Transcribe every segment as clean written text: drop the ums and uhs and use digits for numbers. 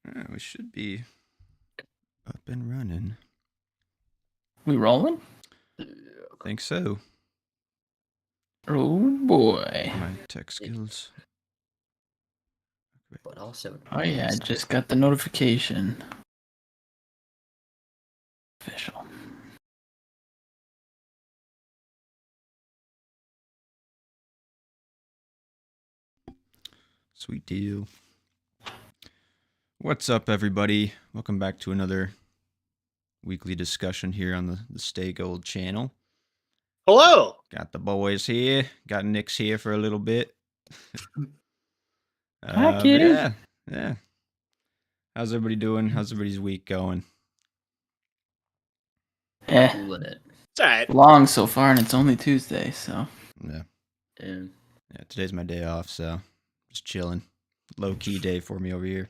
Yeah, we should be up and running. We rolling? Think so. Oh boy. My tech skills. But also, Oh yeah, I just got the notification. Official. Sweet deal. What's up, everybody? Welcome back to another weekly discussion here on the Stay Gold channel. Hello. Got the boys here. Got Nick's here for a little bit. Hi, kid. Yeah. How's everybody doing? How's everybody's week going? cooling it. It's all right. Long so far, and it's only Tuesday, so. Yeah. And Yeah, today's my day off, so just chilling. Low key day for me over here.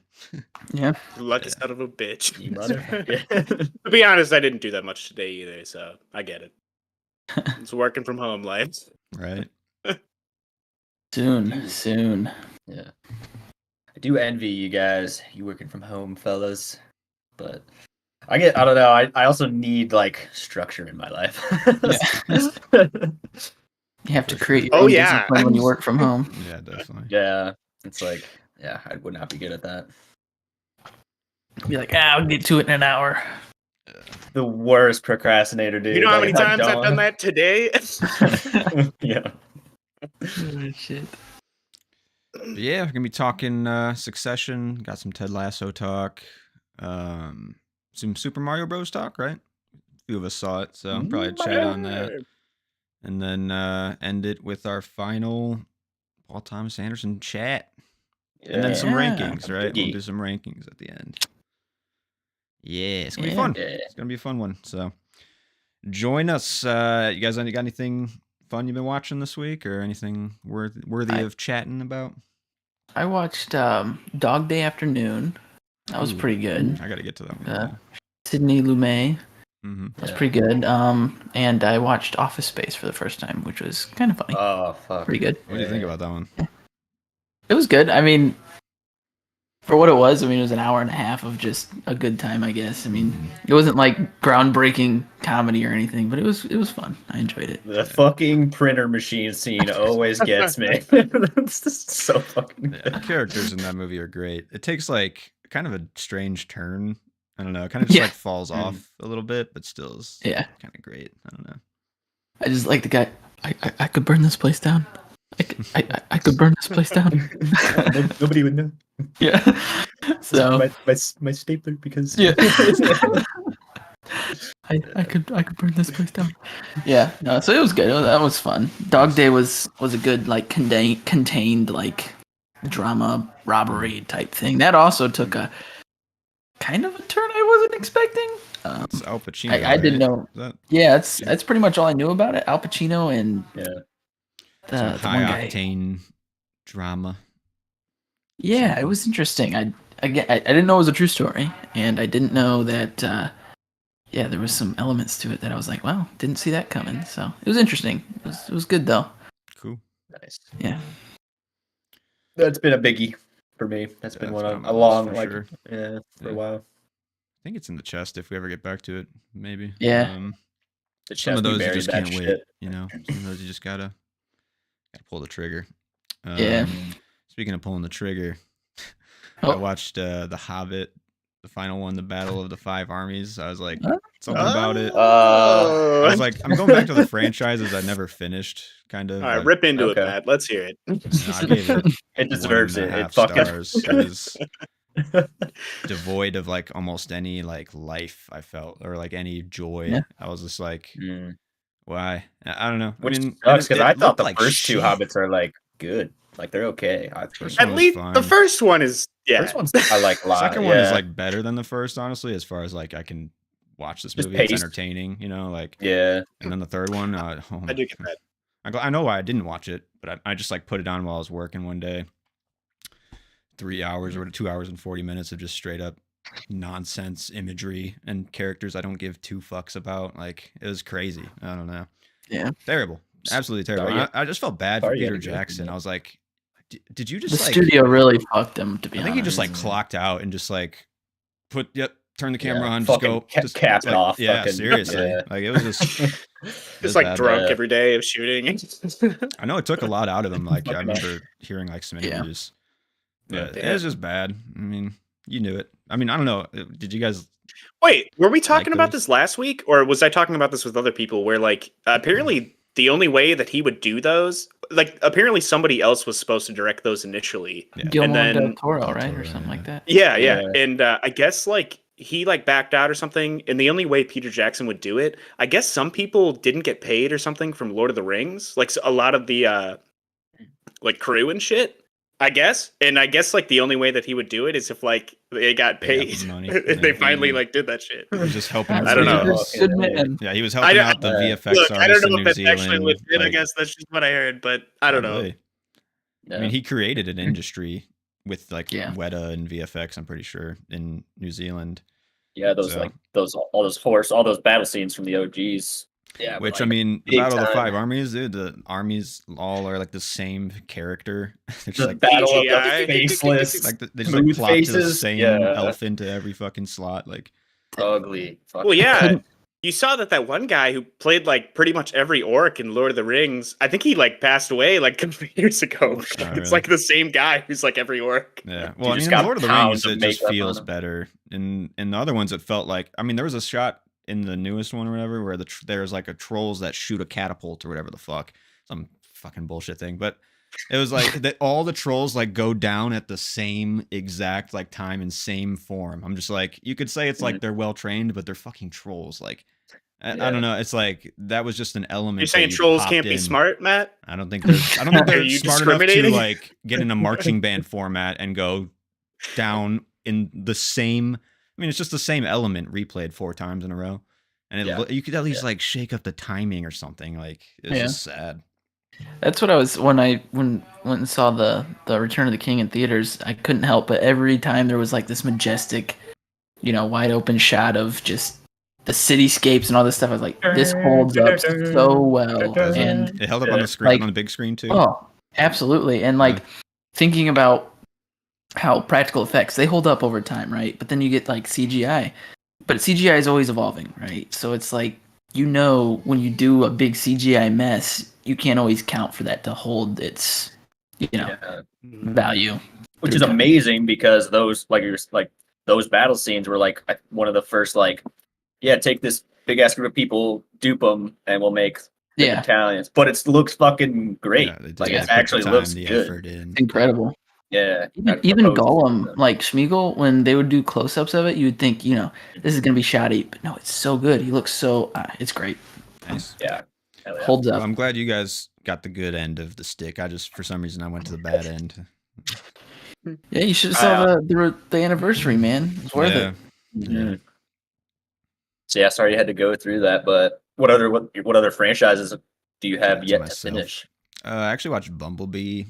Yeah. Lucky son of a bitch. you motherfucker. To be honest, I didn't do that much today either, so I get it. It's working from home life. Right? Soon. Yeah. I do envy you guys, you working from home, fellas. But I don't know, I also need like structure in my life. You have to For create sure. your Oh, own yeah. discipline when you work from home. Yeah, definitely. Yeah. It's like, yeah, I would not be good at that. Be like, I'll get to it in an hour. The worst procrastinator, dude. You know how Like, many I times I've done don't- that today? Yeah. Oh, shit. But yeah, we're gonna be talking Succession. Got some Ted Lasso talk. Some Super Mario Bros. Talk, right? A few of us saw it, so probably chat on that. And then end it with our final Paul Thomas Anderson chat. And then some Yeah. rankings, right? We'll Biggie. do some rankings at the end. Yeah, it's gonna be Yeah. fun. Yeah. It's gonna be a fun one. So join us. You guys got anything fun you've been watching this week, or anything worthy of chatting about? I watched Dog Day Afternoon. That was Ooh. pretty good. I gotta get to that one. Sidney Lumet. Mm-hmm. That was pretty good. And I watched Office Space for the first time, which was kind of funny. Oh fuck. Pretty good. What do you think about that one? It was good. I mean, for what it was, it was an hour and a half of just a good time, I guess. It wasn't like groundbreaking comedy or anything, but it was fun. I enjoyed it. The fucking printer machine scene always gets me. It's just so fucking Yeah, good. the characters in that movie are great. It takes like kind of a strange turn. I don't know. It kind of just Yeah. like falls off a little bit, but still is Yeah. kind of great. I don't know. I just like the guy. I could burn this place down. I could burn this place down. Nobody would know. Yeah. So My stapler because yeah. I could burn this place down. Yeah. No. So it was good. That was fun. Dog Day was a good like contained like drama robbery type thing. That also took a kind of a turn I wasn't expecting. It's Al Pacino. I didn't right? know. Is that Yeah, that's pretty much all I knew about it. Al Pacino and Yeah. some the high one guy. octane drama? Yeah, it was interesting. I didn't know it was a true story, and I didn't know that. Yeah, there was some elements to it that I was like, "Wow, didn't see that coming." So it was interesting. It was good though. Cool. Nice. Yeah. That's been a biggie for me. That's Yeah, been it's one been of on my a list long for like sure. for Yeah. a while. I think it's in the chest if we ever get back to it. Maybe. Yeah. The Some of chest, we those you buried just that can't shit. wait. You know, some of those you just gotta pull the trigger. Yeah. Speaking of pulling the trigger, I Oh. watched The Hobbit, the final one, the Battle of the Five Armies. I was like, Huh? something about it. Oh. I was like, I'm going back to the franchises I never finished, kind of. All right, rip into Okay. it, Matt. Let's hear it. I gave it It deserves it. 1.5 It fucking stars. It was devoid of like almost any like life I felt or like any joy. Yeah. I was just like, Mm. why? I don't know. Which I mean, sucks because I thought looked the like first two shit. Hobbits are like good. Like they're okay. First At one was least fine. the first one is First one's I like a lot. Second one is yeah. like better than the first, honestly, as far as like I can watch this Just movie. It's paced. entertaining, you know, like. Yeah. And then the third one, I do get that. I know why I didn't watch it, but I just like put it on while I was working one day. 3 hours or 2 hours and 40 minutes of just straight up nonsense imagery and characters I don't give two fucks about. Like it was crazy. I don't know. Yeah. Terrible. Absolutely terrible. Sorry, I just felt bad for sorry you Peter had to go through Jackson. that. I was like, Did you The just like? studio really fucked him, to be I honest. think he just like clocked out and just like turn the camera on, just fucking go, just cap it like, off. yeah, fucking, seriously, yeah. like it was just. It Just was like bad. drunk Yeah. every day of shooting. I know it took a lot out of him. Like I Fucking remember hearing like some Yeah. interviews, but Yeah. it was just bad. I mean, you knew it. I mean, I don't know. Did you guys? Wait, were we talking about those? this last week, or was I talking about this with other people? Where like apparently the only way that he would do those, like apparently somebody else was supposed to direct those initially. Yeah. Gilmore And then- del Toro, Del right, Toro, or something yeah. like that. Yeah, Yeah. and I guess like he like backed out or something, and the only way Peter Jackson would do it, I guess some people didn't get paid or something from Lord of the Rings, like a lot of the like crew and shit. I guess, and I guess like the only way that he would do it is if like they got Yeah, paid, money, and they yeah. finally like did that shit. He was just helping. That's I don't everybody know. else. Good man. Yeah, he was helping out the VFX Look, I artists don't in know New if that's actually Zealand. legit. I like, guess that's just what I heard, but I don't know. probably. I mean, he created an industry with like Yeah. Weta and VFX. I'm pretty sure in New Zealand. Yeah, those So- like all those battle scenes from the OGs. Yeah, Which like, I mean, the big Battle of the time. Five Armies, dude. The armies all are like the same character. They're just the like battle of CGI. the faceless, like they just like smooth plop the faces. same Yeah. elf into every fucking slot. Like ugly. Fucking Well, yeah, couldn't- you saw that one guy who played like pretty much every orc in Lord of the Rings. I think he like passed away like a couple years ago. It's really? like the same guy who's like every orc. yeah. Well, I just mean, in got Lord of the pounds Rings, of it just makeup on feels him. better. In the other ones, it felt like. I mean, there was a shot in the newest one or whatever where there's like a trolls that shoot a catapult or whatever the fuck, some fucking bullshit thing, but. It was like that all the trolls like go down at the same exact like time and same form. I'm just like, you could say it's like they're well trained, but they're fucking trolls. Like I don't know. It's like that was just an element. You're that saying you trolls popped can't be in. smart, Matt? I don't think they're Are you smart enough to discriminating? like get in a marching band format and go down in the same. I mean, it's just the same element replayed 4 times in a row, and you could at least like shake up the timing or something. Like it's just sad. That's what I was when I went and saw the Return of the King in theaters. I couldn't help but every time there was like this majestic, wide open shot of just the cityscapes and all this stuff. I was like, this holds up so well, and It held up on the screen, like- on the big screen too. oh, absolutely. And like thinking about how practical effects they hold up over time, right? But then you get like CGI, but CGI is always evolving, right? So it's like when you do a big CGI mess, you can't always count for that to hold its value. Which is amazing because those those battle scenes were like one of the first take this big ass group of people, dupe them, and we'll make the battalions. But it looks fucking great. Yeah, they did Like put it the actually time, looks the good. effort in. Incredible. Yeah, Even Gollum, like Schmeagol, when they would do close-ups of it, you would think, this is gonna be shoddy, but no, it's so good. He looks so, it's great. Nice. Yeah. Hell yeah. Holds Well, up. I'm glad you guys got the good end of the stick. I just, for some reason, I went to the bad end. Yeah, you should have saw the anniversary, man. It's worth it. Mhm. So yeah, sorry you had to go through that, but what other franchises do you have To yet to myself. finish? I actually watched Bumblebee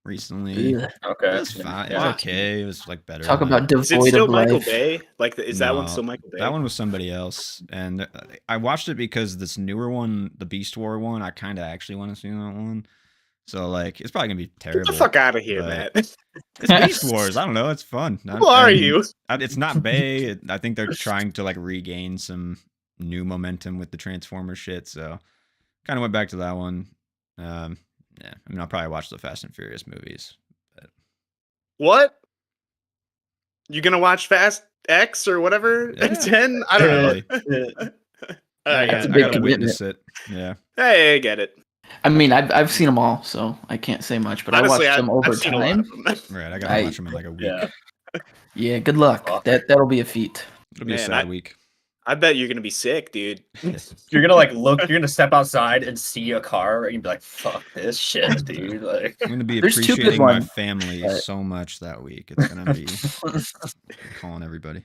recently. Ugh. Okay. It was fine. It was okay. It was like better. Talk than about Is it devoid still of Michael life. Bay? Like, is that one No, still Michael Bay? That one was somebody else, and I watched it because this newer one, the Beast War one, I kind of actually want to see that one. So like, it's probably gonna be terrible. Get the fuck out of here, but- Matt. It's Beast Wars. I don't know. It's fun. Who are And you? It's not Bay. I think they're trying to like regain some new momentum with the Transformers shit. So kind of went back to that one. Yeah, I mean, I'll probably watch the Fast and Furious movies. What? You gonna watch Fast X or whatever? Yeah. 10? I don't know. That's a I big gotta commitment. witness it. Yeah. Hey, I get it. I mean, I've seen them all, so I can't say much, but Honestly, I watched them over I've seen a lot time. of them. Right. I gotta I- watch them in like a week. Yeah. Yeah, good luck. Fuck. That'll be a feat. It'll be a Man, sad week. I bet you're gonna be sick, dude. You're gonna you're gonna step outside and see a car and you'd be like, fuck this shit, dude. Like I'm gonna be There's 2 good appreciating my ones, family but- so much that week. It's gonna be calling everybody.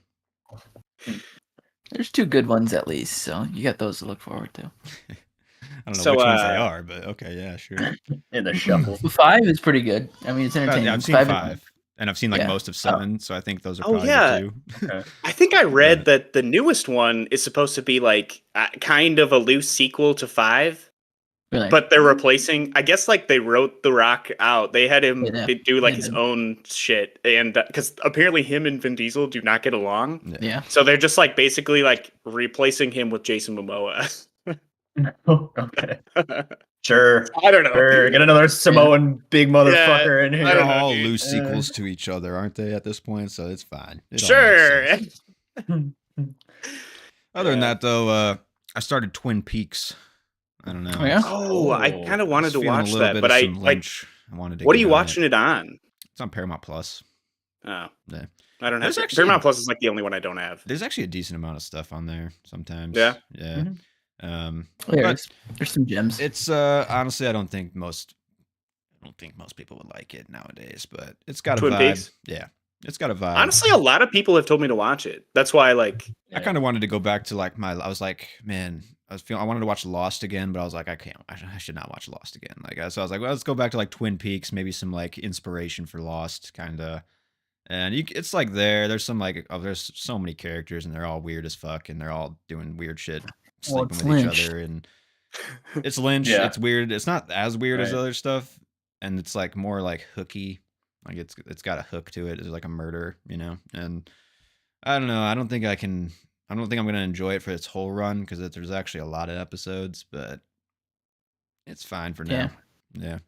There's 2 good ones at least, so you got those to look forward to. I don't know So, which ones they are, but okay, yeah, sure. in the shuffle. 5 is pretty good. I mean, it's entertaining. Yeah, I've seen 5, and I've seen like Yeah. most of 7, so I think those are Oh, probably yeah. the 2. I think I read Right. that the newest one is supposed to be like kind of a loose sequel to 5. Really? But they're replacing. I guess like they wrote The Rock out. They had him do like his did. own shit, and because apparently him and Vin Diesel do not get along. Yeah. So they're just like basically like replacing him with Jason Momoa. Okay. Sure. I don't know. Sure. Get another Samoan big motherfucker in here. They're don't know, all dude. loose sequels to each other, aren't they? At this point, so it's fine. It all Sure. makes sense. Other than that, though, I started Twin Peaks. I don't know. Oh, yeah? Oh, I kind of wanted to Feeling a watch little that, bit but of I some like. Lynch. I wanted to. What are get you on watching it on? It's on Paramount Plus. Oh, Yeah. I don't have. There's actually- Paramount Plus is like the only one I don't have. There's actually a decent amount of stuff on there sometimes. Yeah? Yeah. Mhm. There's some gems. It's honestly, I don't think most people would like it nowadays, but it's got a Twin vibe. Peaks? Yeah, it's got a vibe. Honestly, a lot of people have told me to watch it. That's why, like, I kind of wanted to go back to like I was like, man, I wanted to watch Lost again, but I was like, I should not watch Lost again. Like, so I was like, well, let's go back to like Twin Peaks, maybe some like inspiration for Lost, kind of. And it's like there's some like, there's so many characters and they're all weird as fuck and they're all doing weird shit, Well, sleeping it's with Lynch. each other, and it's Lynch. Yeah. It's weird. It's not as weird as Right. other stuff, and it's like more like hooky. Like it's got a hook to it. It's like a murder, you know. And I don't know. I don't think I'm gonna enjoy it for its whole run because there's actually a lot of episodes, but it's fine for now. Yeah.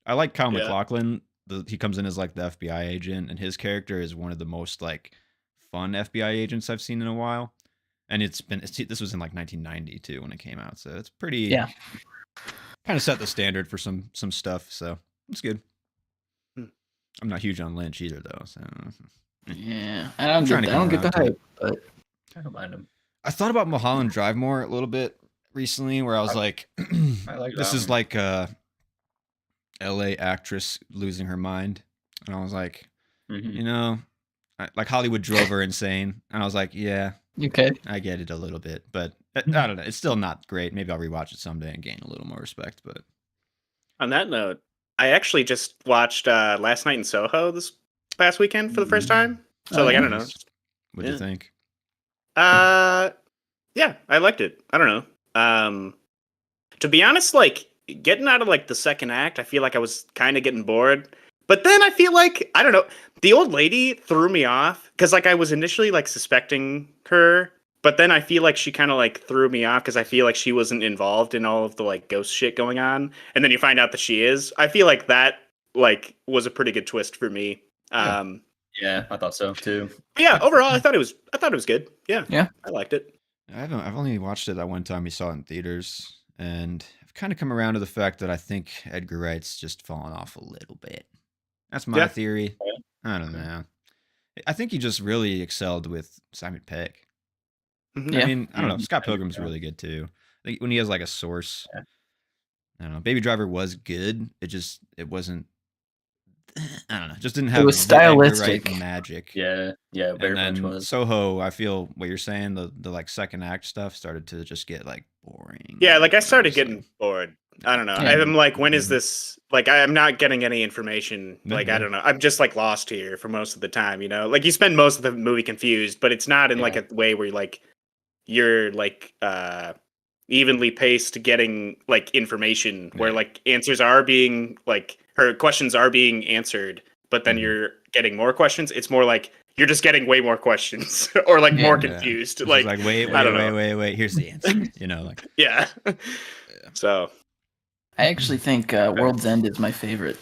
I like Kyle Yeah. MacLachlan. He comes in as like the FBI agent, and his character is one of the most like fun FBI agents I've seen in a while. And this was in like 1992 when it came out, so it's pretty Yeah. kind of set the standard for some stuff. So it's good. Hmm. I'm not huge on Lynch either, though. So Yeah. I don't trying get to I don't come get the around to hype, but I don't mind him. I thought about Mulholland Drive more a little bit recently, where I was like, I like this that is one. like a LA actress losing her mind, and I was like, Mhm. you know, like Hollywood drove her insane, and I was like, yeah, okay. I get it a little bit, but I don't know, it's still not great. Maybe I'll rewatch it someday and gain a little more respect. But on that note, I actually just watched Last Night in Soho this past weekend for the first time. So, Oh, like, I don't know. nice. What'd you Yeah. think? Yeah, I liked it. I don't know. To be honest, like getting out of like the second act, I feel like I was kind of getting bored. But then I feel like I don't know. The old lady threw me off because like I was initially like suspecting her, but then I feel like she kind of like threw me off because I feel like she wasn't involved in all of the like ghost shit going on, and then you find out that she is. I feel like that like was a pretty good twist for me. Yeah. Yeah, I thought so too. But yeah, overall, I thought it was good. Yeah, Yeah. I liked it. I've only watched it that one time we saw it in theaters, and I've kind of come around to the fact that I think Edgar Wright's just fallen off a little bit. That's my Yeah. theory. I don't know. I think he just really excelled with Simon Pegg. Mhm. Yeah. I mean, I don't know. Mhm. Scott I agree, Pilgrim's yeah. really good too. I think when he has like a source. Yeah. I don't know. Baby Driver was good. It wasn't. I don't know. Just didn't have was the Edgar Wright stylistic. Yeah, magic. very And much then was. Soho, I feel what you're saying, the like second act stuff started to just get like boring. Yeah, like I was started like- getting bored. I don't know. Yeah. I'm like, when is Mhm. this? Like, I'm not getting any information. Like, I Mhm. don't know. I'm just like lost here for most of the time. You know, like you spend most of the movie confused, but it's not in like a way where you're like evenly paced getting like information where Yeah. like answers are being like her questions are being answered, but then Mhm. you're getting more questions. It's more like you're just getting way more questions or like Yeah. more Yeah. confused. It's Like, just like wait, I don't know. wait. Here's the answer. You know, like Yeah. So I actually think World's End is my favorite.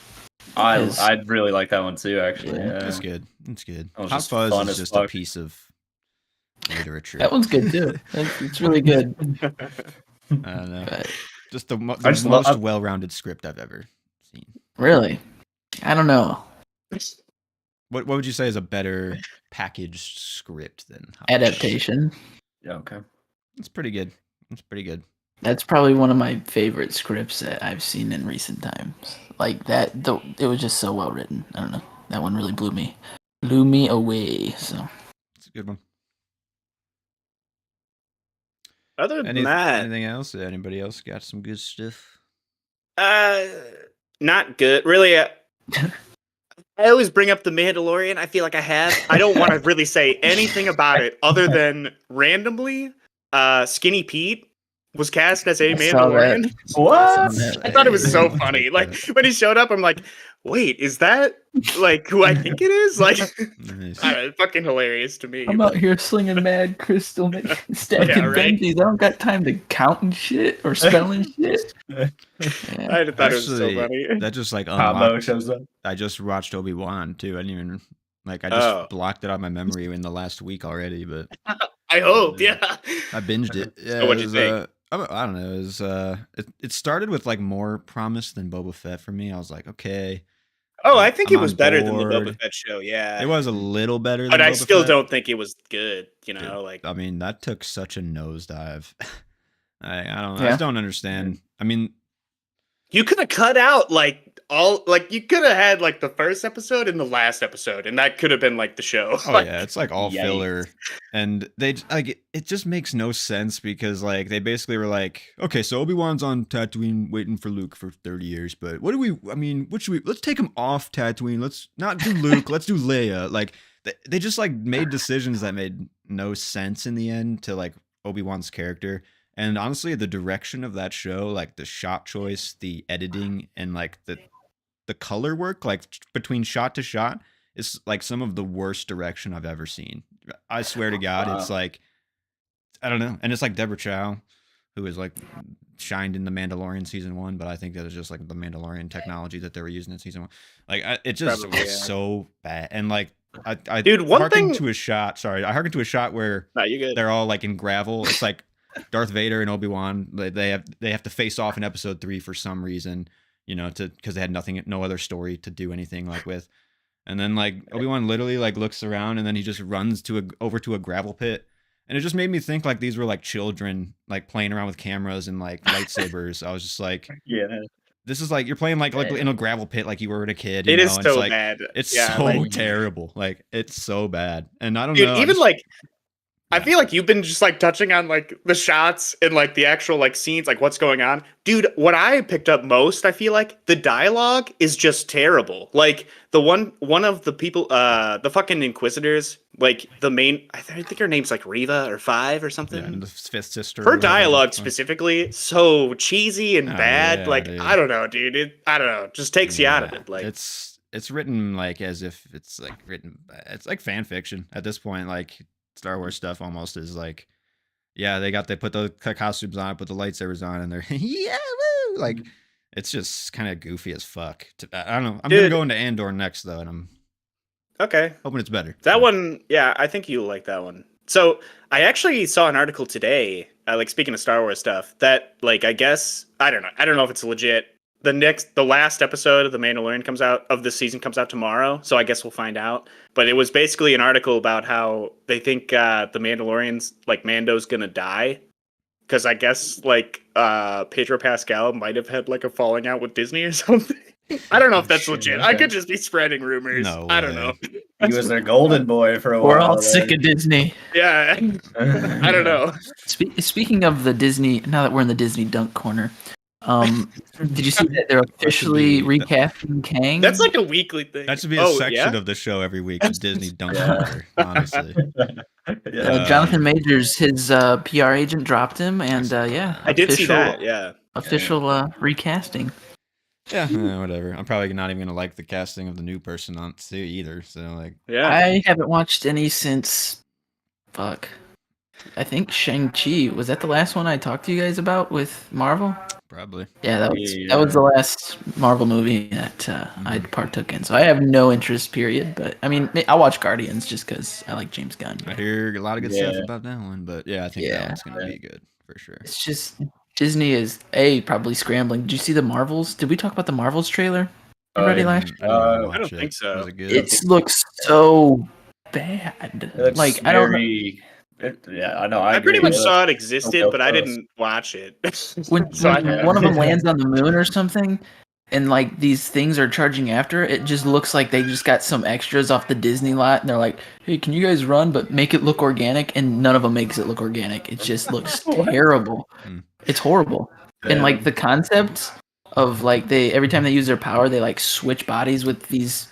Is- I really like that one too. Actually, Yeah. it's good. It's good. That was Hot just Fuzz fun is as just a fuck. piece of literature. That one's good too. It's really good. I don't know. But Just the I just love- most well-rounded script I've ever seen. really, I don't know. What would you say is a better packaged script than Hot Fuzz? Adaptation. Yeah, okay. It's pretty good. It's pretty good. That's probably one of my favorite scripts that I've seen in recent times. Like that, it was just so well written. I don't know. That one really blew me away. So It's a good one. other than that, Anything else? Anybody else got some good stuff? not good. Really, I always bring up the Mandalorian. I feel like I have. I don't want to really say anything about it other than randomly, Skinny Pete was cast as a I saw that. Mandalorian. What? I thought it was so funny. Like when he showed up, I'm like, wait, is that like who I think it is? Like, Nice. I don't know, fucking hilarious to me. I'm out here slinging mad crystal, stacking Yeah, right? Benjis. I don't got time to count and shit or spelling shit. Yeah. I thought it was so funny. That just like Combo unlocked. shows up. I just watched Obi-Wan too. I didn't even like. I just Oh. blocked it out of my memory in the last week already. But I hope, yeah. I binged it. Yeah, So what'd it you was, think? I don't know. It was it started with like more promise than Boba Fett for me. I was like, okay, Oh, I think I'm it was on better than the board. Boba Fett show, yeah. It was a little better But than I Boba still Fett. don't think it was good, you know, Dude, like I mean, that took such a nosedive. I don't. I Yeah. just don't understand. I mean, you could have cut out like all like you could have had like the first episode and the last episode, and that could have been like the show. oh Like, yeah, it's like all Yikes. filler, and they like it just makes no sense because like they basically were like, okay, so Obi-Wan's on Tatooine waiting for Luke for 30 years, but what do we? I mean, what should we? Let's take him off Tatooine. Let's not do Luke. Let's do Leia. Like they just like made decisions that made no sense in the end to like Obi-Wan's character. And honestly, the direction of that show, like the shot choice, the editing, and like the color work, like between shot to shot, is like some of the worst direction I've ever seen. I swear to God, it's like I don't know, and it's like Deborah Chow, who is like shined in the Mandalorian season 1, but I think that was just like the Mandalorian technology that they were using in season 1. Like it just Probably, was yeah. so bad, and like I Dude, one hearkened thing- to a shot. Sorry, I hearkened to a shot where no, you good. they're all like in gravel. It's like Darth Vader and Obi-Wan. They have to face off in episode 3 for some reason, you know, because they had no other story to do anything like with. And then like Obi-Wan literally like looks around and then he just runs over to a gravel pit. And it just made me think like these were like children like playing around with cameras and like lightsabers. I was just like, Yeah. this is like you're playing like in a gravel pit like you were a kid. It know? is And so it's like, bad. It's Yeah, so like, terrible. Like it's so bad. And I don't dude, know. I even just- like I Yeah. feel like you've been just like touching on like the shots and like the actual like scenes, like what's going on. Dude, what I picked up most, I feel like the dialogue is just terrible. Like the one of the people, the fucking Inquisitors, like the main, I think her name's like Riva or Five or something. yeah, and the fifth sister. or Her whatever the dialogue fuck. specifically so cheesy and Oh, bad. yeah, like dude. I don't know, dude. I don't know. Just takes you out of Yeah, it. Like it's written like as if it's like written. It's like fan fiction at this point. Like Star Wars stuff almost is like, yeah, they put the costumes on, put the lightsabers on, and they're yeah, woo! Like it's just kind of goofy as fuck. I don't know. I'm gonna Dude. go into Andor next though, and I'm okay. hoping it's better. That one, yeah, I think you'll like that one. So I actually saw an article today, like speaking of Star Wars stuff, that like I guess I don't know if it's legit. The last episode of The Mandalorian of this season comes out tomorrow, so I guess we'll find out. But it was basically an article about how they think the Mandalorian's like Mando's gonna die. Because I guess like Pedro Pascal might have had like a falling out with Disney or something. I don't know if that's Shit, legit. okay. I could just be spreading rumors. No I don't way. know. He was their golden boy for a while. We're all sick of Disney. Yeah, I don't know. Speaking of the Disney, now that we're in the Disney dunk corner, did you see that they're officially recasting Kang? That's like a weekly thing. That should be a section of the show every week. The Disney Dunk Counter, honestly. Jonathan Majors, his PR agent dropped him, and yeah, I did see that. Yeah. official recasting. Yeah, whatever. I'm probably not even gonna like the casting of the new person on too either. So like, Yeah. I haven't watched any since, fuck, I think Shang-Chi. Was that the last one I talked to you guys about with Marvel? probably. Yeah, that was the last Marvel movie that I partook in. So I have no interest, period. But I mean, I'll watch Guardians just because I like James Gunn. I hear a lot of good stuff about that one, but yeah, I think that one's gonna be good for sure. It's just Disney is probably scrambling. Did you see the Marvels? Did we talk about the Marvels trailer already last year? I don't think so. Was it good? It looks so bad. It's Like I don't know. Yeah, I know. I pretty agree. much saw it existed, Okay, but I close. didn't watch it. When one of them lands on the moon or something, and like these things are charging after it just looks like they just got some extras off the Disney lot, and they're like, "Hey, can you guys run but make it look organic?" And none of them makes it look organic. It just looks terrible. It's horrible. And like the concept of like every time they use their power, they like switch bodies with these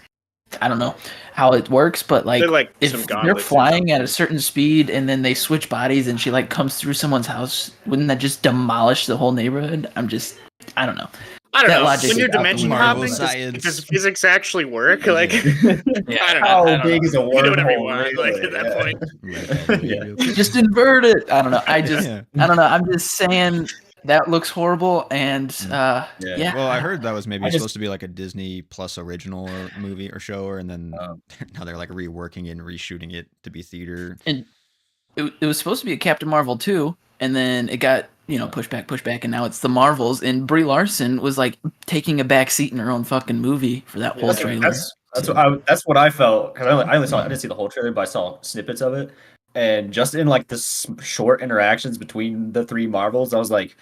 I don't know how it works, but like, They're like if some they're gauntlets or flying at a something. certain speed and then they switch bodies and she like comes through someone's house, wouldn't that just demolish the whole neighborhood? I don't know. I don't That know. logic When is you're out the dimension window. Marvel hopping, science. does physics actually work? Like, Yeah. I don't know. How big is a You do whatever you wormhole? want. Really? Like at that point, Right, that way, Yeah. real quick. Just invert it. I don't know. I don't know. I'm just saying that looks horrible, and yeah. Well, I heard that was maybe I just- supposed to be like a Disney Plus original movie or show, and then now they're like reworking it and reshooting it to be theater. And it was supposed to be a Captain Marvel 2, and then it got pushed back, and now it's the Marvels. And Brie Larson was like taking a back seat in her own fucking movie for that whole trailer. That's what I felt, because I only saw, I didn't see the whole trailer, but I saw snippets of it, and just in like the short interactions between the three Marvels, I was like,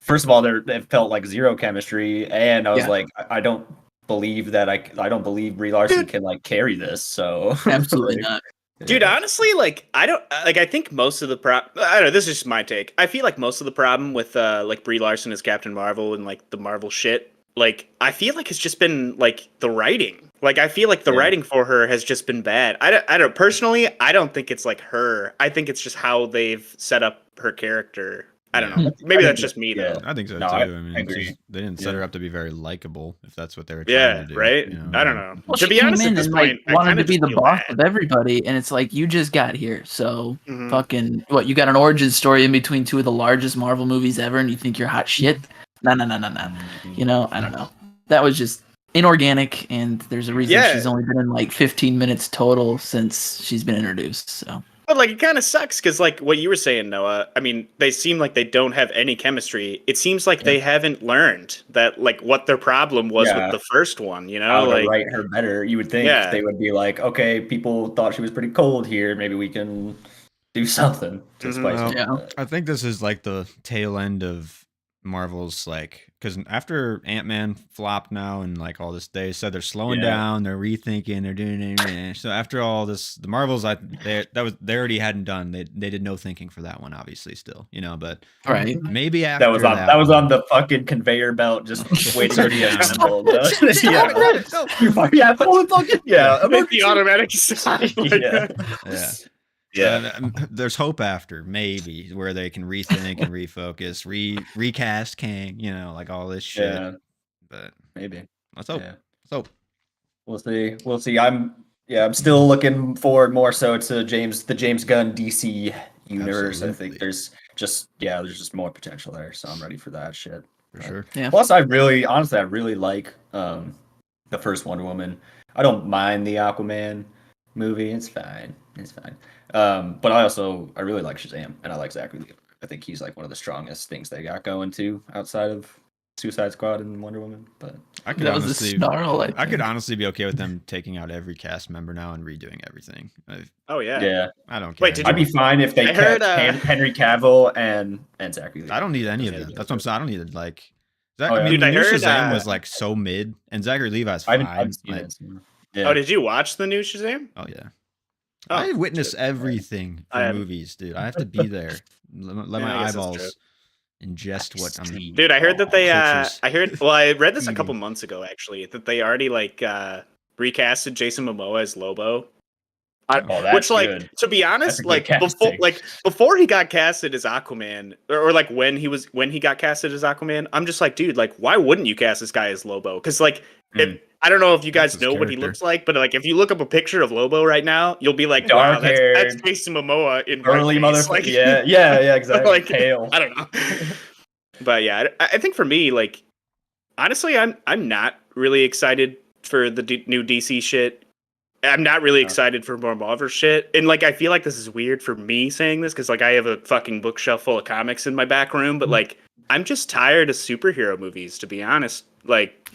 first of all, it felt like zero chemistry, and I was like, I don't believe that I don't believe Brie Larson can like carry this. So Absolutely like, not. dude. Honestly, like I don't like. I think most of the I don't know. This is just my take. I feel like most of the problem with like Brie Larson as Captain Marvel and like the Marvel shit, like I feel like it's just been like the writing. Like I feel like the writing for her has just been bad. I don't personally. I don't think it's like her. I think it's just how they've set up her character. I don't know. Maybe that's just me though. I think so No, too. I mean, agree. they didn't set her up to be very likable, if that's what they were trying Yeah, to do. right. You know? I don't know. Well, To she be honest, came at in this and point, I wanted kinda to be just the feel boss bad. of everybody, and it's like you just got here, so Mhm. fucking what? You got an origin story in between two of the largest Marvel movies ever, and you think you're hot shit? No. I don't know. That was just inorganic, and there's a reason Yeah. she's only been in like 15 minutes total since she's been introduced. So But like it kind of sucks because like what you were saying, Noah. I mean, they seem like they don't have any chemistry. It seems like they haven't learned that like what their problem was with the first one. You know, how to like write her better. You would think they would be like, okay, people thought she was pretty cold here. Maybe we can do something to spice Well, it up. I think this is like the tail end of Marvel's, like, because after Ant-Man flopped now and like all this, they said they're slowing down, they're rethinking, they're doing it. So after all this, the Marvels, they already hadn't done. They did no thinking for that one, obviously, still, but right. maybe after that was on the fucking conveyor belt, just waiting to be assembled. make the automatic side. There's hope after, maybe, where they can rethink and refocus, recast Kang, like all this shit. Yeah. But maybe. Let's hope. Yeah. Let's hope. We'll see. I'm still looking forward more so to the James Gunn DC universe. Absolutely. I think there's just more potential there, so I'm ready for that shit. For sure. Yeah. Plus, I really like the first Wonder Woman. I don't mind the Aquaman movie. It's fine. But I really like Shazam, and I like Zachary Levi. I think he's like one of the strongest things they got going too outside of Suicide Squad and Wonder Woman. But I could That was a honestly, snarl. I could honestly be okay with them taking out every cast member now and redoing everything. Oh yeah. yeah, I don't care. Wait, did I'd be fine if they I kept heard, Henry Cavill and Zachary Levi. I don't need any of them. That's what I'm saying. I don't need it. Like, Oh, yeah. I mean, Dude, the I new heard, Shazam was like so mid, and Zachary Levi's I fine. haven't seen Like, it. Yeah. Oh, did you watch the new Shazam? oh yeah. Oh, I witness shit. everything I for haven't. movies, dude. I have to be there. Let Yeah, my I guess that's eyeballs ingest what I'm. Dude, I heard that they Cultures. I read this a couple months ago actually, that they already like recasted Jason Momoa as Lobo. that's Which, like, good. to be honest, That's a good like casting. before he got casted as Aquaman, or like when he got casted as Aquaman, I'm just like, dude, like, why wouldn't you cast this guy as Lobo? Because like, I don't know if you guys That's know his what he character. looks like, but like, if you look up a picture of Lobo right now, you'll be like, Dark wow, that's hair, Jason Momoa in early whiteface. motherfucker. Like, Yeah, exactly. like, Pale. I don't know. But yeah, I think for me, like, honestly, I'm not really excited for the new DC shit. I'm not really excited for more Marvel shit. And like, I feel like this is weird for me saying this because like I have a fucking bookshelf full of comics in my back room, but like I'm just tired of superhero movies, to be honest. Like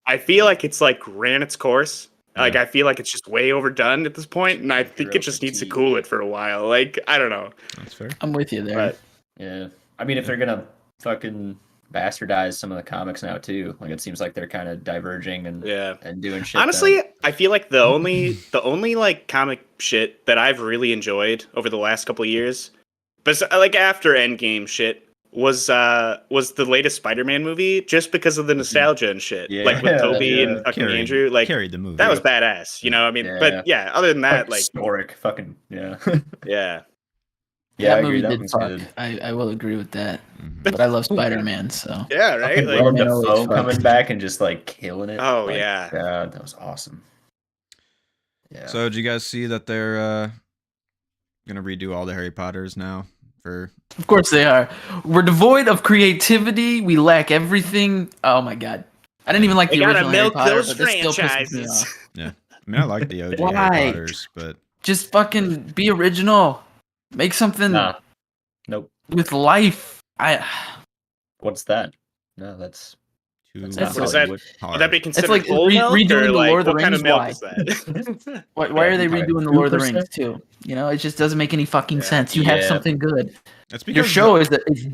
I feel like it's like ran its course. Like I feel like it's just way overdone at this point, and I think it just needs to cool it for a while. Like, I don't know. That's fair. I'm with you there. But Yeah. I mean, if they're gonna fucking bastardize some of the comics now too, like it seems like they're kind of diverging and doing shit. Honestly, I feel like the only like comic shit that I've really enjoyed over the last couple of years, but like after Endgame shit, was the latest Spider-Man movie, just because of the nostalgia and shit. Yeah. Like with Toby Yeah. and fucking Andrew. Like carried the movie. that was badass. You know, I mean, but yeah, other than that, like historic fucking yeah. yeah. Yeah, that I agree. movie That did one's fuck. good. I will agree with that. But I love Spider-Man, so Yeah, right. Fucking Like, Willem Man always Dafoe fucks. coming back and just like killing it. Oh, Like, yeah. God, that was awesome. Yeah. So did you guys see that they're gonna redo all the Harry Potters now? Of course they are. We're devoid of creativity. We lack everything. Oh my god. I didn't even like they the gotta original Harry milk Potter, those but this still pisses me franchises. off. Yeah, I mean I like the OG Why? Harry Potters, but Just fucking be original. Make something Nah. Nope. with life. What's that? No, that's too not That's what is Hollywood. hard. Would that be considered like whole milk, redoing or the like, Lord of the what kind of Rings, milk why? is that? Why are they Yeah, redoing the Lord of the 2%? Rings too? You know, it just doesn't make any fucking Yeah. sense. You have Yeah. something good. That's Your because show is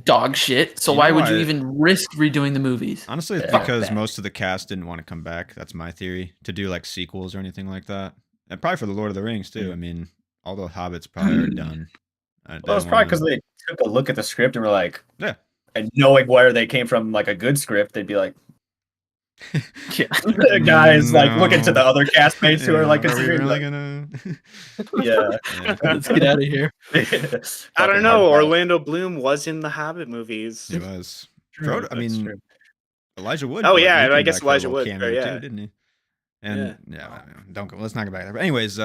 dog shit. So You why know would you why- even risk redoing the movies? honestly it's Yeah. because Fuck that. most of the cast didn't want to come back. That's my theory, to do like sequels or anything like that, and probably for the Lord of the Rings too. I mean, all the Hobbits probably are done. Well, it's probably because they took a look at the script and were like, Yeah. and knowing where they came from, like a good script, they'd be like, Yeah. the guys like looking to No. the other castmates who are like are we considering, really like, gonna? yeah. Yeah, Let's get out of here. I Fucking don't know. hard Orlando Bloom was in the Hobbit movies. he was. True, Frodo, I that's mean, true. Elijah Wood. Oh, he yeah, came I guess back for a Elijah little Wood, cameo yeah. too, didn't he? And don't go. Let's not go back there. But anyways,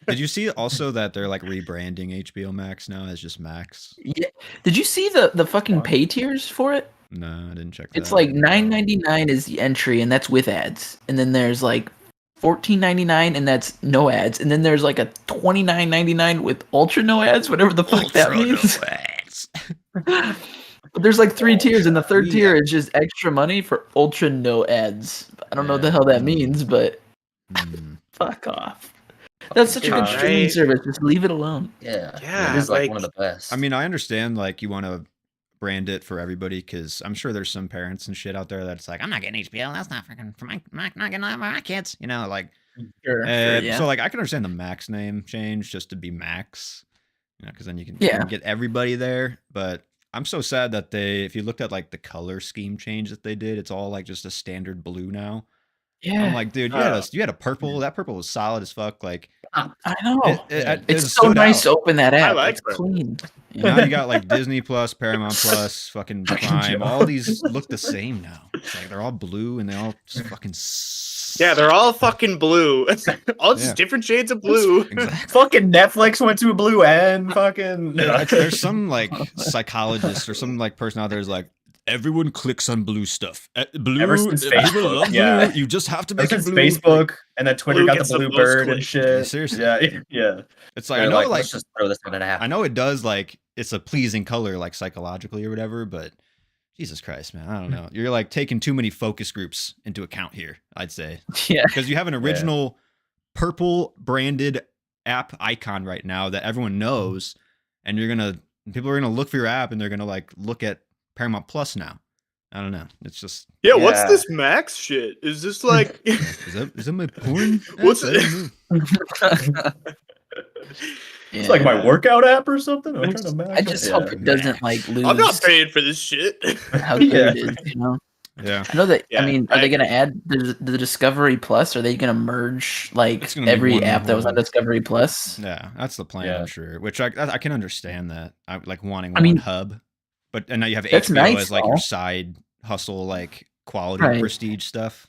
did you see also that they're like rebranding HBO Max now as just Max? Yeah. Did you see the fucking pay tiers for it? No, I didn't check that. It's like $9.99 is the entry, and that's with ads. And then there's like $14.99, and that's no ads. And then there's like a $29.99 with ultra no ads, whatever the fuck that means. But there's like 3 tiers, and the third tier is just extra money for ultra no ads. I don't know what the hell that means, but fuck off. That's such a good streaming right. service. Just leave it alone. Yeah, Yeah, it is like like- one of the best. I mean, I understand like you want to brand it for everybody because I'm sure there's some parents and shit out there that's like, I'm not getting HBO. That's not freaking for not getting that for my kids. You know, like. Sure, yeah. So like I can understand the Max name change just to be Max, you know, because then you can get everybody there. But I'm so sad that if you looked at like the color scheme change that they did, it's all like just a standard blue now. Yeah. I'm like, dude, you had a purple. That purple was solid as fuck. Like, I know. it It's so stood nice out. to open that app. like It's purple. clean. Now you got like Disney Plus, Paramount Plus, fucking Prime. All these look the same now. It's like they're all blue and they all just fucking. Yeah, they're all fucking blue. All just Yeah. different shades of blue. Exactly. fucking Netflix went to blue and fucking. There's some like psychologist or some like person out there is like, everyone clicks on blue stuff. Blue, Ever since people Facebook, love yeah. blue. You just have to Ever make it since blue. Facebook and then Twitter Blue got gets the the blue most bird and clicks. shit. Seriously. Yeah. It's like They're I know, like let's just throw this in an app. I know it does like it's a pleasing color like psychologically or whatever, but Jesus Christ, man, I don't know. You're like taking too many focus groups into account here, I'd say. Yeah. Because you have an original purple branded app icon right now that everyone knows, and people are gonna look for your app and they're gonna like look at Paramount Plus now. I don't know. It's just Yeah, what's Yeah. this Max shit? Is this like is that my porn? What's I don't know. It's like my workout app or something. I'm trying to match I just hope it doesn't like lose I'm not paying for this shit. how good Yeah. it is, you know? Yeah. I know that. Yeah, I mean, I are they going to agree. add the Discovery Plus? Are they going to merge like It's gonna be every one app that was on whole- Discovery Plus? Yeah, that's the plan, Yeah. I'm sure. Which I can understand that. I like wanting I one mean, hub, but and now you have that's HBO nice, as like your though. side hustle, like quality Right. prestige stuff.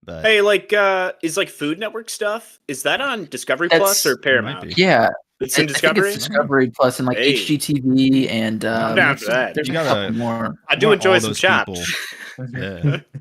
But Hey, like, is like Food Network stuff? Is that on Discovery Plus or It might Paramount? be. Yeah, It's in I think Discovery. it's Discovery Plus and like Hey. HGTV and I'm down for that. There's You a gotta- couple more. I do want enjoy all some those chops.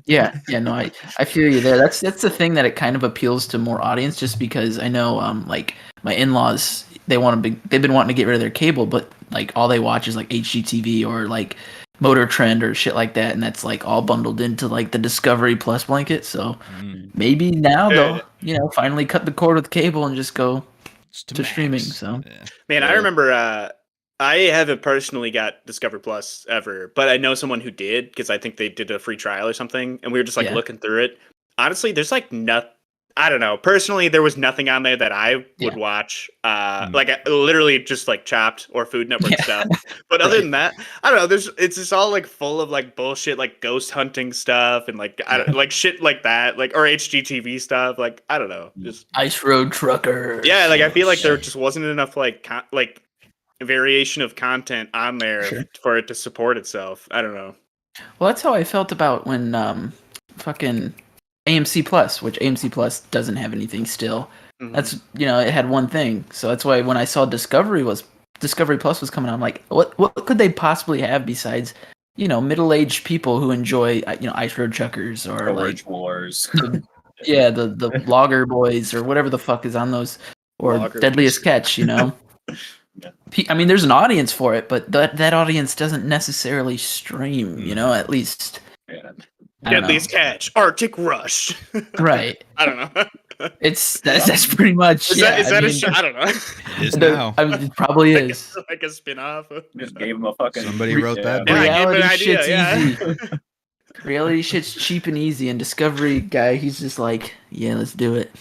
Yeah. Yeah, no, I feel you there. That's the thing that it kind of appeals to more audience, just because I know like my in-laws they've been wanting to get rid of their cable, but like all they watch is like HGTV or like Motor Trend or shit like that, and that's like all bundled into like the Discovery Plus blanket. So Mm, maybe now Yeah. they'll finally cut the cord with cable and just go. it's To max. streaming, so. Yeah. Man, I Yeah. remember. I haven't personally got Discovery Plus ever, but I know someone who did because I think they did a free trial or something, and we were just like Yeah. looking through it. Honestly, there's like I don't know. Personally, there was nothing on there that I would watch. Like literally just like Chopped or Food Network stuff. But other than that, I don't know. It's just all like full of like bullshit, like ghost hunting stuff and like like shit like that, like or HGTV stuff. Like I don't know, just Ice Road Trucker. Yeah, like I feel like there just wasn't enough like like variation of content on there for it to support itself. I don't know. Well, that's how I felt about when fucking AMC Plus, which AMC Plus doesn't have anything still. That's it had one thing. So that's why when I saw Discovery Plus was coming out, I'm like, what could they possibly have besides, middle-aged people who enjoy Ice Road Truckers or Village Wars. the Logger Boys or whatever the fuck is on those, or Logger Deadliest Catch, I mean, there's an audience for it, but that audience doesn't necessarily stream, at least. Yeah. Deadliest Catch, Arctic Rush. Right. I don't know. That's pretty much. Is that a show? I don't know. It is now. I mean, it probably is. Like a spin-off. Just gave him a fucking. Somebody wrote that. Yeah, Reality I gave it an idea, shit's easy. Reality shit's cheap and easy, and Discovery guy, he's just like, yeah, let's do it.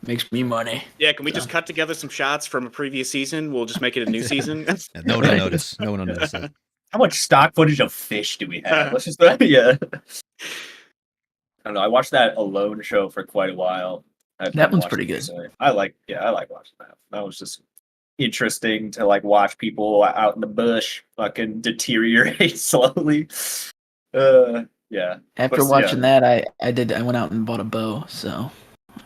Makes me money. Yeah, can we just cut together some shots from a previous season? We'll just make it a new season. No one will notice. No one will notice it. How much stock footage of fish do we have? Let's just I don't know. I watched that Alone show for quite a while. That one's pretty good. I like watching that. That was just interesting to like watch people out in the bush fucking deteriorate slowly. Yeah. After watching that, I went out and bought a bow, so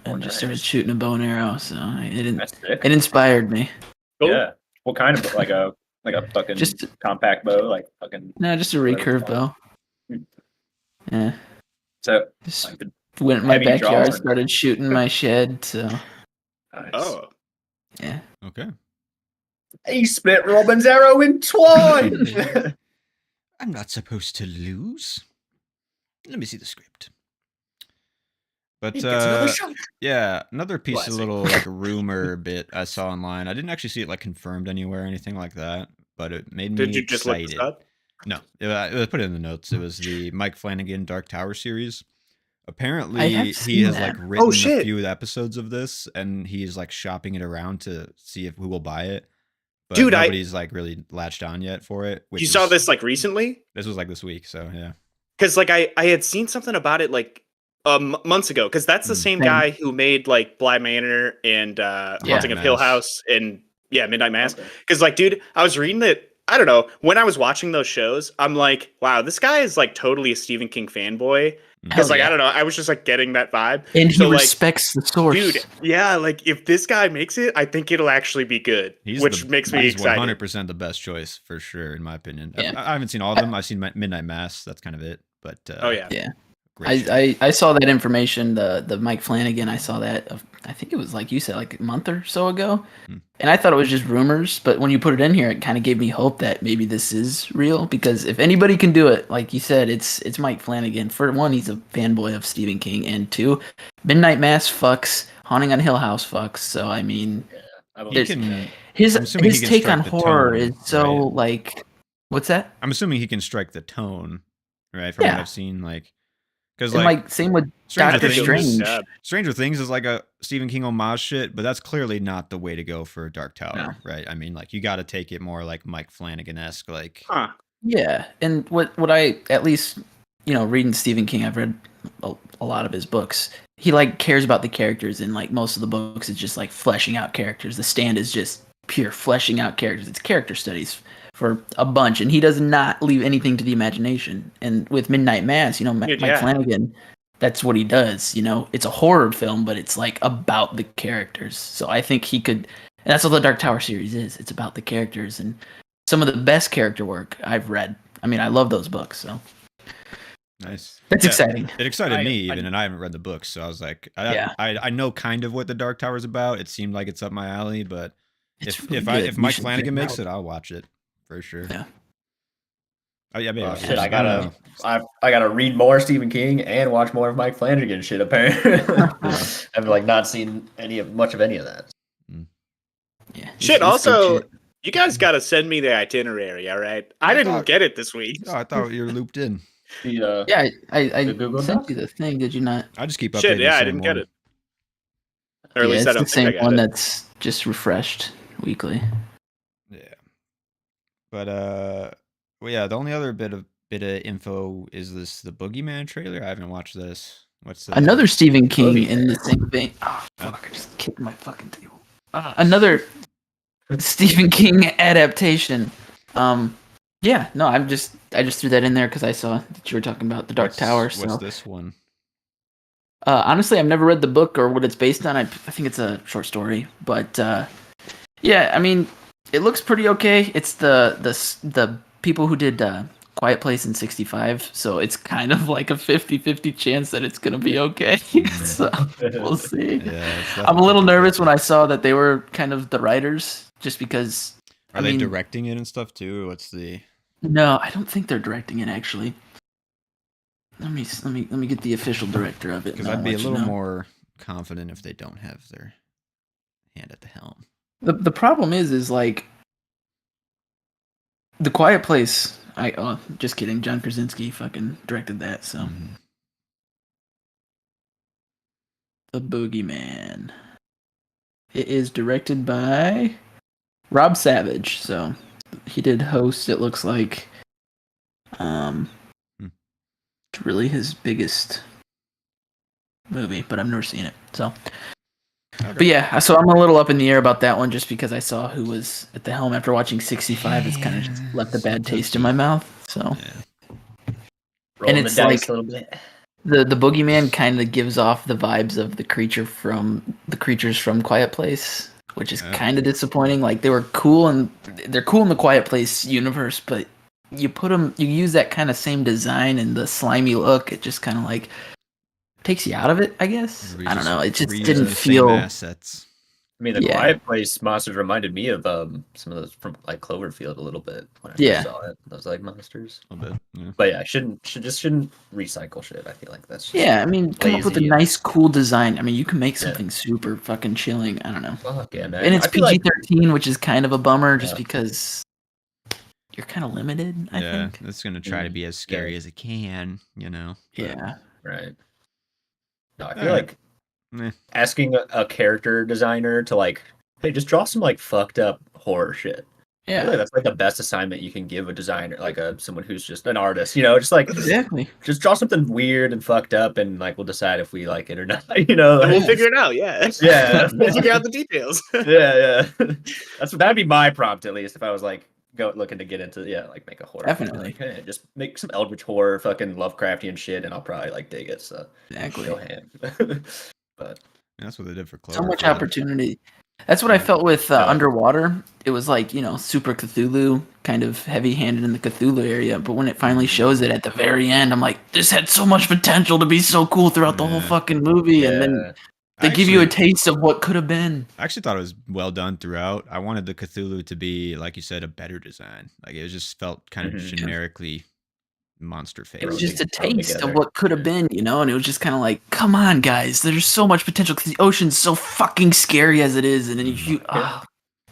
and just started shooting a bow and arrow. So it inspired me. Cool. Yeah. What kind of like a fucking just compact bow, like fucking just a recurve bow. Yeah. So just went in my backyard, started shooting my shed. So. Nice. Oh. Yeah. Okay. He split Robin's arrow in twine. I'm not supposed to lose. Let me see the script. But yeah, another piece of little like rumor bit I saw online. I didn't actually see it like confirmed anywhere or anything like that, but it made me Did you just excited. look this up? No, it was put it in the notes. It was the Mike Flanagan Dark Tower series. Apparently, he has like written a few episodes of this, and he's like shopping it around to see who will buy it. But dude, nobody's like really latched on yet for it. You saw this like recently? This was like this week, so yeah. Because like I had seen something about it like months ago. Because that's the same guy who made like Bly Manor and Haunting of Hill House and Midnight Mass. Because like, dude, I was reading that. I don't know. When I was watching those shows, I'm like, wow, this guy is like totally a Stephen King fanboy. Because like I don't know, I was just like getting that vibe. And he respects the source. Dude, yeah, like if this guy makes it, I think it'll actually be good. Which makes me excited. He's 100% the best choice for sure, in my opinion. Yeah. I haven't seen all of them. I've seen Midnight Mass. That's kind of it. But yeah. I saw that information, the Mike Flanagan. I saw that. I think it was like you said, like a month or so ago, and I thought it was just rumors. But when you put it in here, it kind of gave me hope that maybe this is real. Because if anybody can do it, like you said, it's Mike Flanagan. For one, he's a fanboy of Stephen King, and two, Midnight Mass fucks, Haunting on Hill House fucks. So I mean, his take on horror is so like, what's that? I'm assuming he can strike the tone, right? From what I've seen, like. Because like same with Doctor Strange. Stranger Things is like a Stephen King homage shit, but that's clearly not the way to go for Dark Tower, right? I mean, like you got to take it more like Mike Flanagan-esque, like. Yeah, and what I at least reading Stephen King, I've read a lot of his books. He like cares about the characters, and like most of the books, it's just like fleshing out characters. The Stand is just pure fleshing out characters. It's character studies for a bunch, and he does not leave anything to the imagination. And with Midnight Mass, Mike Flanagan, that's what he does. It's a horror film, but it's like about the characters. So I think he could, and that's what the Dark Tower series is. It's about the characters and some of the best character work I've read. I mean, I love those books. So nice. That's exciting. It excited me even, and I haven't read the books, so I was like, I know kind of what the Dark Tower is about. It seemed like it's up my alley, but if Mike Flanagan makes it, I'll watch it. For sure. Yeah. Oh yeah, maybe. Shit, I gotta read more Stephen King and watch more of Mike Flanagan shit. Apparently, I've like not seen much of any of that. Yeah. Shit. Also, you guys gotta send me the itinerary. All right. I didn't get it this week. Oh, I thought you were looped in. I sent you the thing. Did you not? I just keep updating. Shit. Yeah, I didn't get it. Or at least I it's don't the same think I got one it. that's just refreshed weekly. Yeah. But well, yeah, the only other bit of info is the Boogeyman trailer. I haven't watched this. What's Another Stephen King Boogeyman. in the same vein. Oh fuck! I just kicked my fucking table. Another Stephen King adaptation. Yeah, no, I just threw that in there because I saw that you were talking about the Dark Tower. So what's this one? honestly, I've never read the book or what it's based on. I think it's a short story, but yeah, I mean, it looks pretty okay. It's the people who did Quiet Place in '65, so it's kind of like a 50-50 chance that it's gonna be okay. So we'll see. Yeah, I'm a little nervous when I saw that they were kind of the writers, just because. Are they directing it and stuff too? What's the? No, I don't think they're directing it actually. Let me get the official director of it. Because I'd be a little more confident if they don't have their hand at the helm. The problem is like The Quiet Place. Just kidding. John Krasinski fucking directed that. So The Boogeyman. It is directed by Rob Savage. So he did Host. It looks like. It's really his biggest movie, but I've never seen it. So. Okay. But yeah, so I'm a little up in the air about that one just because I saw who was at the helm after watching 65. It's kind of just left a bad taste in my mouth. So, Rolling and it's the dice like a little bit. the Boogeyman kind of gives off the vibes of the creatures from Quiet Place, which is kind of disappointing. Like they were cool and they're cool in the Quiet Place universe, but you use that kind of same design and the slimy look. It just kind of like takes you out of it, I guess. I don't know. It just didn't feel. Assets. I mean, the Quiet Place monsters reminded me of some of those from like Cloverfield a little bit when I first saw it. Those like monsters. A little bit. Yeah. But yeah, shouldn't recycle shit. I feel like that's just I mean, come up with a nice, cool design. I mean, you can make something super fucking chilling. I don't know. Fuck yeah, man. And it's PG-13, which is kind of a bummer, just because you're kind of limited. I think it's gonna try to be as scary as it can, you know. Yeah. Right. No, I feel like asking a character designer to like, hey, just draw some like fucked up horror shit. Yeah, really, that's like the best assignment you can give a designer, like someone who's just an artist. You know, just like exactly. Just draw something weird and fucked up, and like we'll decide if we like it or not. You know, We'll figure it out. Yeah, we'll figure out the details. yeah. That'd be my prompt at least if I was like looking to get into like make a horror. Definitely. Like, hey, just make some Eldritch horror, fucking Lovecraftian shit, and I'll probably like dig it. So exactly. Go ham. But that's what they did for Cloverfield. So much opportunity. That's what I felt with Underwater. It was like, super Cthulhu, kind of heavy-handed in the Cthulhu area. But when it finally shows it at the very end, I'm like, this had so much potential to be so cool throughout the whole fucking movie. And then they give you a taste of what could have been. I actually thought it was well done throughout. I wanted the Cthulhu to be, like you said, a better design. Like it just felt kind of generically monster face. It was just a taste of what could have been, and it was just kind of like, come on, guys, there's so much potential because the ocean's so fucking scary as it is, and then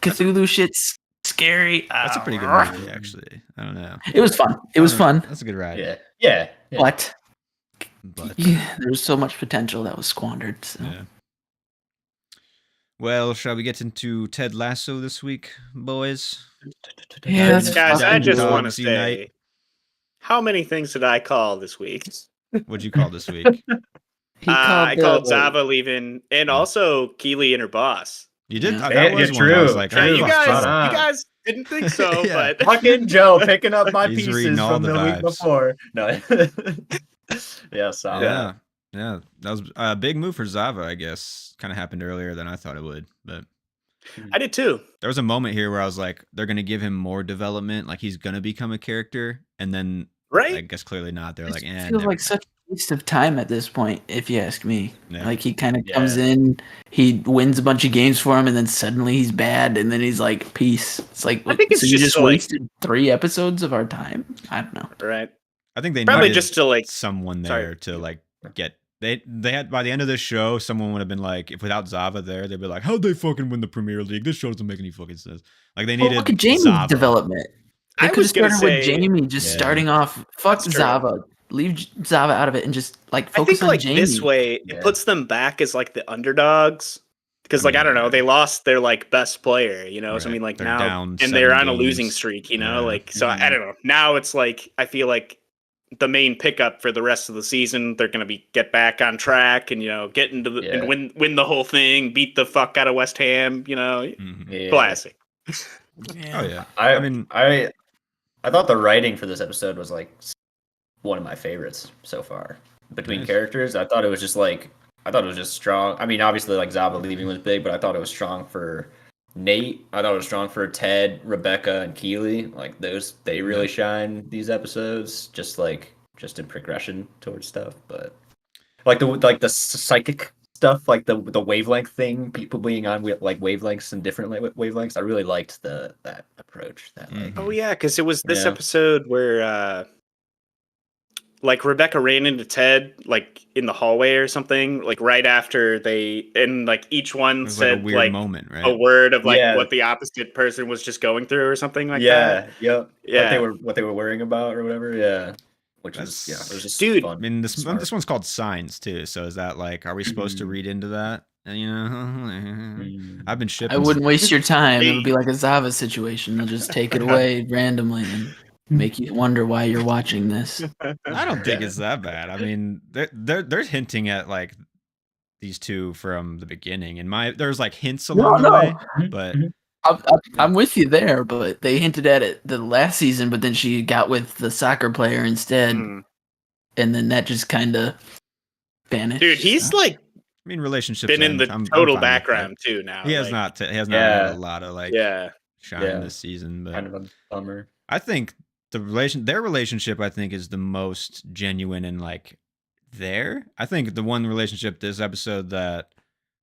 Cthulhu shit's scary. That's a pretty good movie, actually. I don't know. It was fun. It was fun. That's a good ride. Yeah. But there was so much potential that was squandered. So. Yeah. Well, shall we get into Ted Lasso this week, boys? Yeah, guys, I just want to say, how many things did I call this week? What'd you call this week? I called Zava leaving, and also Keely and her boss. You did? Yeah. That was true. I was like, you guys didn't think so, but fucking Joe picking up my He's pieces from the week before. No. Zava. Yeah, that was a big move for Zava, I guess. Kind of happened earlier than I thought it would, but I did too. There was a moment here where I was like, they're going to give him more development, like he's going to become a character, and then I guess clearly not. They're like, it feels like such a waste of time at this point, if you ask me. Yeah. Like he kind of comes in, he wins a bunch of games for him, and then suddenly he's bad, and then he's like, peace. It's like, I think it's you just like, wasted 3 episodes of our time. I don't know. Right. I think they probably needed just to like someone there to like get. They had by the end of this show, someone would have been like, if without Zava there, they'd be like, how'd they fucking win the Premier League? This show doesn't make any fucking sense. Like they needed. Look at Jamie's development. They could have started with Jamie just starting off. Fuck Zava. Leave Zava out of it and just like focus on Jamie. This way, it puts them back as like the underdogs, Because like I don't know, they lost their like best player, you know. Right. So I mean, like they're now, down and they're on 7 a losing games. streak, you know. Yeah. Like so, I don't know. Now it's like I feel like the main pickup for the rest of the season, they're going to be get back on track and get into the and win the whole thing, beat the fuck out of West Ham, classic. Oh yeah. I thought the writing for this episode was like one of my favorites so far between characters. I thought it was just strong. I mean, obviously like Zaba leaving was big, but I thought it was strong for Nate. I thought it was strong for Ted, Rebecca, and Keeley. Like they really shine these episodes, just in progression towards stuff. But like the psychic stuff, like the wavelength thing, people being on like wavelengths and different wavelengths. I really liked that approach. That oh yeah, because it was this episode where like Rebecca ran into Ted like in the hallway or something, like right after like each one said like a weird moment, right? A word of like what the opposite person was just going through or something like that. Yeah. What they were worrying about or whatever. Yeah. Which it was just dude. Fun. I mean, this one's called Signs too. So is that like, are we supposed to read into that? I've been shipping. I wouldn't waste your time. It would be like a Zava situation. They'll just take it away randomly and make you wonder why you're watching this. I don't think it's that bad. I mean, they're hinting at like these two from the beginning, and there's like hints along the way, but I'm with you there. But they hinted at it the last season, but then she got with the soccer player instead, and then that just kind of vanished. Dude, he's like, I mean, relationships been in the total background too now. He has not had a lot of like shine this season, but kind of a bummer. I think their relationship, I think, is the most genuine and like there. I think the one relationship this episode that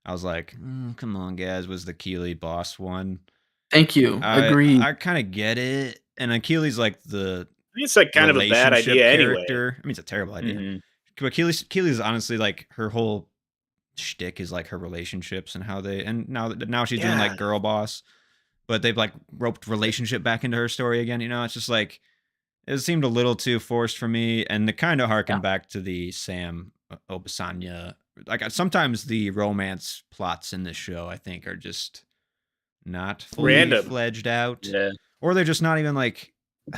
I was like, come on, guys, was the Keeley boss one. Thank you. Agreed. I kind of get it, and Keeley's like it's like kind of a bad idea character. Anyway. I mean, it's a terrible idea. But Keeley's honestly like her whole shtick is like her relationships and how now she's doing like girl boss, but they've like roped relationship back into her story again. It's just like it seemed a little too forced for me, and it kind of harkened back to the Sam Obisanya. Like sometimes the romance plots in this show, I think, are just not fully fledged out, or they're just not even like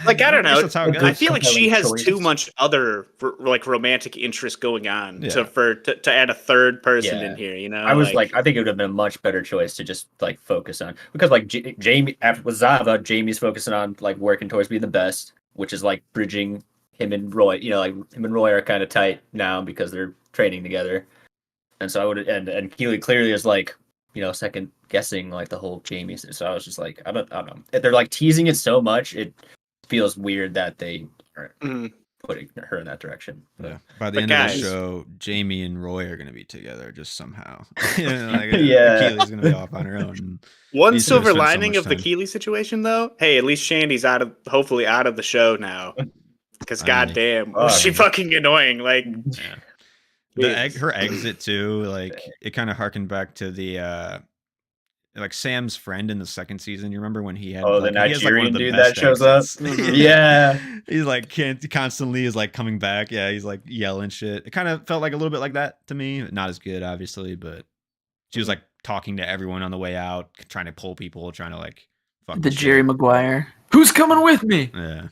I don't know. I feel like she has too much other like romantic interest going on to add a third person in here. I was like, I think it would have been a much better choice to just like focus on, because like Jamie with Zava, Jamie's focusing on like working towards being the best, which is like bridging him and Roy. Like him and Roy are kind of tight now because they're training together, and so I would and Keeley clearly is like second guessing like the whole Jamie. So I was just like, I don't know. They're like teasing it so much, it feels weird that they are putting her in that direction. Yeah. By the end of the show, Jamie and Roy are going to be together just somehow. Keeley's going to be off on her own. One silver lining of the Keeley situation, though, hey, at least Shandy's hopefully out of the show now. Because goddamn, was she fucking annoying? Like, her exit too. Like, it kind of harkened back to the. Like Sam's friend in the second season, you remember when he had the Nigerian dude that shows up? Yeah, he's like constantly is like coming back. Yeah, he's like yelling shit. It kind of felt like a little bit like that to me. Not as good, obviously, but she was like talking to everyone on the way out, trying to pull people, trying to like fuck the Jerry Maguire. Who's coming with me? Yeah,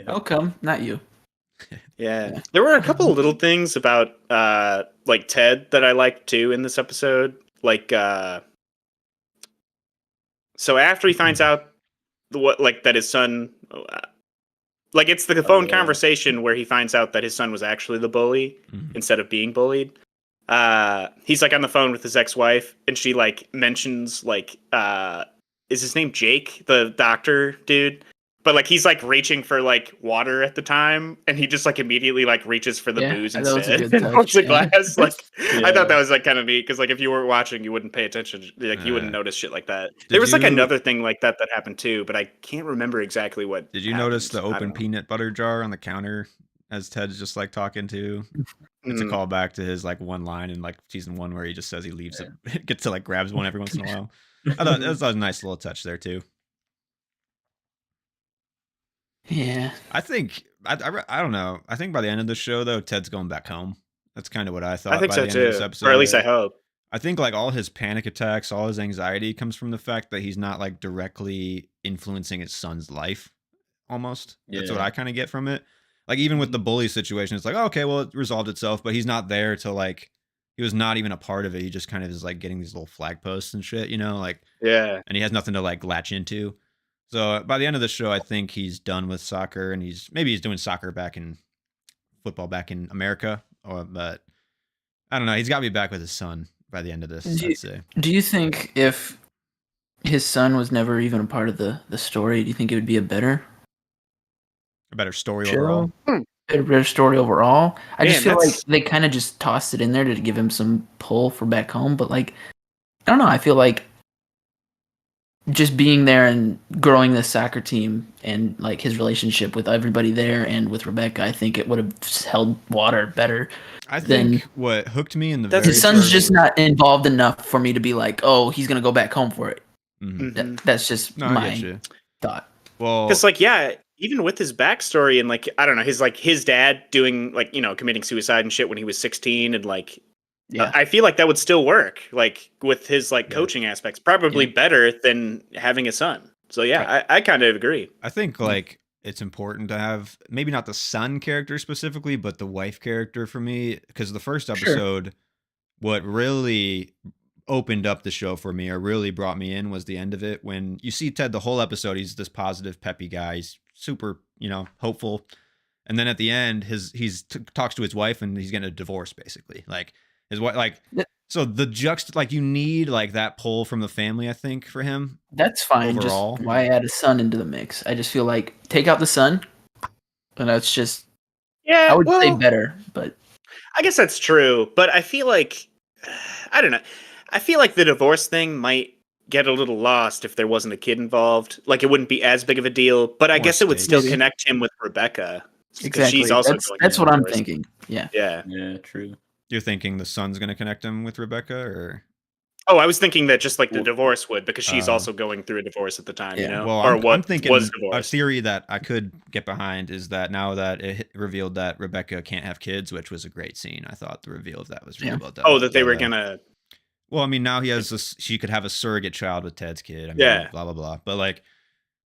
I'll come, not you. Yeah, there were a couple of little things about like Ted that I liked too in this episode, like. So after he finds out that his son, like it's the phone conversation where he finds out that his son was actually the bully instead of being bullied. He's like on the phone with his ex-wife, and she like mentions like, is his name Jake, the doctor dude? But like he's like reaching for like water at the time, and he just like immediately like reaches for the booze instead and puts the glass. Like I thought that was like kind of neat, because like if you weren't watching, you wouldn't pay attention. Like you wouldn't notice shit like that. There was like another thing like that happened too, but I can't remember exactly what. Did you notice the open peanut butter jar on the counter as Ted's just like talking to? It's a callback to his like one line in like season 1 where he just says he leaves it, gets to like grabs one every once in a while. I thought that was a nice little touch there too. Yeah, I think I don't know. I think by the end of the show, though, Ted's going back home. That's kind of what I thought. I think by so the end too, of this episode. or at least I hope. I think like all his panic attacks, all his anxiety comes from the fact that he's not like directly influencing his son's life. Almost, that's what I kind of get from it. Like even with the bully situation, it's like, oh, okay, well, it resolved itself, but he's not there to like. He was not even a part of it. He just kind of is like getting these little flag posts and shit, like Yeah. and he has nothing to like latch into. So by the end of the show, I think he's done with soccer, and he's doing soccer back in football back in America, but I don't know. He's got to be back with his son by the end of this. I'd say. Do you think if his son was never even a part of the story, do you think it would be a better Story show? overall? A better story overall. I just feel that's- like they kind of just tossed it in there to give him some pull for back home, but like I don't know. I feel like just being there and growing this soccer team and like his relationship with everybody there and with Rebecca, I think it would have held water better. I think what hooked me in the That's very his son's first- just not involved enough for me to be like, oh, he's gonna go back home for it. Mhm. That's just No, I my get you. thought. Well, Because like even with his backstory and like I don't know his dad doing like committing suicide and shit when he was 16 and like I feel like that would still work like with his like coaching aspects probably better than having a son. So I kind of agree. I think like it's important to have maybe not the son character specifically, but the wife character for me, because the first episode, what really opened up the show for me or really brought me in was the end of it. When you see Ted the whole episode, he's this positive, peppy guy. He's super, hopeful. And then at the end, talks to his wife and he's getting a divorce basically. Like his wife, like so the you need like that pull from the family. I think for him, that's fine. Overall. Just why add a son into the mix? I just feel like take out the son, and that's just I would say better, but I guess that's true. But I feel like I don't know. I feel like the divorce thing might get a little lost if there wasn't a kid involved. Like it wouldn't be as big of a deal, but I More guess it would still stakes. connect him with Rebecca. exactly. She's also that's going what I'm divorce. thinking. Yeah. Yeah, true. You're thinking the son's gonna connect him with Rebecca, or Oh, I was thinking that just like the divorce would, because she's Oh. also going through a divorce at the time, well, or I'm thinking was a divorced. theory that I could get behind is that now that it revealed that Rebecca can't have kids, which was a great scene. I thought the reveal of that was really well done. Oh, that they were But, gonna. Well, I mean, now he has she could have a surrogate child with Ted's kid. I mean, Yeah. blah blah blah. But like,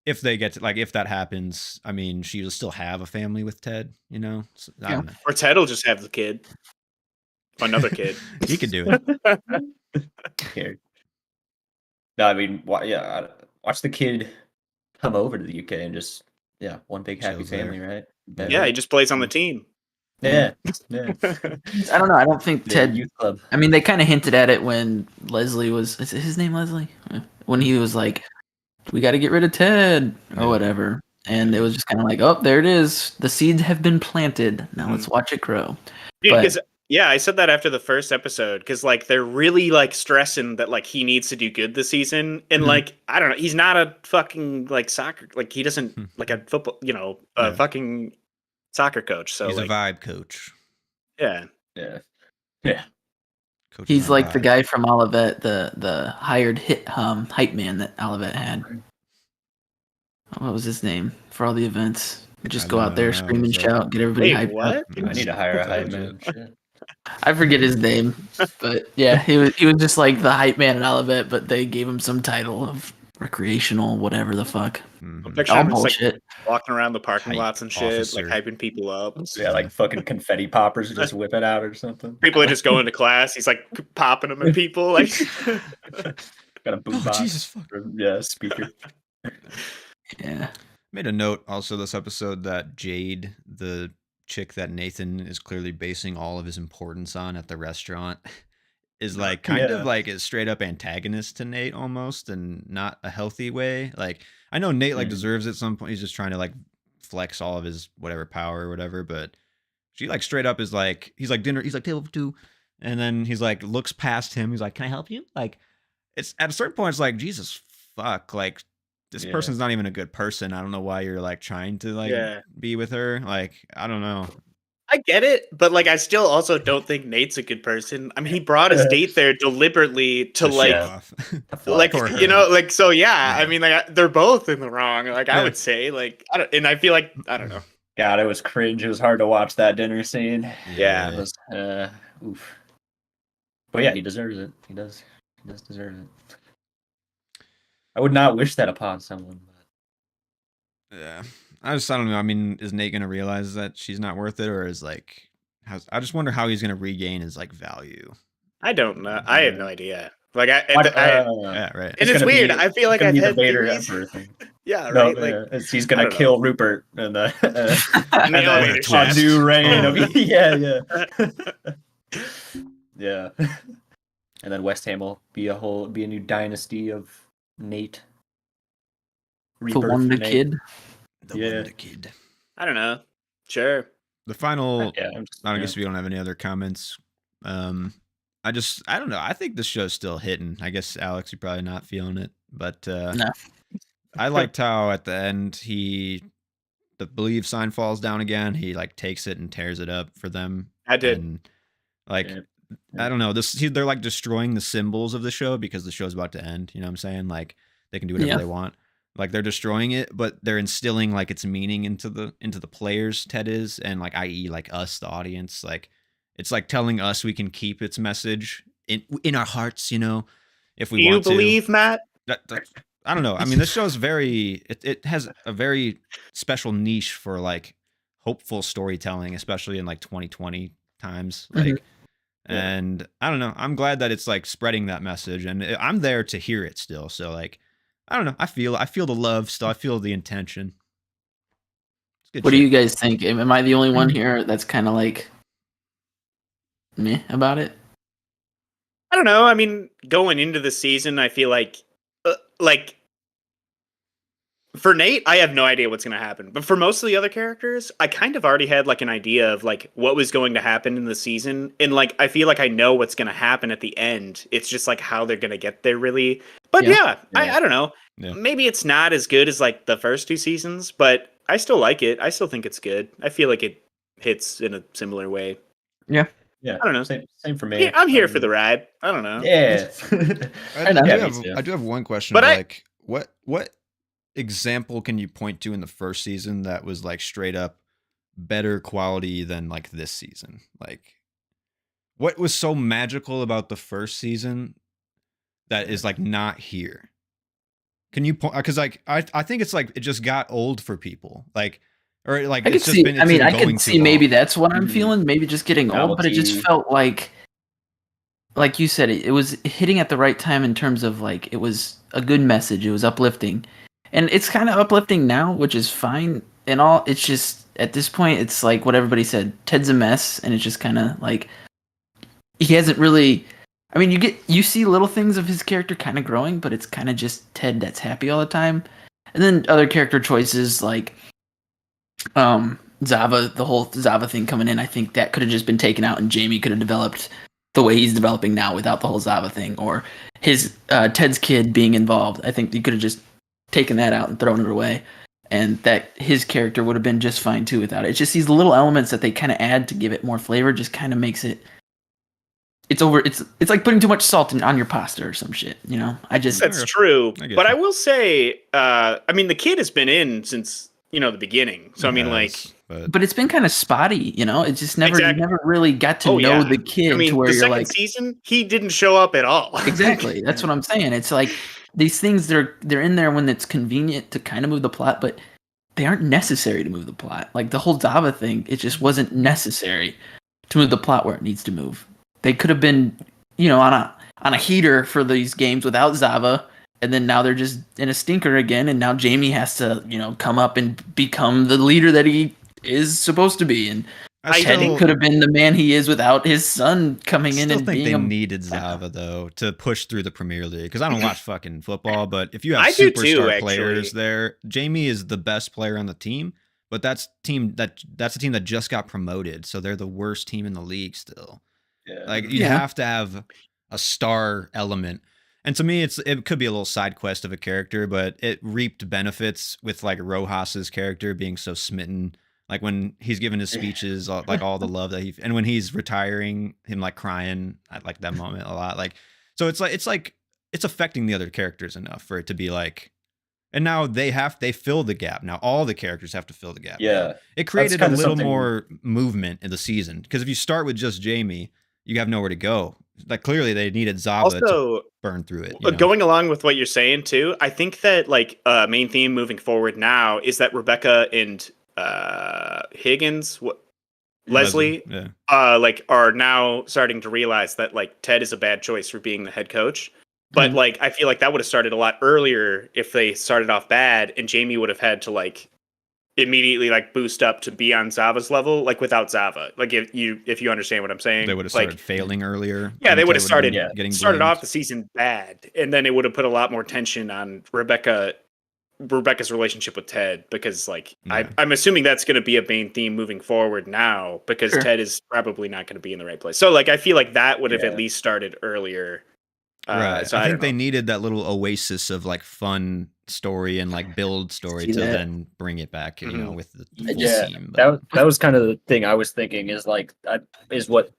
if they get to like, if that happens, I mean, she will still have a family with Ted. So, I don't know. Or Ted will just have the kid. Another kid. He could do it. Here. No, I mean, watch the kid come over to the UK and just one big happy Chills there. family, right? Yeah, he just plays on the team. Yeah. I don't know. I don't think Ted. Youth club. I mean, they kind of hinted at it when Leslie was. Is his name Leslie? When he was like, "We got to get rid of Ted" or whatever, and it was just kind of like, "Oh, there it is. The seeds have been planted. Now let's watch it grow." Dude, But- 'cause- yeah, I said that after the first episode because like they're really like stressing that like he needs to do good this season, and like I don't know, he's not a fucking like soccer, like he doesn't like a football, a fucking soccer coach. So He's like, a vibe coach. yeah, Coach He's on like the vibe. guy from Olivet, the hired hype man that Olivet had. What was his name for all the events? Just I go don't out there, know. scream and What's shout, get everybody Wait, hyped what? up. I need to hire a hype Told man. you. Shit. I forget his name, but yeah, he was just like the hype man at Olivet, but they gave him some title of recreational, whatever the fuck. Mhm. picture All him just, like bullshit. walking around the parking Hype lots and shit, officer. like hyping people up. Yeah, like fucking confetti poppers just whip it out or something. People are just going to class. He's like popping them at people, like. Got a boom Oh, box. Jesus fuck. Speaker. Yeah. Made a note also this episode that Jade, the chick that Nathan is clearly basing all of his importance on at the restaurant, is like kind of like a straight up antagonist to Nate almost, and not a healthy way. Like I know Nate like deserves it at some point. He's just trying to like flex all of his whatever power or whatever, but she like straight up is like, he's like dinner, he's like table for two, and then he's like looks past him. He's like, "Can I help you?" Like it's at a certain point, it's like, Jesus fuck, like this person's not even a good person. I don't know why you're like trying to like be with her. Like, I don't know. I get it, but like I still also don't think Nate's a good person. I mean, he brought his date there deliberately to like like like so I mean like they're both in the wrong. Like I would say like I feel like I don't know. God, it was cringe. It was hard to watch that dinner scene. Yeah. It was oof. But yeah, he deserves it. He does deserve it. I would not wish that upon someone. But... Yeah, I don't know. I mean, is Nate gonna realize that she's not worth it, or is like, I just wonder how he's gonna regain his like value. I don't know. I have no idea. Like yeah, right. And it's weird. I feel like I've had theories. Yeah, right. No, like he's gonna kill Rupert and a new reign. Yeah. Yeah. And then West Ham will be a new dynasty of Nate. The Wonder Kid. The Wonder Kid. I don't know. Sure. The final. I guess we don't have any other comments. I don't know. I think the show's still hitting. I guess Alex, you're probably not feeling it, but no. I liked how at the end the believe sign falls down again. He like takes it and tears it up for them. I did. And, like, I don't know. They're like destroying the symbols of the show because the show's about to end. You know what I'm saying? Like they can do whatever they want. Like they're destroying it, but they're instilling like its meaning into the players. Ted is, and like i.e. like us, the audience. Like it's like telling us we can keep its message in our hearts. You know, if we want to. You believe, Matt? I don't know. I mean, this show's it has a very special niche for like hopeful storytelling, especially in like 2020 times. Like, and I don't know. I'm glad that it's like spreading that message, and I'm there to hear it still. So like, I don't know. I feel the love still. I feel the intention. What do you guys think? Am I the only one here that's kind of like meh about it? I don't know. I mean, going into the season, I feel like for Nate, I have no idea what's going to happen. But for most of the other characters, I kind of already had like an idea of like what was going to happen in the season. And like, I feel like I know what's going to happen at the end. It's just like how they're going to get there really. But I don't know. Yeah. Maybe it's not as good as like the first two seasons, but I still like it. I still think it's good. I feel like it hits in a similar way. Yeah. Yeah. I don't know. Same for me. Yeah, I'm here for the ride. I don't know. Yeah. I do have one question. But like, what example can you point to in the first season that was like straight up better quality than like this season? Like, what was so magical about the first season that is like not here? Can you point? Because like I think it's like it just got old for people. Like, or like it's just been. I mean, I could see maybe that's what I'm feeling. Maybe just getting old, but it just felt like you said, it was hitting at the right time in terms of like it was a good message. It was uplifting, and it's kind of uplifting now, which is fine and all. It's just at this point, it's like what everybody said. Ted's a mess, and it's just kind of like he hasn't really. I mean, you see little things of his character kind of growing, but it's kind of just Ted that's happy all the time. And then other character choices like Zava, the whole Zava thing coming in, I think that could have just been taken out and Jamie could have developed the way he's developing now without the whole Zava thing, or his Ted's kid being involved. I think you could have just taken that out and thrown it away, and that his character would have been just fine too without it. It's just these little elements that they kind of add to give it more flavor, just kind of makes it. It's like putting too much salt on your pasta or some shit, you know? That's true. But I will say, I mean, the kid has been in since, the beginning. So, I mean, But it's been kind of spotty, you know? It's just never, you never really got to know the kid to where you're like... the second season, he didn't show up at all. Exactly. That's what I'm saying. It's like, these things, they're in there when it's convenient to kind of move the plot, but they aren't necessary to move the plot. Like, the whole Zava thing, it just wasn't necessary to move the plot where it needs to move. They could have been, on a heater for these games without Zava, and then now they're just in a stinker again, and now Jamie has to, come up and become the leader that he is supposed to be. And Teddy could have been the man he is without his son coming in and being. I think they needed Zava though to push through the Premier League, because I don't watch fucking football, but if you have superstar players there, Jamie is the best player on the team. But that's a team that just got promoted, so they're the worst team in the league still. Yeah. Like you have to have a star element, and to me, it could be a little side quest of a character, but it reaped benefits with like Rojas's character being so smitten. Like when he's giving his speeches, like all the love that and when he's retiring, him like crying at like that moment a lot. Like so, it's affecting the other characters enough for it to be like. And now they fill the gap. Now all the characters have to fill the gap. Yeah, it created a little more movement in the season, because if you start with just Jamie, you have nowhere to go. like clearly they needed Zava to Also, burn through it. You know? going along with what you're saying too, I think that like main theme moving forward now is that Rebecca and Higgins, Leslie, yeah. like are now starting to realize that like Ted is a bad choice for being the head coach. But like I feel like that would have started a lot earlier if they started off bad, and Jamie would have had to like immediately like boost up to be on Zava's level, like without Zava. Like if you understand what I'm saying, they would have started failing earlier. Yeah, they would have started getting started blamed. off the season bad, and then it would have put a lot more tension on Rebecca's relationship with Ted, because like I'm assuming that's going to be a main theme moving forward now, because Ted is probably not going to be in the right place. So like I feel like that would have at least started earlier. Right. So I think they needed that little oasis of like fun story and like build story to then bring it back, you know, with the full team. But that was kind of the thing I was thinking is like is what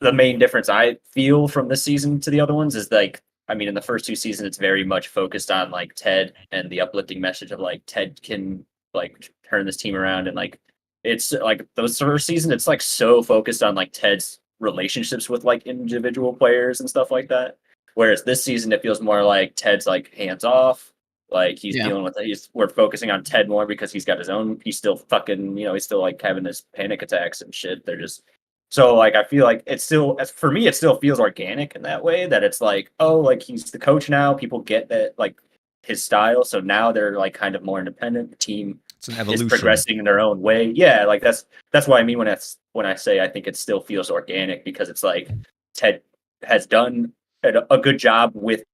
the main difference I feel from this season to the other ones is like, I mean, in the first two seasons, it's very much focused on like Ted and the uplifting message of like Ted can like turn this team around, and like it's like the first season, it's like so focused on like Ted's relationships with like individual players and stuff like that. Whereas this season, it feels more like Ted's like hands off. Like he's dealing with it. We're focusing on Ted more because he's got his own. He's still fucking, he's still like having his panic attacks and shit. They're just so like I feel like it's still, for me, it still feels organic in that way, that it's like, oh, like he's the coach now. People get that like his style, so now they're like kind of more independent. The team is progressing in their own way. Yeah, like that's what I mean when I say I think it still feels organic, because it's like Ted has done a good job with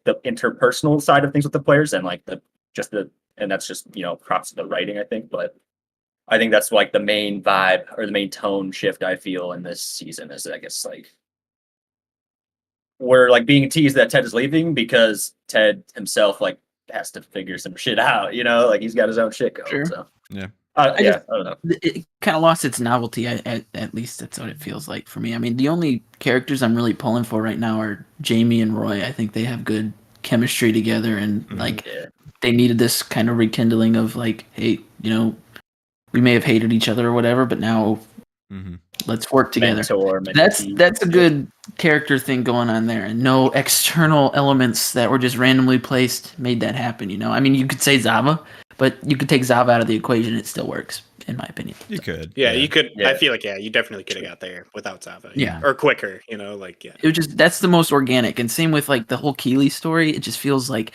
the interpersonal side of things with the players, and like and that's just props to the writing, I think. But I think that's like the main vibe or the main tone shift I feel in this season is, I guess, like we're like being teased that Ted is leaving because Ted himself like has to figure some shit out, like he's got his own shit going. So yeah. I don't know. It kind of lost its novelty. At least that's what it feels like for me. I mean, the only characters I'm really pulling for right now are Jamie and Roy. I think they have good chemistry together, and like they needed this kind of rekindling of like, hey, we may have hated each other or whatever, but now let's work together. That's a good character thing going on there, and no external elements that were just randomly placed made that happen. I mean, you could say Zava, but you could take Zava out of the equation, it still works, in my opinion. You could. Yeah, you could. Yeah. I feel like, you definitely could have got there without Zava. Yeah. Or quicker, like, It was just, that's the most organic. And same with like the whole Keeley story. It just feels like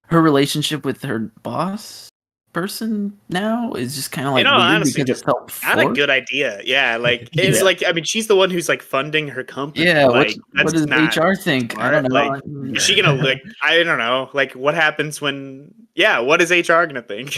her relationship with her boss person now is just kind of like weird, honestly, because it felt not a good idea. Yeah, like it's like, I mean, she's the one who's like funding her company. Yeah, like what does HR think? Smart. I don't know. Like, is she gonna like? I don't know. Like, what happens when? Yeah, what is HR gonna think?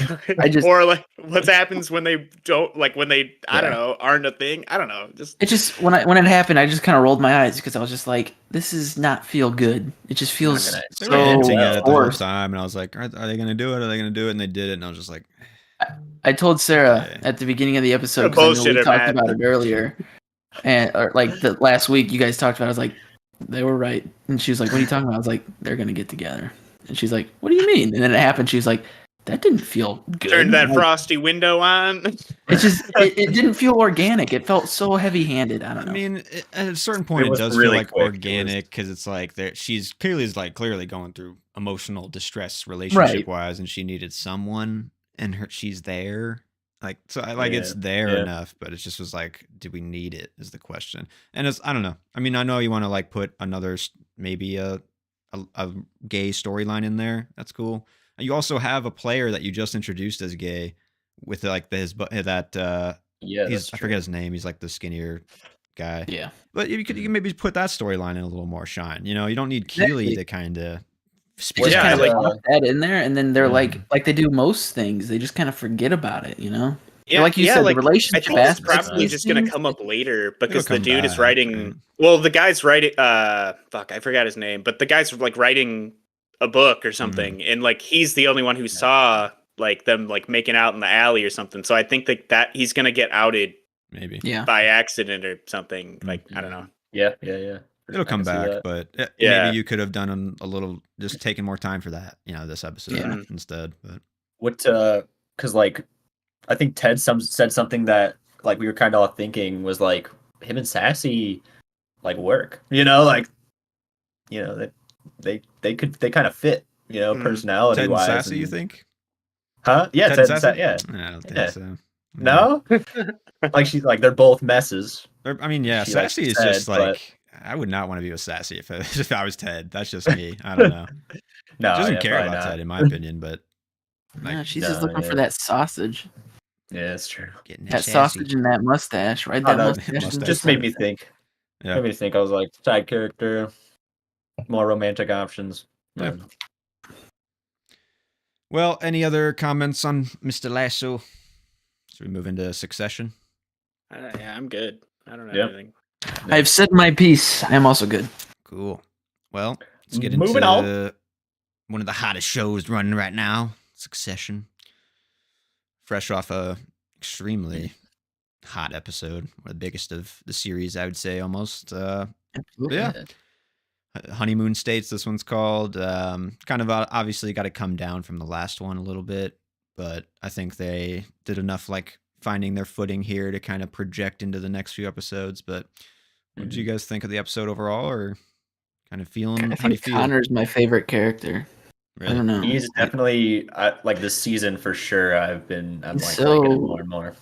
Or like, what happens when they don't like when they I don't know, aren't a thing? I don't know. It just when it happened, I just kind of rolled my eyes because I was just like, this is not feel good. It just feels so hinting at it the whole time, and I was like, are they gonna do it? Are they gonna do it? And they did it, and I was just like. I told Sarah at the beginning of the episode, because we talked about it earlier, or like the last week you guys talked about it. I was like, they were right, and she was like, what are you talking about? I was like, they're gonna get together, and she's like, what do you mean? And then it happened. She was like, that didn't feel good. Turned that frosty window on. It just it didn't feel organic. It felt so heavy-handed. I don't know. I mean, at a certain point, it does feel like organic, because it's like she's clearly going through emotional distress relationship wise, and she needed someone. And she's there, like, so it's there enough, but it just was like, do we need it is the question. And I don't know. I mean, I know you want to like put another, maybe a gay storyline in there. That's cool. You also have a player that you just introduced as gay with like I forget his name. He's like the skinnier guy. Yeah. But you can maybe put that storyline in a little more shine. You don't need Keeley to kind of. Just kind of like put that in there, and then they're like they do most things, they just kind of forget about it, Yeah, like you said, like, the relationship. I think it's probably just going to come up later, because the dude is writing. Right? Well, the guy's writing. Fuck, I forgot his name, but the guy's like writing a book or something, and like he's the only one who saw like them like making out in the alley or something. So I think that he's going to get outed, maybe by accident or something. Like I don't know. Yeah. It'll come back, but maybe you could have done a little, just taken more time for that, this episode instead. But because like I think Ted said something that like we were kind of all thinking was like him and Sassy like work. You know, like they kind of fit. You know, personality Ted and wise. Sassy, you think? Huh? Yeah, Ted and Sassy? Yeah. I don't think Yeah. so. No, like she's like they're both messes. I mean, yeah, She, Sassy is said, just like I would not want to be with Sassy if I was Ted. That's just me. I don't know. No, She doesn't yeah, care probably about not. Ted, in my opinion, but like, No, she's just looking for that sausage. Yeah, that's true. getting That sausage and that mustache, right? That mustache just made me think. Yeah. Made me think. I was like, side character, more romantic options. Yeah. Well, any other comments on Mr. Lasso? Should we move into Succession? Yeah, I'm good. I don't know anything. I've said my piece. I am also good. Cool. Well, let's get Moving into on. one of the hottest shows running right now, Succession. Fresh off a extremely hot episode, one of the biggest of the series, I would say, almost. Yeah. Honeymoon States, this one's called. Kind of obviously got to come down from the last one a little bit, but I think they did enough like finding their footing here to kind of project into the next few episodes. But what did you guys think of the episode overall, or kind of feeling? How do you feel? Connor's my favorite character. Really? I don't know. He's definitely like this season for sure. I'm like so liking him more and more.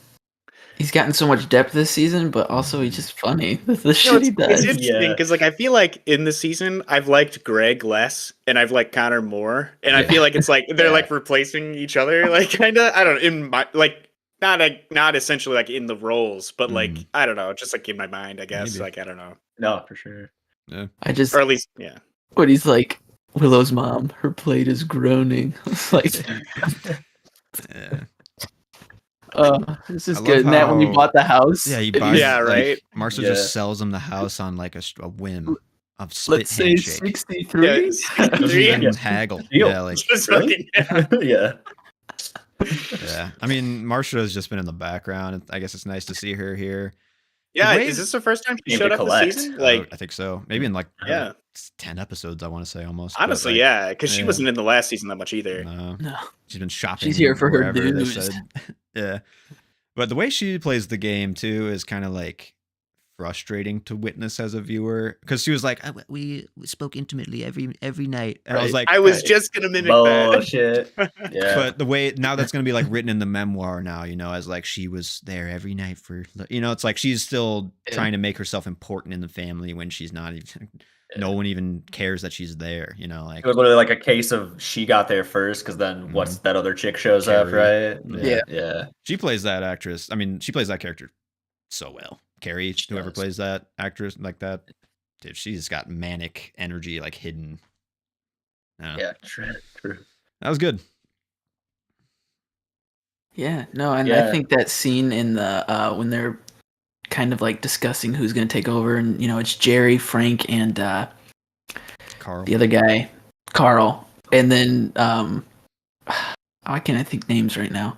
He's gotten so much depth this season, but also he's just funny. The shit he does. It's interesting because like I feel like in the season I've liked Greg less and I've liked Connor more, and I feel like it's like they're like replacing each other, like kind of. I don't know, in my like not essentially like in the roles, but like I don't know, just like in my mind, I guess. Maybe. Like I don't know. No, for sure. Yeah. I just, or at least, yeah. But he's like, Willow's mom, her plate is groaning. Like, yeah. This is good. And that when you bought the house, yeah, he buys. Yeah, right. Like, Marshall just sells him the house on like a whim of spit let's say handshake. 63. Yeah, 63. Even haggle. Deal. Yeah, like really? Yeah. Yeah. I mean, Marsha has just been in the background. I guess it's nice to see her here. Yeah, is this the first time she showed up this season? Like, I think so. Maybe in like 10 episodes, I want to say almost. Honestly, yeah, because she wasn't in the last season that much either. No. She's been shopping. She's here for her dues. dues. Yeah. But the way she plays the game too is kind of like frustrating to witness as a viewer, because she was like, we spoke intimately every night, and I was like, I was just gonna mimic bullshit. Yeah. But the way now that's gonna be like written in the memoir now, you know, as like she was there every night for, you know, it's like she's still trying to make herself important in the family when she's not even. No one even cares that she's there, you know. Like it was literally like a case of she got there first, because then what's that other chick shows up, right? Yeah. She plays that actress. I mean, she plays that character so well. Carrie, whoever plays that actress like that, dude, she's got manic energy like hidden. Yeah, true. That was good. Yeah, no, and I think that scene in the when they're kind of like discussing who's going to take over, and you know, it's Jerry, Frank, and Carl, the other guy, Carl, and then why can't I think names right now?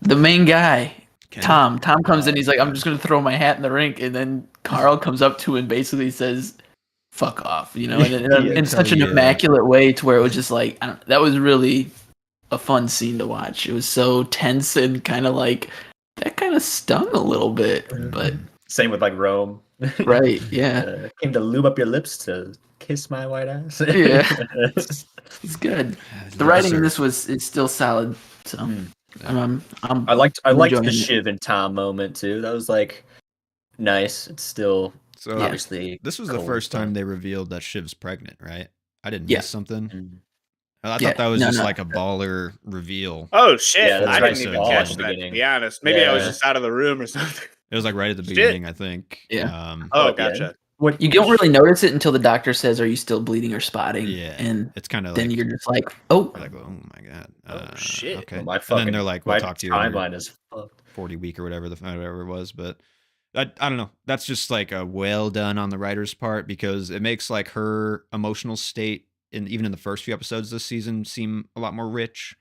The main guy, Tom comes in, he's like, I'm just going to throw my hat in the rink, and then Carl comes up to him and basically says, fuck off, you know, and in such an immaculate way to where it was just like, that was really a fun scene to watch. It was so tense and kind of like, that kind of stung a little bit, but same with like Rome. Right, yeah. Came to lube up your lips to kiss my white ass. Yeah. It's good. The writing in this is still solid, so I liked the Shiv and Tom moment too. That was like nice. It's still obviously this was the first time they revealed that Shiv's pregnant, right? I didn't miss something. I thought that was just like a baller reveal. Oh shit! Yeah, I didn't even catch that. To be honest, maybe I was just out of the room or something. It was like right at the beginning, I think. Yeah. Gotcha. What you don't really notice it until the doctor says, "Are you still bleeding or spotting?" Yeah, and it's kind of then like, you're just like, "Oh, like, oh my god, oh shit." Okay, well, and then they're like, "We'll talk to you." Timeline is fucked. 40 week or whatever it was, but I don't know. That's just like a well done on the writer's part, because it makes like her emotional state even in the first few episodes this season seem a lot more rich.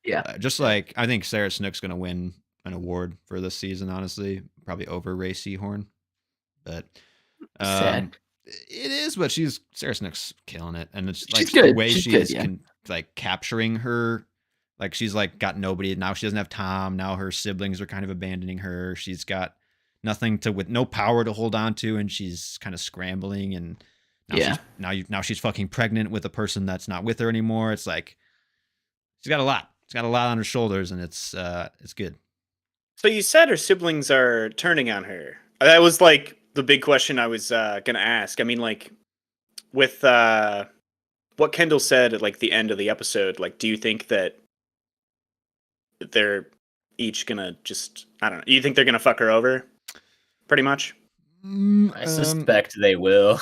Yeah, just like I think Sarah Snook's gonna win an award for this season, honestly, probably over Ray Seahorn. But sad. It is, but Sarah Snook's killing it, and it's like she's good. The way she's like capturing her, like she's like got nobody now. She doesn't have Tom now. Her siblings are kind of abandoning her. She's got nothing to with no power to hold on to, and she's kind of scrambling, and now she's fucking pregnant with a person that's not with her anymore. It's like she's got a lot. She's got a lot on her shoulders, and it's good. So you said her siblings are turning on her. That was like the big question I was gonna ask. I mean, like with what Kendall said at like the end of the episode, like, do you think that they're each gonna just, I don't know, you think they're gonna fuck her over pretty much? I suspect they will.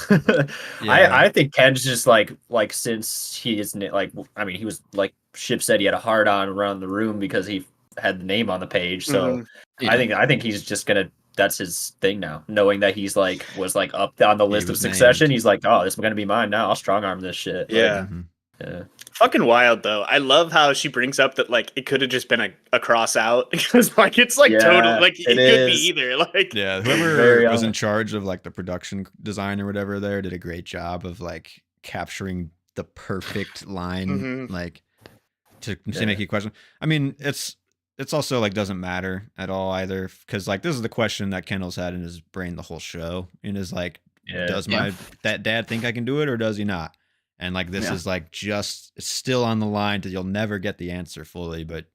I think Ken's just like since he is like, I mean, he was like Ship said, he had a hard on around the room because he had the name on the page. So I think he's just gonna, that's his thing now, knowing that he's like was like up on the list of Succession. He's like, oh, this is gonna be mine now. I'll strong arm this shit. Yeah. Yeah. Fucking wild though. I love how she brings up that like it could have just been a cross out because like it's like totally like it could be either. Like whoever was in charge of like the production design or whatever there did a great job of like capturing the perfect line like to make you question. I mean, it's also like doesn't matter at all either, because like this is the question that Kendall's had in his brain the whole show, and is like, does that dad think I can do it or does he not? And like this is like just it's still on the line that you'll never get the answer fully, but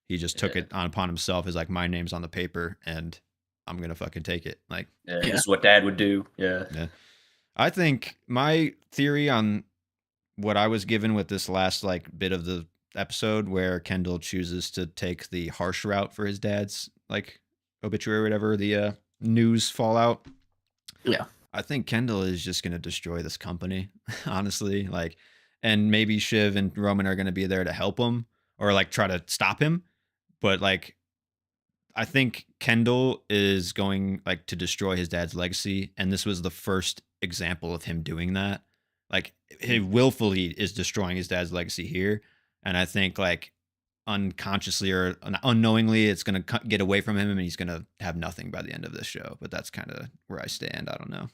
he just took it upon himself. Is like, my name's on the paper and I'm gonna fucking take it. Like this is what dad would do. Yeah. I think my theory on what I was given with this last like bit of the episode where Kendall chooses to take the harsh route for his dad's like obituary or whatever, the news fallout. Yeah. I think Kendall is just going to destroy this company, honestly. Like, and maybe Shiv and Roman are going to be there to help him or like try to stop him. But like, I think Kendall is going like to destroy his dad's legacy. And this was the first example of him doing that. Like, he willfully is destroying his dad's legacy here. And I think like unconsciously or unknowingly, it's going to get away from him and he's going to have nothing by the end of this show. But that's kind of where I stand. I don't know.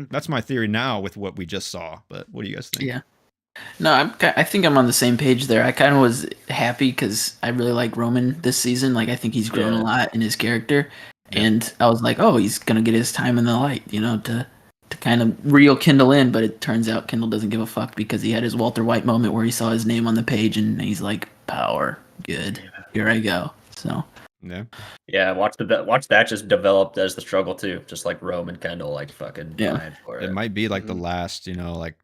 That's my theory now with what we just saw. But what do you guys think? Yeah. No, I think I'm on the same page there. I kind of was happy because I really like Roman this season. Like, I think he's grown a lot in his character. Yeah. And I was like, oh, he's going to get his time in the light, you know, to kind of reel Kendall in. But it turns out Kendall doesn't give a fuck because he had his Walter White moment where he saw his name on the page and he's like, power, good, here I go. So watch that just developed as the struggle too, just like Roman Kendall like fucking dying for it. It might be like the last, you know, like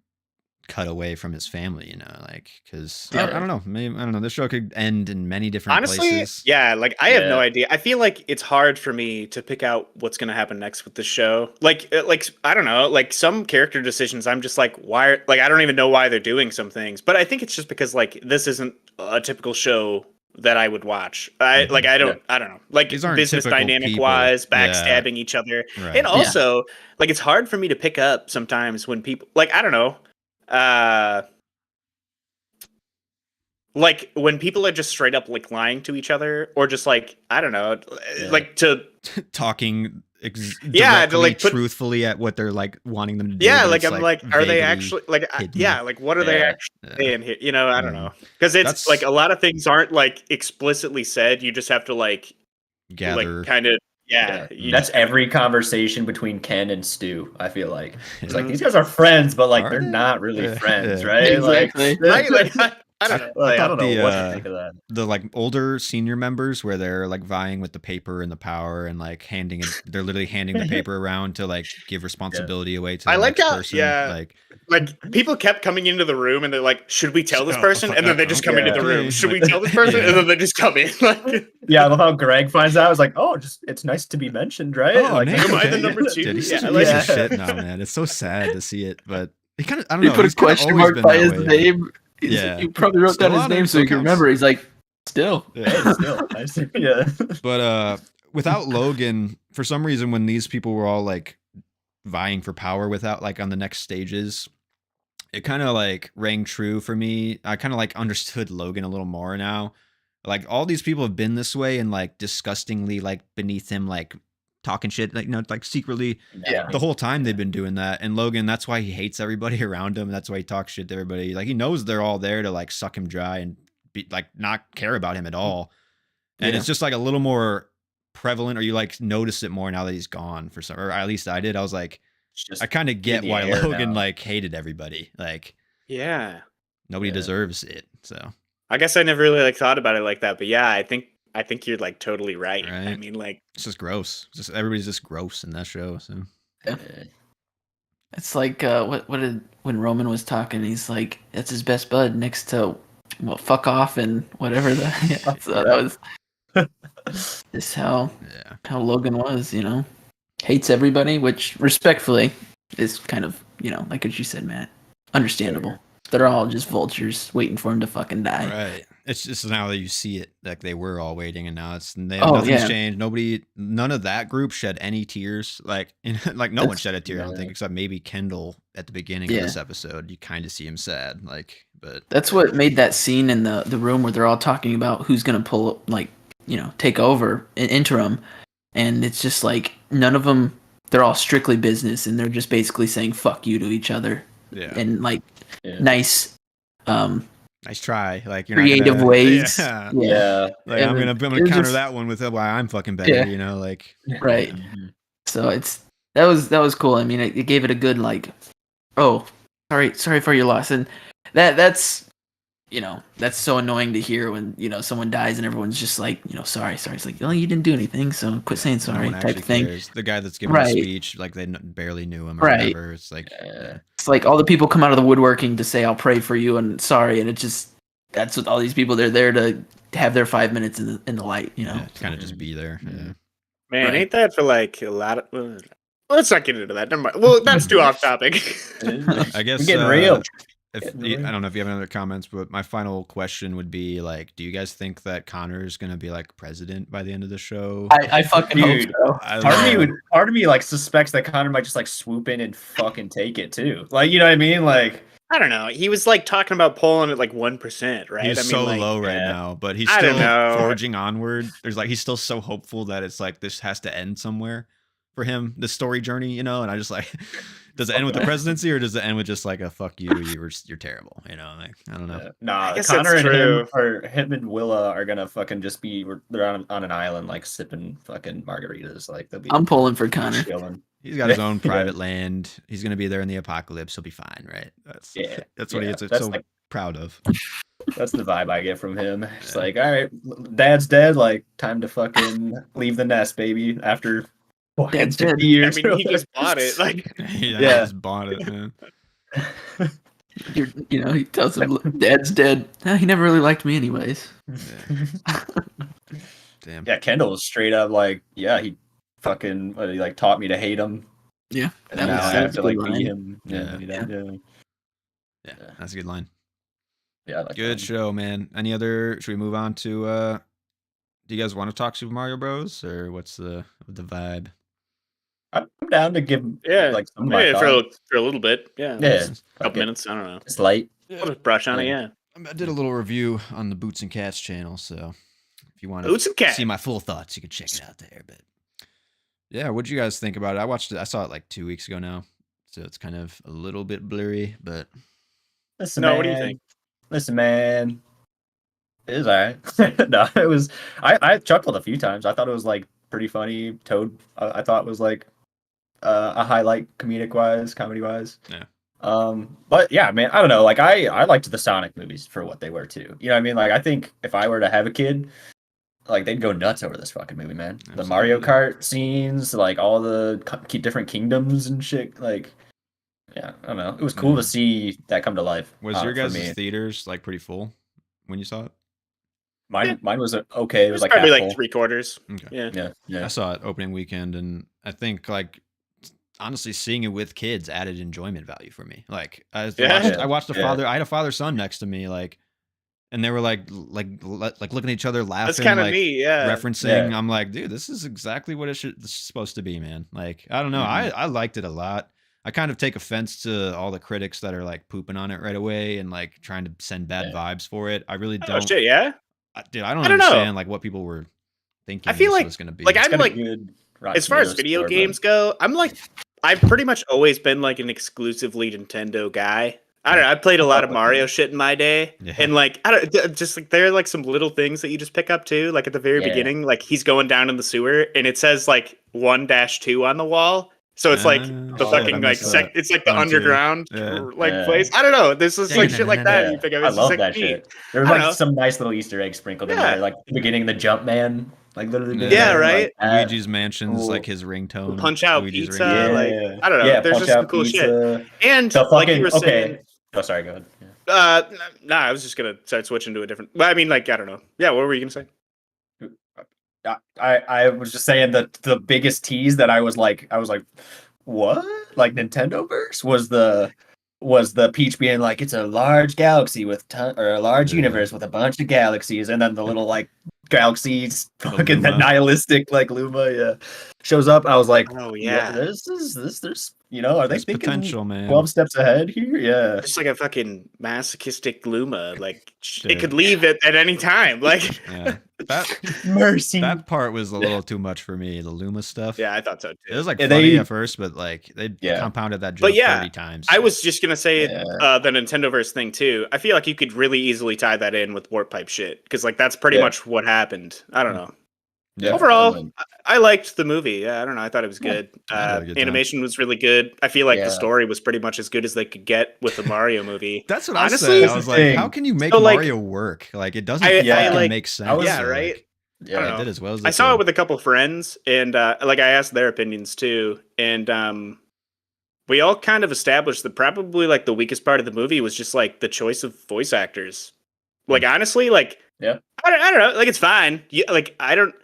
cut away from his family, you know, like because I don't know, maybe I don't know. This show could end in many different places. Yeah, like I have no idea. I feel like it's hard for me to pick out what's gonna happen next with the show. Like I don't know, like some character decisions, I'm just like, why? Like I don't even know why they're doing some things. But I think it's just because like this isn't a typical show that I would watch. I don't know. Like business dynamic wise, backstabbing each other. Right. And also like it's hard for me to pick up sometimes when people like I don't know. Like when people are just straight up like lying to each other or just like I don't know, like to talking to like truthfully at what they're like wanting them to do. Yeah, like I'm like, are they actually like like what are they actually saying here? You know, I don't know, because it's like a lot of things aren't like explicitly said. You just have to like gather, like kind of. That's every conversation between Ken and Stu. I feel like it's like these guys are friends, but like they're not really friends, right? Exactly. Like I don't know. Like, I don't know what to think of that. The like older senior members where they're like vying with the paper and the power and like they're literally handing the paper around to like give responsibility away to the next person. Like people kept coming into the room and they're like, should we tell this person? And then they just come into the room. Should we tell this person? And then they just come in. Like, I love how Greg finds out. It's like, oh, just it's nice to be mentioned, right? Oh, like, am I the number two? Dude, he's such a piece of shit now, man. It's so sad to see it, but he kind of I don't know. He put a question mark by his name. Yeah, you probably wrote down his name so you can remember. He's like, still. But without Logan, for some reason, when these people were all like vying for power without like on the next stages, it kind of like rang true for me. I kind of like understood Logan a little more now. Like all these people have been this way and like disgustingly like beneath him, like talking shit, like, you know, like secretly the whole time they've been doing that. And Logan, that's why he hates everybody around him. That's why he talks shit to everybody. Like he knows they're all there to like suck him dry and be like not care about him at all. And it's just like a little more prevalent, or you like notice it more now that he's gone for some, or at least I did. I was like, Just I kind of get why Logan now. like hated everybody. Like, Yeah. nobody deserves it. So I guess I never really like thought about it like that, but yeah, I think you're like totally right. I mean, like, it's just gross. Just everybody's just gross in that show. So it's like when Roman was talking, he's like, that's his best bud next to fuck off and whatever so that was just how Logan was, you know. Hates everybody, which respectfully is kind of, you know, like what you said, Matt, understandable. Sure. They're all just vultures waiting for him to fucking die. Right. It's just now that you see it, like they were all waiting, and now nothing's changed. None of that group shed any tears. Like, like no one shed a tear, I don't think, except maybe Kendall at the beginning of this episode. You kind of see him sad, like, but that's what made that scene in the room where they're all talking about who's gonna pull, like, you know, take over in interim, and it's just like none of them. They're all strictly business, and they're just basically saying "fuck you" to each other. Yeah. And like nice try, like you're creative not gonna, ways. Yeah. Like I'm gonna counter that one with why I'm fucking better, you know, like right. So that was cool. I mean, it gave it a good like, oh, sorry for your loss, and that's, you know, that's so annoying to hear when, you know, someone dies and everyone's just like, you know, sorry. It's like, oh, you didn't do anything, so quit saying sorry, type of thing. Cares. The guy that's giving the speech, like they barely knew him or whatever. It's like, it's like all the people come out of the woodworking to say, I'll pray for you and sorry, and it just, that's what all these people, they're there to have their 5 minutes in the light, you know, to kind of just be there. Yeah. Man, ain't that for like a lot of? Let's not get into that. Never mind. Well, that's too off topic. I guess we're getting real. I don't know if you have any other comments, but my final question would be like, do you guys think that Connor is going to be like president by the end of the show? I fucking hope so. Part of me like suspects that Connor might just like swoop in and fucking take it too. Like, you know what I mean? Like, I don't know. He was like talking about polling at like 1%, right? He's so low right now, but he's still forging onward. There's like, he's still so hopeful that it's like this has to end somewhere for him, the story journey, you know. And I just like, does it end with the presidency, or does it end with just like a fuck you, you're terrible, you know? Like, I don't know. Nah, Connor and him and Willa are gonna fucking just be, they're on an island like sipping fucking margaritas. Like, they'll be. I'm pulling for Connor. Chilling. He's got his own private land. He's gonna be there in the apocalypse. He'll be fine, right? That's what he's so like, proud of. That's the vibe I get from him. It's like, all right, dad's dead. Like, time to fucking leave the nest, baby. After Dad's 50 years. I mean, he just bought it. Like, he just bought it, man. You know, he tells him, Dad's dead. He never really liked me anyways. Damn. Yeah, Kendall was straight up like, yeah, he fucking he like taught me to hate him. Yeah. And now I have to like be him. Yeah, That's a good line. Yeah, I like good that. show, man. Any other? Should we move on to? Do you guys want to talk Super Mario Bros, or what's the vibe? I'm down to give like some of my thoughts. for a little bit. Yeah, a couple minutes. I don't know. It's light. I'll just brush on it. Yeah, I did a little review on the Boots and Cats channel, so if you want Boots and to Cats. see my full thoughts, you can check it out there. But yeah, what'd you guys think about it? I saw it like 2 weeks ago now, so it's kind of a little bit blurry. But listen, man, what do you think? Listen, man, it is alright. No, it was. I chuckled a few times. I thought it was like pretty funny. Toad, I thought was like a highlight comedy wise. Yeah. But yeah, man, I don't know. Like I liked the Sonic movies for what they were too. You know what I mean? Like I think if I were to have a kid, like they'd go nuts over this fucking movie, man. Absolutely. The Mario Kart scenes, like all the different kingdoms and shit. Like, yeah, I don't know. It was cool to see that come to life. Was your guys' theaters like pretty full when you saw it? Mine was okay. It was like probably like 3/4. Okay. Yeah. I saw it opening weekend, and I think like honestly seeing it with kids added enjoyment value for me. Like I watched father. I had a father-son next to me, like, and they were like looking at each other, laughing. That's kind of like, me, yeah. Referencing. Yeah. I'm like, dude, this is exactly what it's supposed to be, man. Like, I don't know. I liked it a lot. I kind of take offense to all the critics that are like pooping on it right away and like trying to send bad vibes for it. I really don't. Oh shit, yeah. Dude, I don't understand like what people were thinking. I feel like was going to be. Like I'm like good as far as video games go. I'm like I've pretty much always been like an exclusively Nintendo guy. I don't know. I played a lot of Mario shit in my day, and like I don't just like there are like some little things that you just pick up too. Like at the very beginning, like he's going down in the sewer, and it says like 1-2 on the wall. So it's like the fucking like it's like the underground like place. I don't know. There's just like shit like that you pick up. I It's love like that shit. There was like some nice little Easter eggs sprinkled in there, like the beginning, the jump man, like literally. Right. Like Luigi's Mansion's like his ringtone. Punch Out Luigi's Pizza. ringtone. Like I don't know. There's just some cool shit. And like you were saying. Oh, sorry. Go ahead. Nah, I was just gonna start switching to a different. Well, I mean, like I don't know. Yeah, what were you gonna say? I was just saying that the biggest tease that I was like, what? Like Nintendoverse was the Peach being like, it's a large galaxy with or a large universe with a bunch of galaxies, and then the little like galaxies, fucking that nihilistic like Luma, shows up. I was like, oh yeah, this. There's are they thinking potential, man? 12 steps ahead here? Yeah, just like a fucking masochistic Luma. Like it could leave at any time. Like that mercy. That part was a little too much for me. The Luma stuff. Yeah, I thought so too. It was like funny at first, but like they compounded that joke 30 times. I was just gonna say the Nintendoverse thing too. I feel like you could really easily tie that in with warp pipe shit because like that's pretty much what happened. I don't know. Yeah, overall, I liked the movie. Yeah, I don't know. I thought it was good. Animation was really good. I feel like the story was pretty much as good as they could get with the Mario movie. That's what honestly, I was like, how can you make Mario work? Like, it doesn't make sense. Yeah, right? Yeah, I did as well as I saw it with a couple friends, and like I asked their opinions too. And we all kind of established that probably like the weakest part of the movie was just like the choice of voice actors. Like, honestly, like, I don't know. Like, it's fine. Like, I don't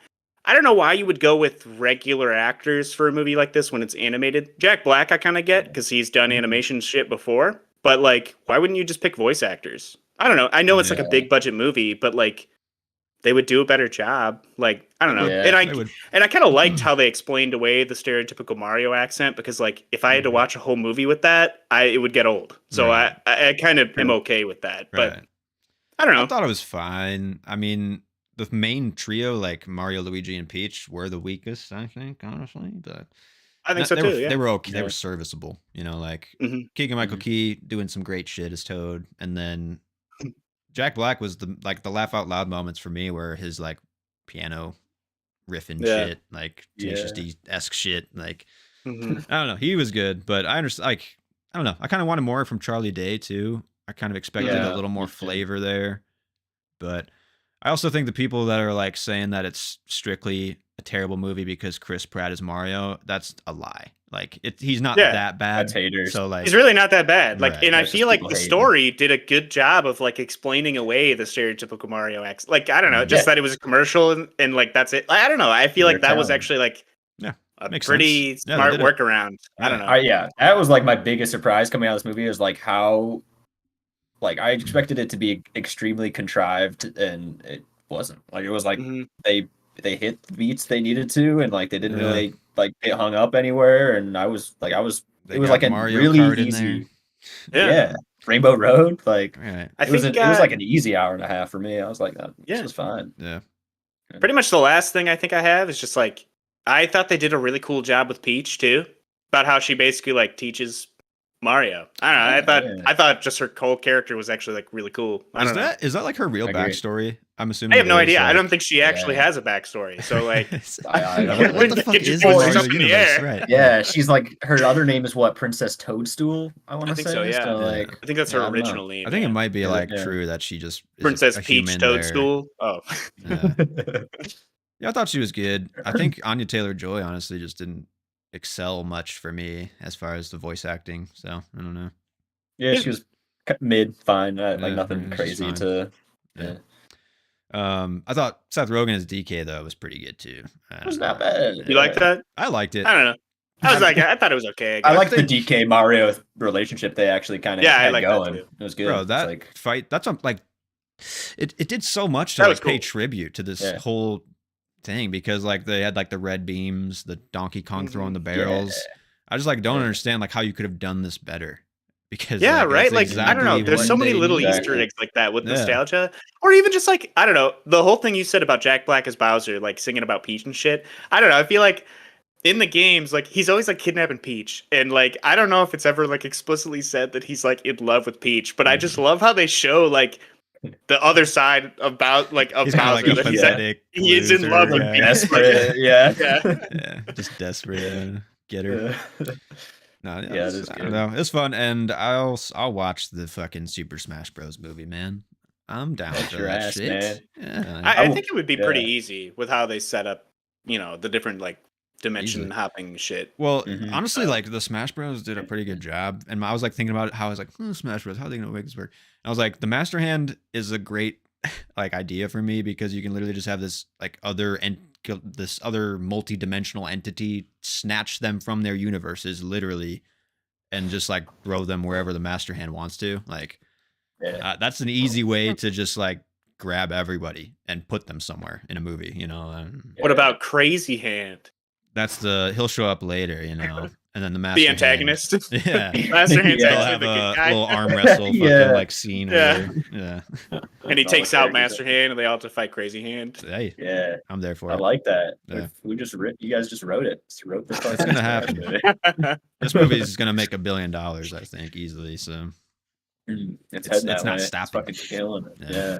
know why you would go with regular actors for a movie like this when it's animated. Jack Black, I kind of get because he's done animation shit before. But like, why wouldn't you just pick voice actors? I don't know. I know it's like a big budget movie, but like, they would do a better job. Like, I don't know. And I kind of liked how they explained away the stereotypical Mario accent because like, if I had to watch a whole movie with that, it would get old. So I kind of am okay with that. But I don't know. I thought it was fine. I mean, the main trio, like Mario, Luigi, and Peach, were the weakest, I think, honestly. But I think so too. They were okay. They were serviceable. Like Keegan-Michael Key doing some great shit as Toad, and then Jack Black was the laugh out loud moments for me, where his like piano riffing shit, like Tenacious D-esque shit. Like I don't know, he was good, but I understand. Like I don't know, I kind of wanted more from Charlie Day too. I kind of expected a little more flavor there, but I also think the people that are like saying that it's strictly a terrible movie because Chris Pratt is Mario, that's a lie. Like he's not that bad. That's haters. So like he's really not that bad. Like, and I feel like the story did a good job of like explaining away the stereotypical Mario accent. Like I don't know, just that it was a commercial and like that's it. I don't know. I feel like that was actually like a pretty smart workaround. I don't know. That was like my biggest surprise coming out of this movie is like how. Like I expected it to be extremely contrived, and it wasn't. Like it was like they hit the beats they needed to, and like they didn't really like get hung up anywhere. And it was like a Mario really Kart easy, Rainbow Road. Like I think it was like an easy hour and a half for me. I was like, this was fine. Yeah. Pretty much the last thing I think I have is just like I thought they did a really cool job with Peach too, about how she basically like teaches Mario. I don't know. I thought just her whole character was actually like really cool. Is that like her real backstory? I'm assuming. I have no idea. Like, I don't think she actually has a backstory. So like, what the fuck is Mario Universe? Right. Yeah, she's like her other name is what? Princess Toadstool. I want to say. So, yeah. So, like, I think that's her original name. I think it might be like true that she just is Princess a Peach Toadstool. Oh. Yeah, I thought she was good. I think Anya Taylor-Joy honestly just didn't excel much for me as far as the voice acting. So I don't know. Yeah, she was mid, fine, like nothing crazy to. Yeah. I thought Seth Rogen as DK though was pretty good too. It was not bad. You liked that? I liked it. I don't know. I thought it was okay. I liked the DK Mario relationship they actually kind of had going. It was good. Bro, that like, fight. That's like it did so much to like pay tribute to this whole thing because like they had like the red beams, the Donkey Kong throwing the barrels. I just like don't understand like how you could have done this better because right, like exactly I don't know, there's so many little Easter eggs like that with nostalgia, or even just like I don't know, the whole thing you said about Jack Black as Bowser, like singing about Peach and shit. I don't know, I feel like in the games, like he's always like kidnapping Peach, and like I don't know if it's ever like explicitly said that he's like in love with Peach, but I just love how they show like the other side about he's kind of like a Bowser. pathetic He is in love with loser, Peach. Desperate, yeah. yeah, just desperate to get her. No, yeah, I don't know. It's fun, and I'll watch the fucking Super Smash Bros. Movie, man. I'm down for that shit. Man. Yeah. I think it would be pretty easy with how they set up, you know, the different like dimension hopping shit. Well, honestly, like the Smash Bros. Did a pretty good job, and I was like thinking about how I was like, Smash Bros. How are they gonna make this work? And I was like, the Master Hand is a great like idea for me because you can literally just have this like this other multi-dimensional entity snatch them from their universes literally and just like throw them wherever the Master Hand wants to. Like that's an easy way to just like grab everybody and put them somewhere in a movie, you know. What about Crazy Hand? That's he'll show up later, you know. And then the Master the antagonist. Hand, yeah. Master Hand's They'll actually have the good a guy. little arm wrestle fucking like scene. Yeah. And he takes out Master Hand, and they all have to fight Crazy Hand. Hey, yeah, I'm there for it. I like that. Yeah. You guys just wrote it. Just wrote this. It's gonna happen. This movie is gonna make $1 billion, I think, easily. So it's not stopping. It's fucking killing it. Yeah.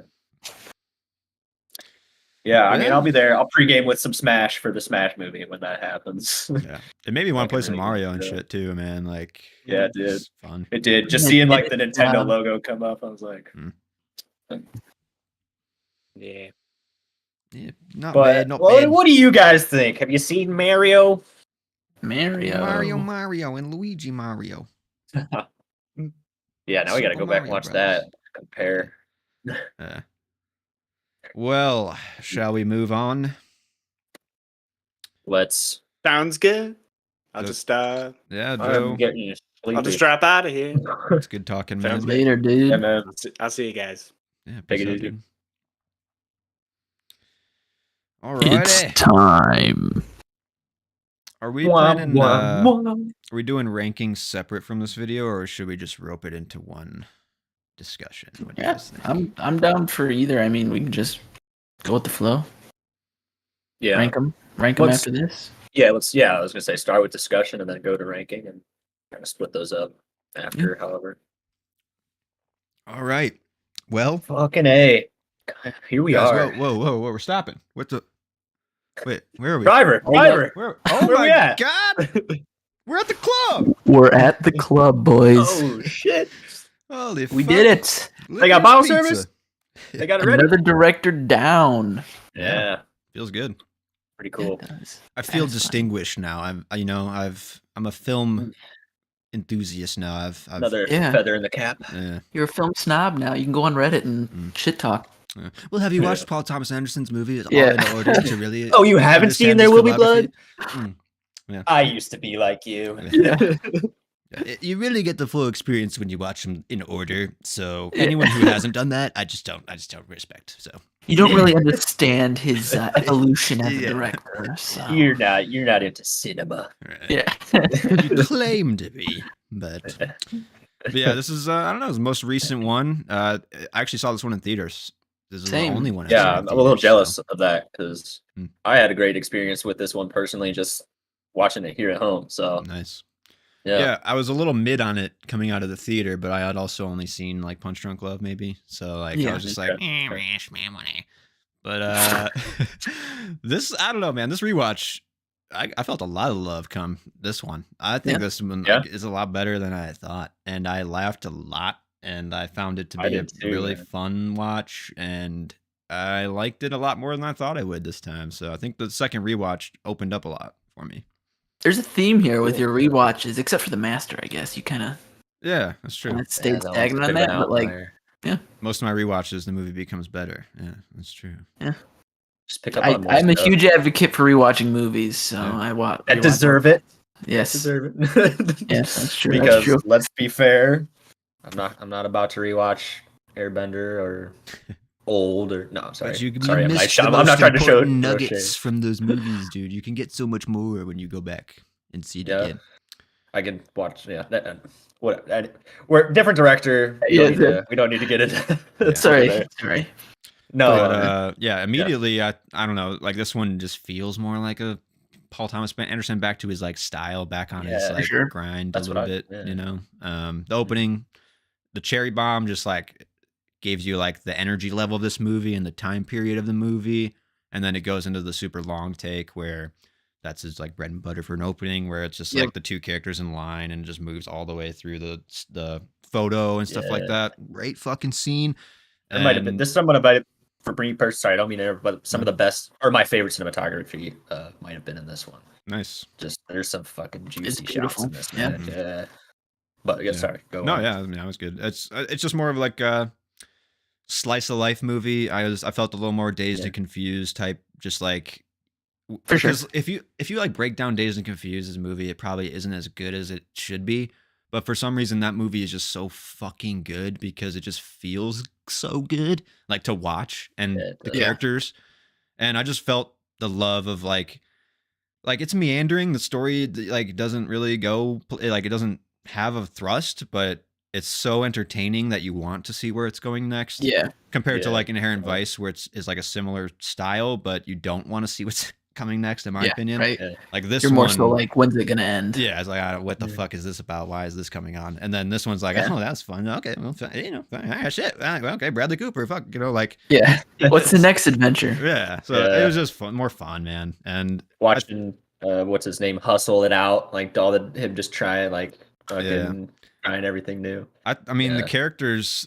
Yeah, I mean, I'll be there. I'll pregame with some Smash for the Smash movie when that happens. Yeah, it made me want to play some Mario and shit too, man. Like, yeah, it did. Fun. It did. Just seeing like the Nintendo logo come up, I was like, yeah, not bad. Not bad. What do you guys think? Have you seen Mario? Mario, and Luigi Mario. Yeah, now we got to go back and watch that. Compare. Well, shall we move on? Let's. Sounds good. I'll just yeah, Joe. I'll just drop out of here. It's good talking, man. Later, dude. Yeah, man. I'll see you guys. Yeah, Take it peace out, easy. dude. Alrighty. It's time. Are we planning? Are we doing rankings separate from this video, or should we just rope it into one discussion? What do you guys think? I'm down for either. I mean, we can just go with the flow. Yeah. Rank them after this. Yeah, I was gonna say start with discussion and then go to ranking and kind of split those up after, however. All right. Well, fucking A. Here we are. Whoa, we're stopping. What the? Wait, where are we? Driver. Oh Where my God! We're at the club. We're at the club, boys. Oh shit! Holy We fuck. did it. They got bottle service. They got it ready. Another director down. Yeah, feels good. Pretty cool. I feel distinguished now. I'm a film enthusiast now. Another feather in the cap. Yeah. You're a film snob now. You can go on Reddit and shit talk. Yeah. Well, have you watched Paul Thomas Anderson's movie? All Yeah. in order to really. Oh, you haven't seen There Will Be Blood? Yeah. I used to be like you. Yeah. You really get the full experience when you watch them in order. So anyone who hasn't done that, I just don't respect. So you don't really understand his evolution as a director. So. You're not into cinema. Right. Yeah. You claim to be, but yeah, this is I don't know, the most recent one. I actually saw this one in theaters. This is the only one. Yeah, I'm a little jealous of that because I had a great experience with this one personally, just watching it here at home. So nice. Yeah, I was a little mid on it coming out of the theater, but I had also only seen like Punch Drunk Love maybe. So like I was just like, but this, I don't know, man. This rewatch, I felt a lot of love come this one. I think this one is a lot better than I thought, and I laughed a lot, and I found it to be a really fun watch, and I liked it a lot more than I thought I would this time. So I think the second rewatch opened up a lot for me. There's a theme here with your rewatches, except for the Master, I guess. You kind of that's true. It stayed stagnant on that, but like most of my rewatches, the movie becomes better. Yeah, that's true. Yeah, just pick up on I'm a huge advocate for rewatching movies, so I watch. I deserve it. Yes, deserve it. Yes, that's true. Because that's true. Let's be fair, I'm not about to rewatch Airbender or Old or no. Sorry, I'm not trying to show nuggets from those movies, dude. You can get so much more when you go back and see it again. I can watch. We're different director. We don't need to get into. Sorry. No. But, immediately I don't know. Like this one just feels more like a Paul Thomas Anderson back to his like style, back on his Yeah, like sure. grind That's a little what bit, yeah. you know. The opening, the cherry bomb just like gives you like the energy level of this movie and the time period of the movie, and then it goes into the super long take where that's his like bread and butter for an opening, where it's just Yep. like the two characters in line and just moves all the way through the photo and stuff like Yeah. that. Great fucking scene. It might have been. And This is something about it for me personally. Sorry, I don't mean to, but some No. of the best or my favorite cinematography might have been in this one. nice. Just there's some fucking juicy shots beautiful. in this. Yeah. Man. Yeah. But yeah, sorry. Go No, on. yeah, I mean, that was good. It's just more of like a slice of life movie. I felt a little more Dazed Yeah. and Confused type, just like For sure. because if you like break down Dazed and Confused as a movie, it probably isn't as good as it should be. But for some reason, that movie is just so fucking good because it just feels so good, like to watch and Yeah, it the does. Yeah. characters. And I just felt the love of like it's meandering. The story like doesn't really go like it doesn't have a thrust, but it's so entertaining that you want to see where it's going next. Yeah. Compared to Yeah. like Inherent Vice, where it's like a similar style, but you don't want to see what's coming next, in my Yeah. opinion. Right. Yeah. Like this You're more one, so like, when's it gonna end? yeah, it's like what the Yeah. fuck is this about? Why is this coming on? And then this one's like, Yeah. oh, that's fun. Okay, well, you know, shit. Okay, Bradley Cooper, fuck, you know, like, Yeah. What's the next adventure? yeah. So Yeah. it was just fun, more fun, man. And Watching what's his name hustle it out, like all the him just trying like fucking trying everything new. I mean, the Yeah. characters,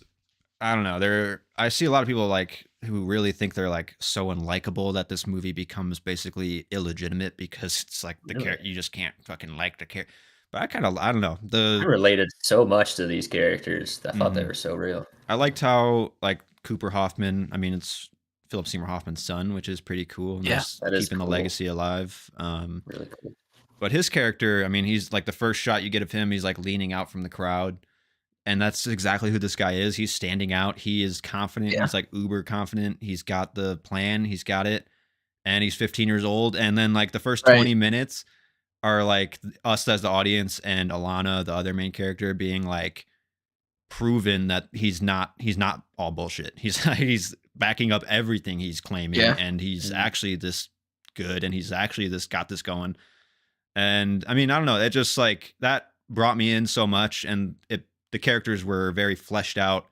I don't know. I see a lot of people like who really think they're like so unlikable that this movie becomes basically illegitimate because it's like the Really? character you just can't fucking like the character. But I don't know. I related so much to these characters. I thought they Mhm. were so real. I liked how like Cooper Hoffman. I mean, it's Philip Seymour Hoffman's son, which is pretty cool. Yeah, just that is keeping the cool. legacy alive. Really cool. But his character, I mean, he's like the first shot you get of him, he's like leaning out from the crowd. And that's exactly who this guy is. He's standing out. He is confident. Yeah. He's like uber confident. He's got the plan. He's got it. And he's 15 years old. And then like the first 20 minutes are like us as the audience and Alana, the other main character, being like proven that he's not all bullshit. He's backing up everything he's claiming. Yeah. And he's Mhm. actually this good. And he's actually got this going. And I mean, I don't know. It just like that brought me in so much. And the characters were very fleshed out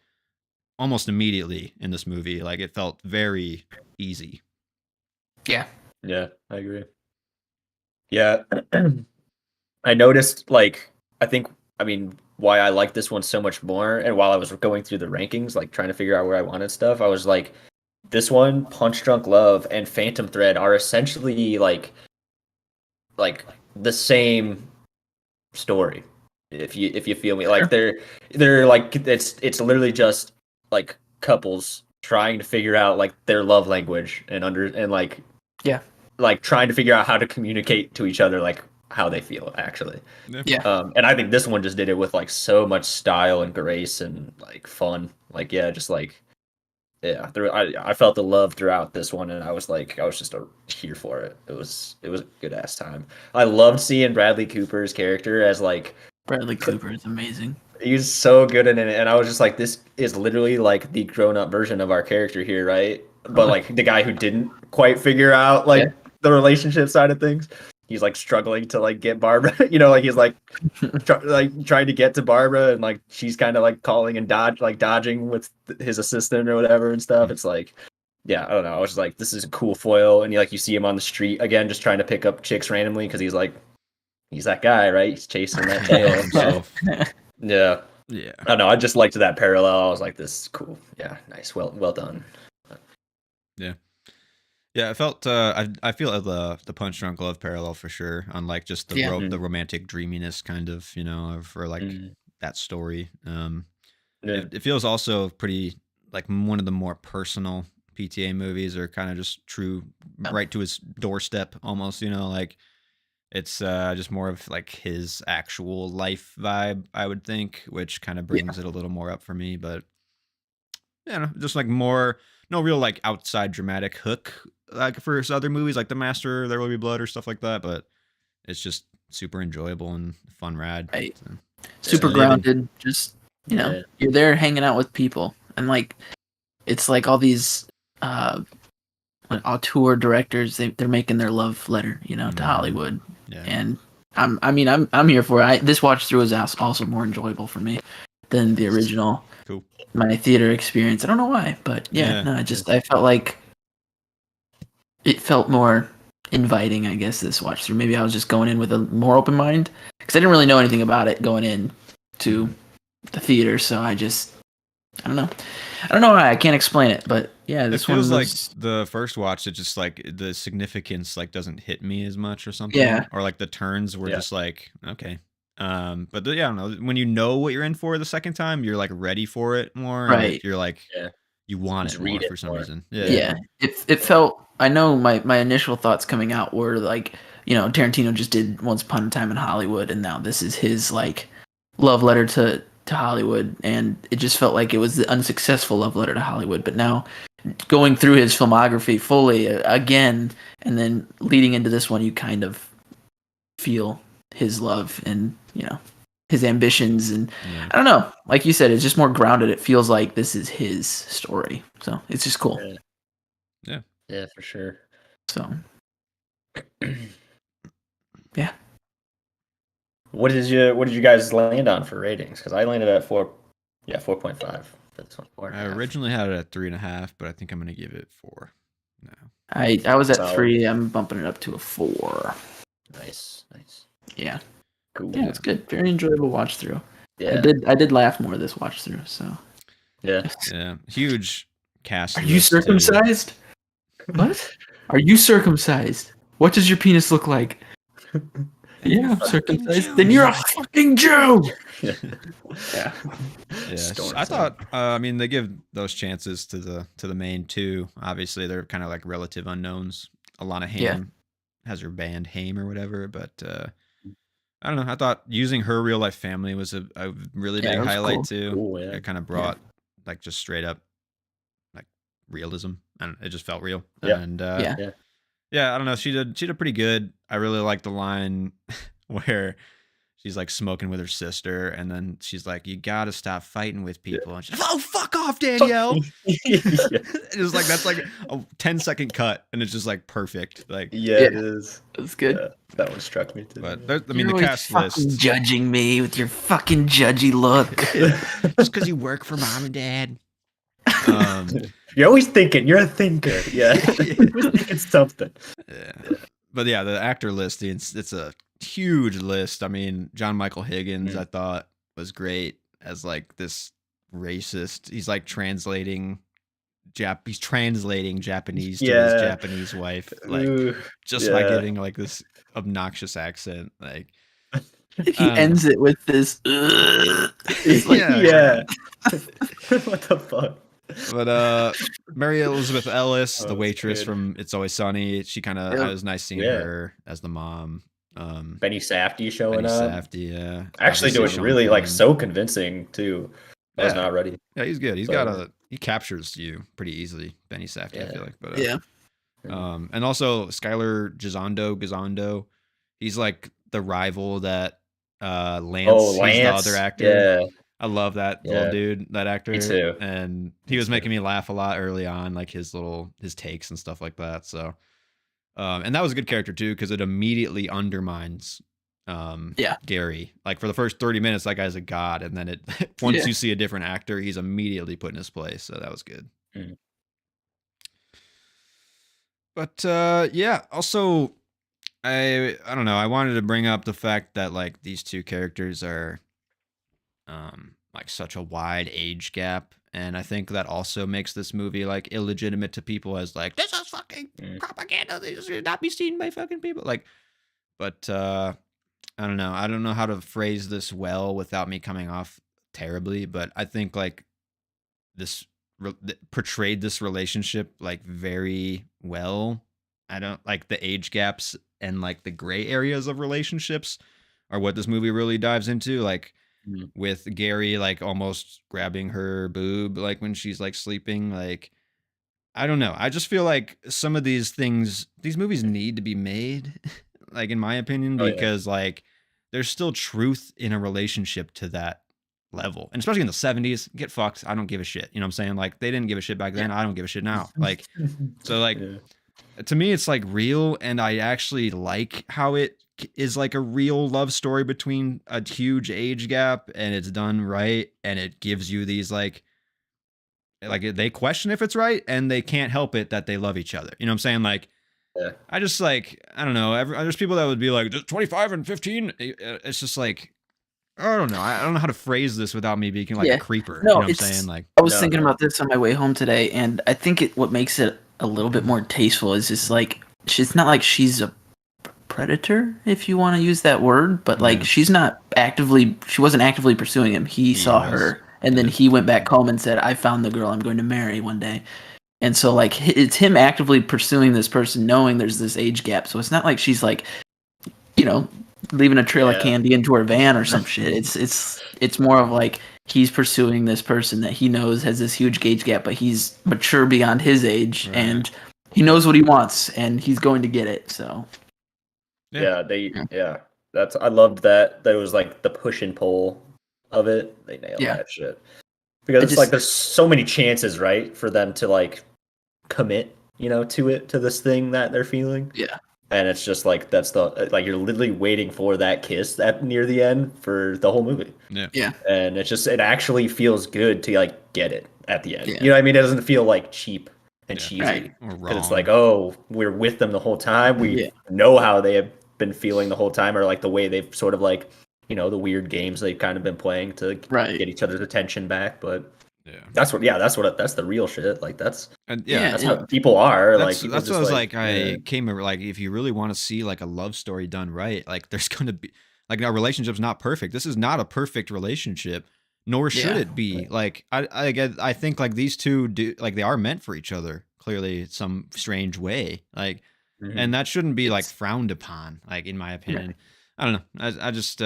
almost immediately in this movie. Like it felt very easy. Yeah. Yeah, I agree. Yeah. I noticed like I mean why I like this one so much more, and while I was going through the rankings, like trying to figure out where I wanted stuff, I was like, this one, Punch Drunk Love and Phantom Thread are essentially like the same story. If you feel me, like they're like it's literally just like couples trying to figure out like their love language and like Yeah. like trying to figure out how to communicate to each other like how they feel actually. Yeah. And I think this one just did it with like so much style and grace and like fun. Like yeah, just like yeah, I felt the love throughout this one, and I was just here for it. It was a good ass time. I loved seeing Bradley Cooper's character as like Bradley Cooper is amazing. he's so good in it, and I was just like, this is literally like the grown up version of our character here, right? But like the guy who didn't quite figure out like the relationship side of things. He's like struggling to like get Barbara, you know, like he's like trying to get to Barbara, and like she's kind of like calling and dodging with his assistant or whatever and stuff. It's like, yeah, I don't know. I was just like, this is a cool foil, and you see him on the street again, just trying to pick up chicks randomly because he's that guy, right? He's chasing that tail himself. Yeah. Yeah. I don't know. I just liked that parallel. I was like, this is cool. Yeah, nice. Well done. Yeah, I felt I feel the Punch Drunk Love parallel for sure on like just the Yeah. the romantic dreaminess kind of, you know, for like that story. It feels also pretty like one of the more personal PTA movies, or kind of just true right to his doorstep almost, you know, like it's just more of like his actual life vibe, I would think, which kind of brings it a little more up for me. But you know, just like more, no real like outside dramatic hook like for his other movies like The Master, There Will Be Blood, or stuff like that. But it's just super enjoyable and fun ride. Right. So, Super grounded. Just, you know, you're there hanging out with people, and like it's like all these auteur directors, they're making their love letter, to Hollywood. Yeah. And I'm here for it. This watch through is also more enjoyable for me than the original. Cool. My theater experience. I don't know why, but I felt like it felt more inviting, I guess, this watch through. Maybe I was just going in with a more open mind because I didn't really know anything about it going in to the theater. So I don't know. I don't know why. I can't explain it, but yeah, this it feels one like the first watch. It just like the significance like doesn't hit me as much or something. Yeah. Or like the turns were just like okay. But I don't know. When you know what you're in for the second time, you're like ready for it more. Right. And you're like you want Just it more read it for some more. reason. Yeah. It felt. I know my initial thoughts coming out were like, Tarantino just did Once Upon a Time in Hollywood, and now this is his like love letter to Hollywood, and it just felt like it was the unsuccessful love letter to Hollywood. But now, going through his filmography fully again, and then leading into this one, you kind of feel his love and his ambitions, and I don't know, like you said, it's just more grounded. It feels like this is his story, so it's just cool. Yeah, for sure. So, yeah. What did you guys land on for ratings? Because I landed at 4.5 for this one. I originally had it at 3.5, but I think I'm gonna give it 4 now. I was at 3. I'm bumping it up to a 4. Nice. Yeah. Cool. Yeah, it's good. Very enjoyable watch through. Yeah. I did laugh more this watch through. So. Yeah. Yeah. Huge cast. Are you circumcised? What? Are you circumcised? What does your penis look like? Yeah, I'm circumcised. Then you're a fucking Jew. Yeah. I thought. I mean, they give those chances to the main two. Obviously, they're kind of like relative unknowns. Alana Haim has her band Haim or whatever, but I don't know. I thought using her real life family was a really big highlight too. Cool, yeah. It kind of brought like just straight up like realism, and it just felt real. Yeah. And I don't know. She did pretty good. I really like the line where she's like smoking with her sister, and then she's like, "You gotta stop fighting with people." And she's like, "Oh, fuck off, Danielle." It was like that's like a 10-second cut, and it's just like perfect. Like it is. It's good. Yeah, that one struck me too. But I mean, You're the cast list. Judging me with your fucking judgy look. Just because you work for mom and dad. You're always thinking. You're a thinker. Yeah. You're thinking something. Yeah. But yeah, the actor list, it's a huge list. I mean, John Michael Higgins, I thought was great as like this racist. He's like translating Japanese to his Japanese wife, like just by giving like this obnoxious accent. Like he ends it with this. Like, what the fuck? But Mary Elizabeth Ellis, the waitress from It's Always Sunny, she kind of it was nice seeing her as the mom. Benny Safdie showing up. Safdie, actually doing really like so convincing too. I was not ready. Yeah, he's good. He captures you pretty easily, Benny Safdie. I feel like, but and also Skylar Gisondo, he's like the rival that Lance, he's the other actor. Yeah. I love that little dude, that actor. Me too. And he was making me laugh a lot early on, like his takes and stuff like that. So, and that was a good character too, because it immediately undermines Gary. Like for the first 30 minutes, that guy's a god, and then once you see a different actor, he's immediately put in his place. So that was good. But also I don't know. I wanted to bring up the fact that like these two characters are like such a wide age gap, and I think that also makes this movie like illegitimate to people as like this is fucking propaganda. This should not be seen by fucking people. Like, but I don't know how to phrase this well without me coming off terribly, but I think like this portrayed this relationship like very well. I don't like the age gaps and like the gray areas of relationships are what this movie really dives into. Like with Gary like almost grabbing her boob like when she's like sleeping. Like I don't know. I just feel like some of these movies need to be made, like in my opinion, because like there's still truth in a relationship to that level. And especially in the 70s, get fucked. I don't give a shit. You know what I'm saying? Like they didn't give a shit back then. I don't give a shit now. Like, so like to me, it's like real. And I actually like how it is like a real love story between a huge age gap, and it's done right. And it gives you these like they question if it's right, and they can't help it that they love each other. You know what I'm saying? Like, I just like, I don't know. There's people that would be like 25 and 15. It's just like, I don't know. I don't know how to phrase this without me being like a creeper. No, you know what I'm saying? Like, I was thinking about this on my way home today, and I think what makes it a little bit more tasteful is just like, it's not like she's a predator, if you want to use that word, but like she wasn't actively pursuing him. He saw her, and then he went back home and said, I found the girl I'm going to marry one day. And so like it's him actively pursuing this person, knowing there's this age gap. So it's not like she's like, you know, leaving a trail of candy into her van or some shit. It's more of like he's pursuing this person that he knows has this huge age gap, but he's mature beyond his age, and he knows what he wants, and he's going to get it. So that's, I loved that it was like the push and pull of it. They nailed that shit, because it's like there's so many chances, right, for them to like commit, you know, to this thing that they're feeling. And it's just like that's the like you're literally waiting for that kiss near the end for the whole movie. And it actually feels good to like get it at the end. You know what I mean? It doesn't feel like cheap and cheesy. Because it's like, oh, we're with them the whole time. We know how they have been feeling the whole time, or like the way they've sort of like, you know, the weird games they've kind of been playing to get each other's attention back. But that's the real shit. Like that's how people are. That's what I was like. I came like, if you really want to see like a love story done right, like there's going to be like, our relationship's not perfect. This is not a perfect relationship, nor should it be. Like I think like these two do, like they are meant for each other, clearly in some strange way. Like, and that shouldn't be like frowned upon. Like in my opinion, I don't know. I just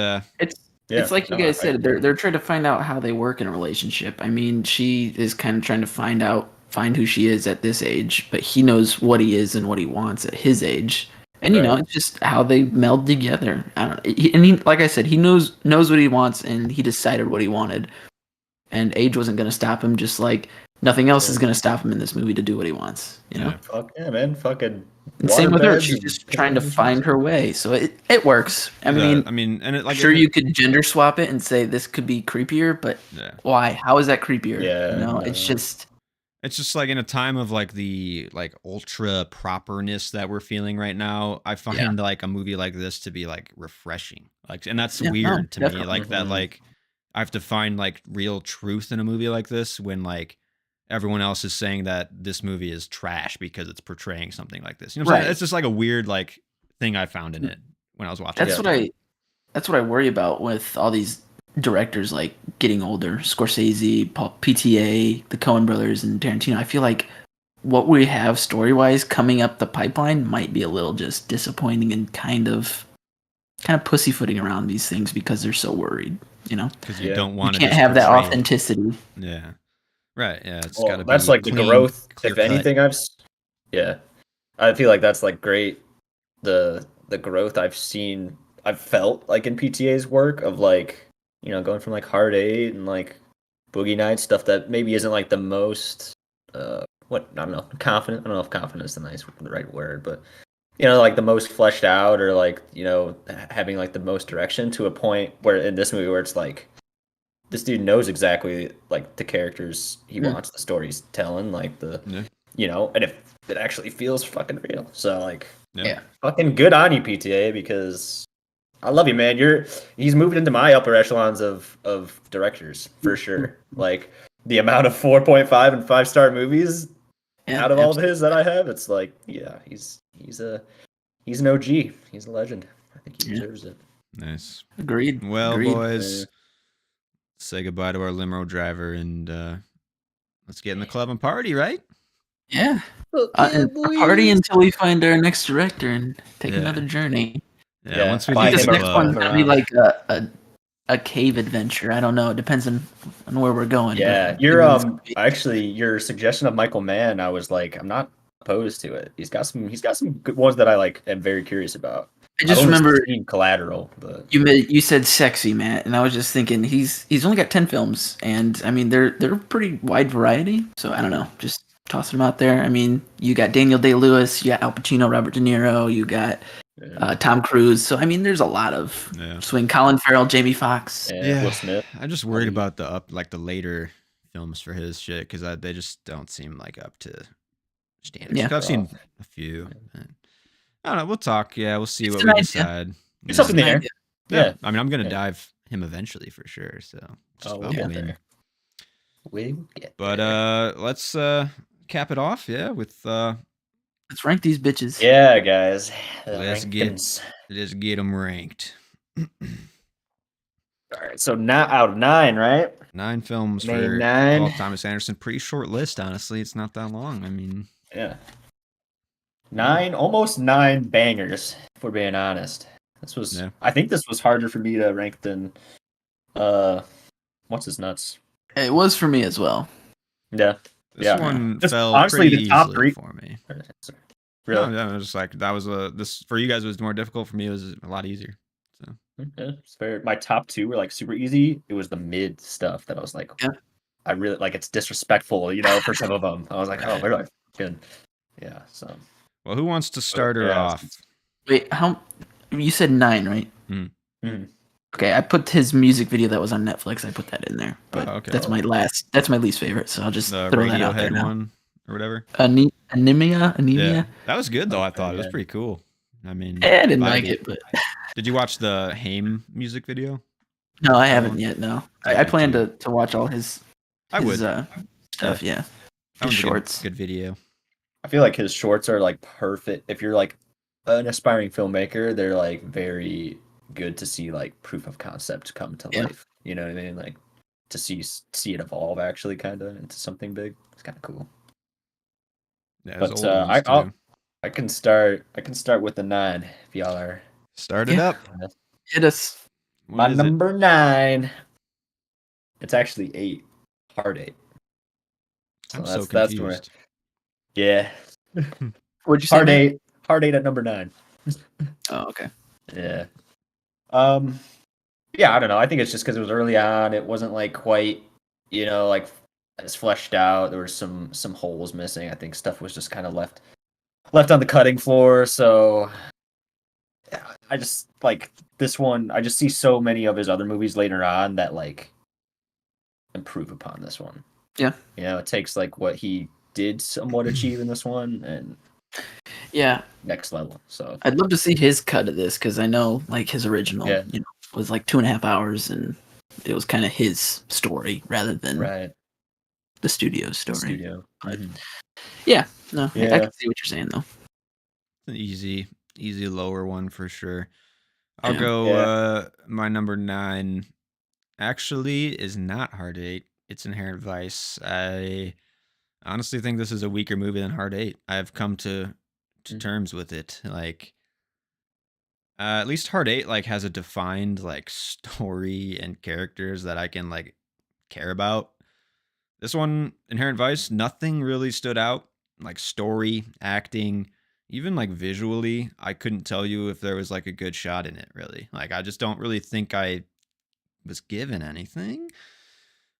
it's like you guys said, they're trying to find out how they work in a relationship. I mean, she is kind of trying to find who she is at this age, but he knows what he is and what he wants at his age. And you know, it's just how they meld together. I don't know. He, like I said, he knows what he wants, and he decided what he wanted. And age wasn't going to stop him, just like nothing else is going to stop him in this movie to do what he wants. You know? Fuck yeah, man. Fucking. And same with her. She's just trying to find her way. So it works. I mean, and you could gender swap it and say this could be creepier, but why? How is that creepier? It's just like in a time of like the like ultra properness that we're feeling right now, I find like a movie like this to be like refreshing. Like, and that's weird to me. Like that, like I have to find like real truth in a movie like this when like everyone else is saying that this movie is trash because it's portraying something like this. You know what I'm saying? It's just like a weird like thing I found in it when I was watching. That's what I worry about with all these directors like getting older. Scorsese, PTA, the Coen brothers, and Tarantino. I feel like what we have story wise coming up the pipeline might be a little just disappointing and kind of pussyfooting around these things because they're so worried. You know, because you don't want to can't have that authenticity. Yeah. Right. Yeah. It's got to be. That's like the growth. If anything, I feel like that's like great. The growth I've felt like in PTA's work of like, you know, going from like Hard 8 and like Boogie Nights, stuff that maybe isn't like the most I don't know, confident. I don't know if confident is the right word, but you know, like the most fleshed out, or like, you know, having like the most direction, to a point where in this movie where it's like, this dude knows exactly like the characters he wants, the stories telling, like you know, and if it actually feels fucking real. So like, fucking good on you, PTA, because I love you, man. He's moved into my upper echelons of directors for sure. Like the amount of 4.5 and 5-star movies out of all of his that I have, it's like, he's an OG. He's a legend. I think he deserves it. Nice. Agreed. Well, boys. Say goodbye to our limo driver and let's get in the club and party, right? Yeah. Party until we find our next director and take another journey. Yeah, once we I think this next one's gonna be like a cave adventure. I don't know. It depends on where we're going. Yeah, your suggestion of Michael Mann, I was like, I'm not opposed to it. He's got some good ones that I like am very curious about. I just remember seen Collateral, but you said sexy, Matt, and I was just thinking he's only got 10 films, and I mean they're pretty wide variety. So I don't know, just tossing them out there. I mean, you got Daniel Day-Lewis, you got Al Pacino, Robert De Niro, you got Tom Cruise. So I mean, there's a lot of swing. Colin Farrell, Jamie Foxx. Will Smith. I'm just worried about the later films for his shit because they just don't seem like up to standards. Yeah. I've seen a few. I don't know. We'll talk. Yeah, we'll see what an we idea. decide. It's up in the air. Yeah. I mean, I'm gonna dive him eventually for sure. So. We'll get there. But let's cap it off. Yeah, with let's rank these bitches. Yeah, guys. Let's get them ranked. All right, so now out of 9, right? 9 films Name for 9. Paul Thomas Anderson. Pretty short list, honestly. It's not that long. I mean, yeah, 9, almost 9 bangers. If we're being honest, this was. Yeah. I think this was harder for me to rank than, what's his nuts. It was for me as well. Yeah, this one just fell honestly pretty the top easily 3 for me. Really? No, yeah, it was just like that was this for you guys was more difficult. For me, it was a lot easier. So yeah, it's fair. My top 2 were like super easy. It was the mid stuff that I was like, I really like. It's disrespectful, for some of them. I was like, oh, where do I begin? Yeah. So. Well, who wants to start her off? Wait, how? You said 9, right? Mm-hmm. Okay, I put his music video that was on Netflix. I put that in there, but that's my least favorite. So I'll just throw that out there now. One or whatever. Anemia. Yeah. That was good though. I thought it was pretty cool. I mean, I didn't like it, but did you watch the Haim music video? No, I haven't yet. No, I plan to watch all his. I would stuff. Yeah, his shorts. Good video. I feel like his shorts are like perfect. If you're like an aspiring filmmaker, they're like very good to see like proof of concept come to life. You know what I mean? Like to see it evolve actually kind of into something big. It's kind of cool. Yeah, but I can start with the 9 if y'all are. Start it up. Hit us. My number 9. It's actually 8. Hard 8. So I'm so confused. Yeah. What'd you say? Hard 8. Hard 8 at number 9. Oh, okay. Yeah. Yeah, I don't know. I think it's just because it was early on. It wasn't like quite, like as fleshed out. There were some holes missing. I think stuff was just kind of left on the cutting floor. So yeah, I just like this one. I just see so many of his other movies later on that like improve upon this one. Yeah. It takes like what he did somewhat achieve in this one and next level. So I'd love to see his cut of this because I know like his original was like 2.5 hours and it was kind of his story rather than the studio's story. But, I can see what you're saying though. An easy lower one for sure. I'll go my number 9 actually is not Hard 8. It's Inherent Vice. I honestly think this is a weaker movie than Hard 8. I've come to terms with it. Like at least Hard 8 like has a defined like story and characters that I can like care about. This one, Inherent Vice, nothing really stood out. Like story, acting, even like visually, I couldn't tell you if there was like a good shot in it really. Like I just don't really think I was given anything.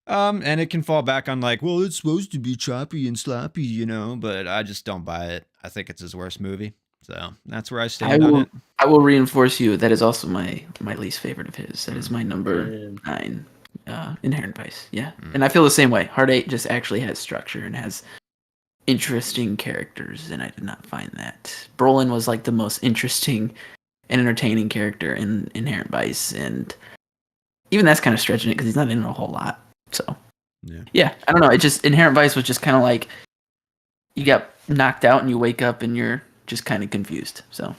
And it can fall back on like, well, it's supposed to be choppy and sloppy, but I just don't buy it. I think it's his worst movie. So that's where I stand on it. I will reinforce you. That is also my least favorite of his. That is my number 9, Inherent Vice. Yeah. And I feel the same way. Hard 8 just actually has structure and has interesting characters, and I did not find that. Brolin was like the most interesting and entertaining character in Inherent Vice, and even that's kind of stretching it because he's not in a whole lot. So, I don't know. It just Inherent Vice was just kind of like you got knocked out and you wake up and you're just kind of confused. So,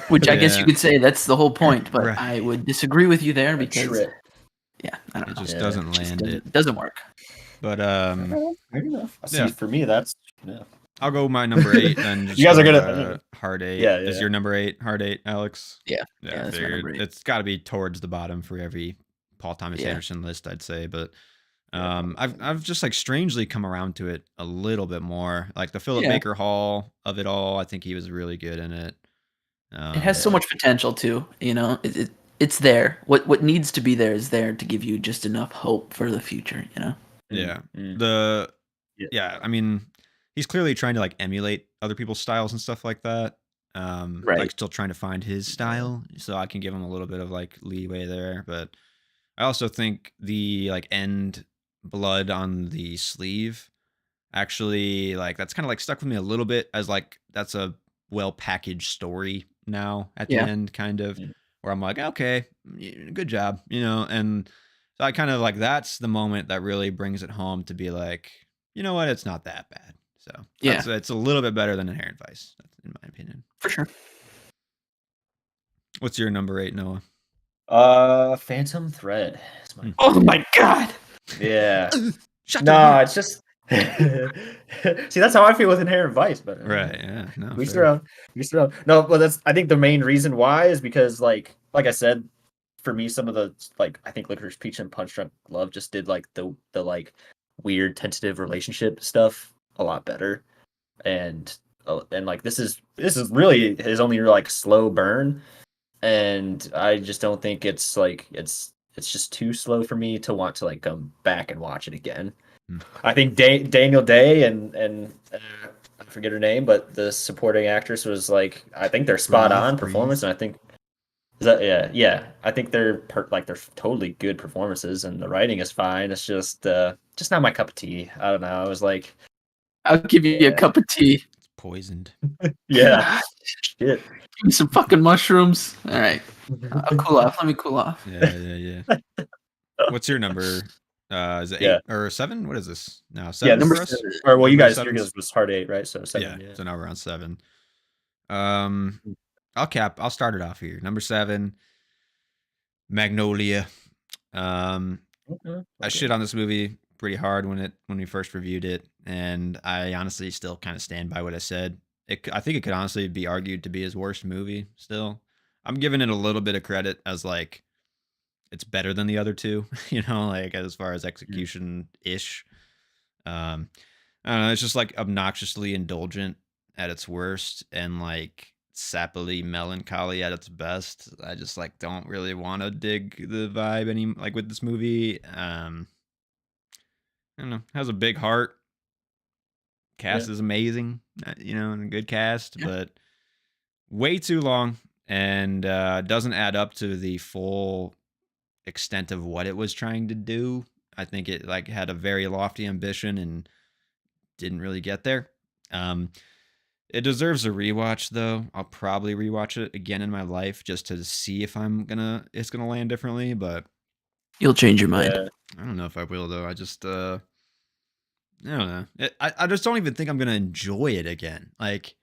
which I guess you could say that's the whole point, but I would disagree with you there because I don't know. It just doesn't land. It doesn't work. But fair enough. See, for me, that's I'll go my number 8 then. You guys are gonna Hard 8. Yeah. Is your number 8 Hard 8, Alex? Yeah. I figured it's got to be towards the bottom for every Paul Thomas Anderson list, I'd say. But I've just like strangely come around to it a little bit more. Like the Philip Baker Hall of it all, I think he was really good in it. It has so much potential too. It's there. What needs to be there is there to give you just enough hope for the future. Yeah. Mm. Yeah. I mean, he's clearly trying to like emulate other people's styles and stuff like that. Right. Like still trying to find his style, so I can give him a little bit of like leeway there. But I also think the like end blood on the sleeve actually like that's kind of like stuck with me a little bit as like that's a well packaged story now at the Yeah. end, kind of, where I'm like, okay, good job, and so I kind of like that's the moment that really brings it home to be like, you know what, it's not that bad. So Yeah. it's a little bit better than Inherent Vice, in my opinion. For sure. What's your number 8, Noah? Phantom Thread. Oh my god. Yeah. Shut No, it's just see, that's how I feel with Inherent Vice, but right, yeah, no, we around. No, but that's I think the main reason why is because like I said, for me, some of the like I think Licorice Peach and Punch Drunk Love just did like the like weird tentative relationship stuff a lot better, and like this is really his only like slow burn, and I just don't think it's like it's just too slow for me to want to like come back and watch it again. I think Daniel Day and I forget her name, but the supporting actress was like I think they're spot on performance, and I think is that yeah I think they're they're totally good performances, and the writing is fine. It's just not my cup of tea. I don't know. I was like, I'll give you a cup of tea. It's poisoned. Yeah, shit. Give me some fucking mushrooms. All right, I'll cool off. Let me cool off. Yeah. What's your number? Is it 8 or 7? What is this now? 7 Yeah, number for us? 7. Or well, you Number guys, seven's- yours was hard 8, right? So 7. Yeah, so now we're on 7. I'll start it off here. Number 7, Magnolia. I shit on this movie pretty hard when we first reviewed it, and I honestly still kind of stand by what I said. I think it could honestly be argued to be his worst movie still. I'm giving it a little bit of credit as like it's better than the other two, like as far as execution ish. I don't know, it's just like obnoxiously indulgent at its worst and like sappily melancholy at its best. I just like don't really want to dig the vibe any like with this movie. I don't know, has a big heart. Cast is amazing, and a good cast, but way too long and doesn't add up to the full extent of what it was trying to do. I think it like had a very lofty ambition and didn't really get there. It deserves a rewatch though. I'll probably rewatch it again in my life just to see if it's gonna land differently, but you'll change your mind. I don't know if I will though. I just I don't know. I just don't even think I'm gonna enjoy it again. Like,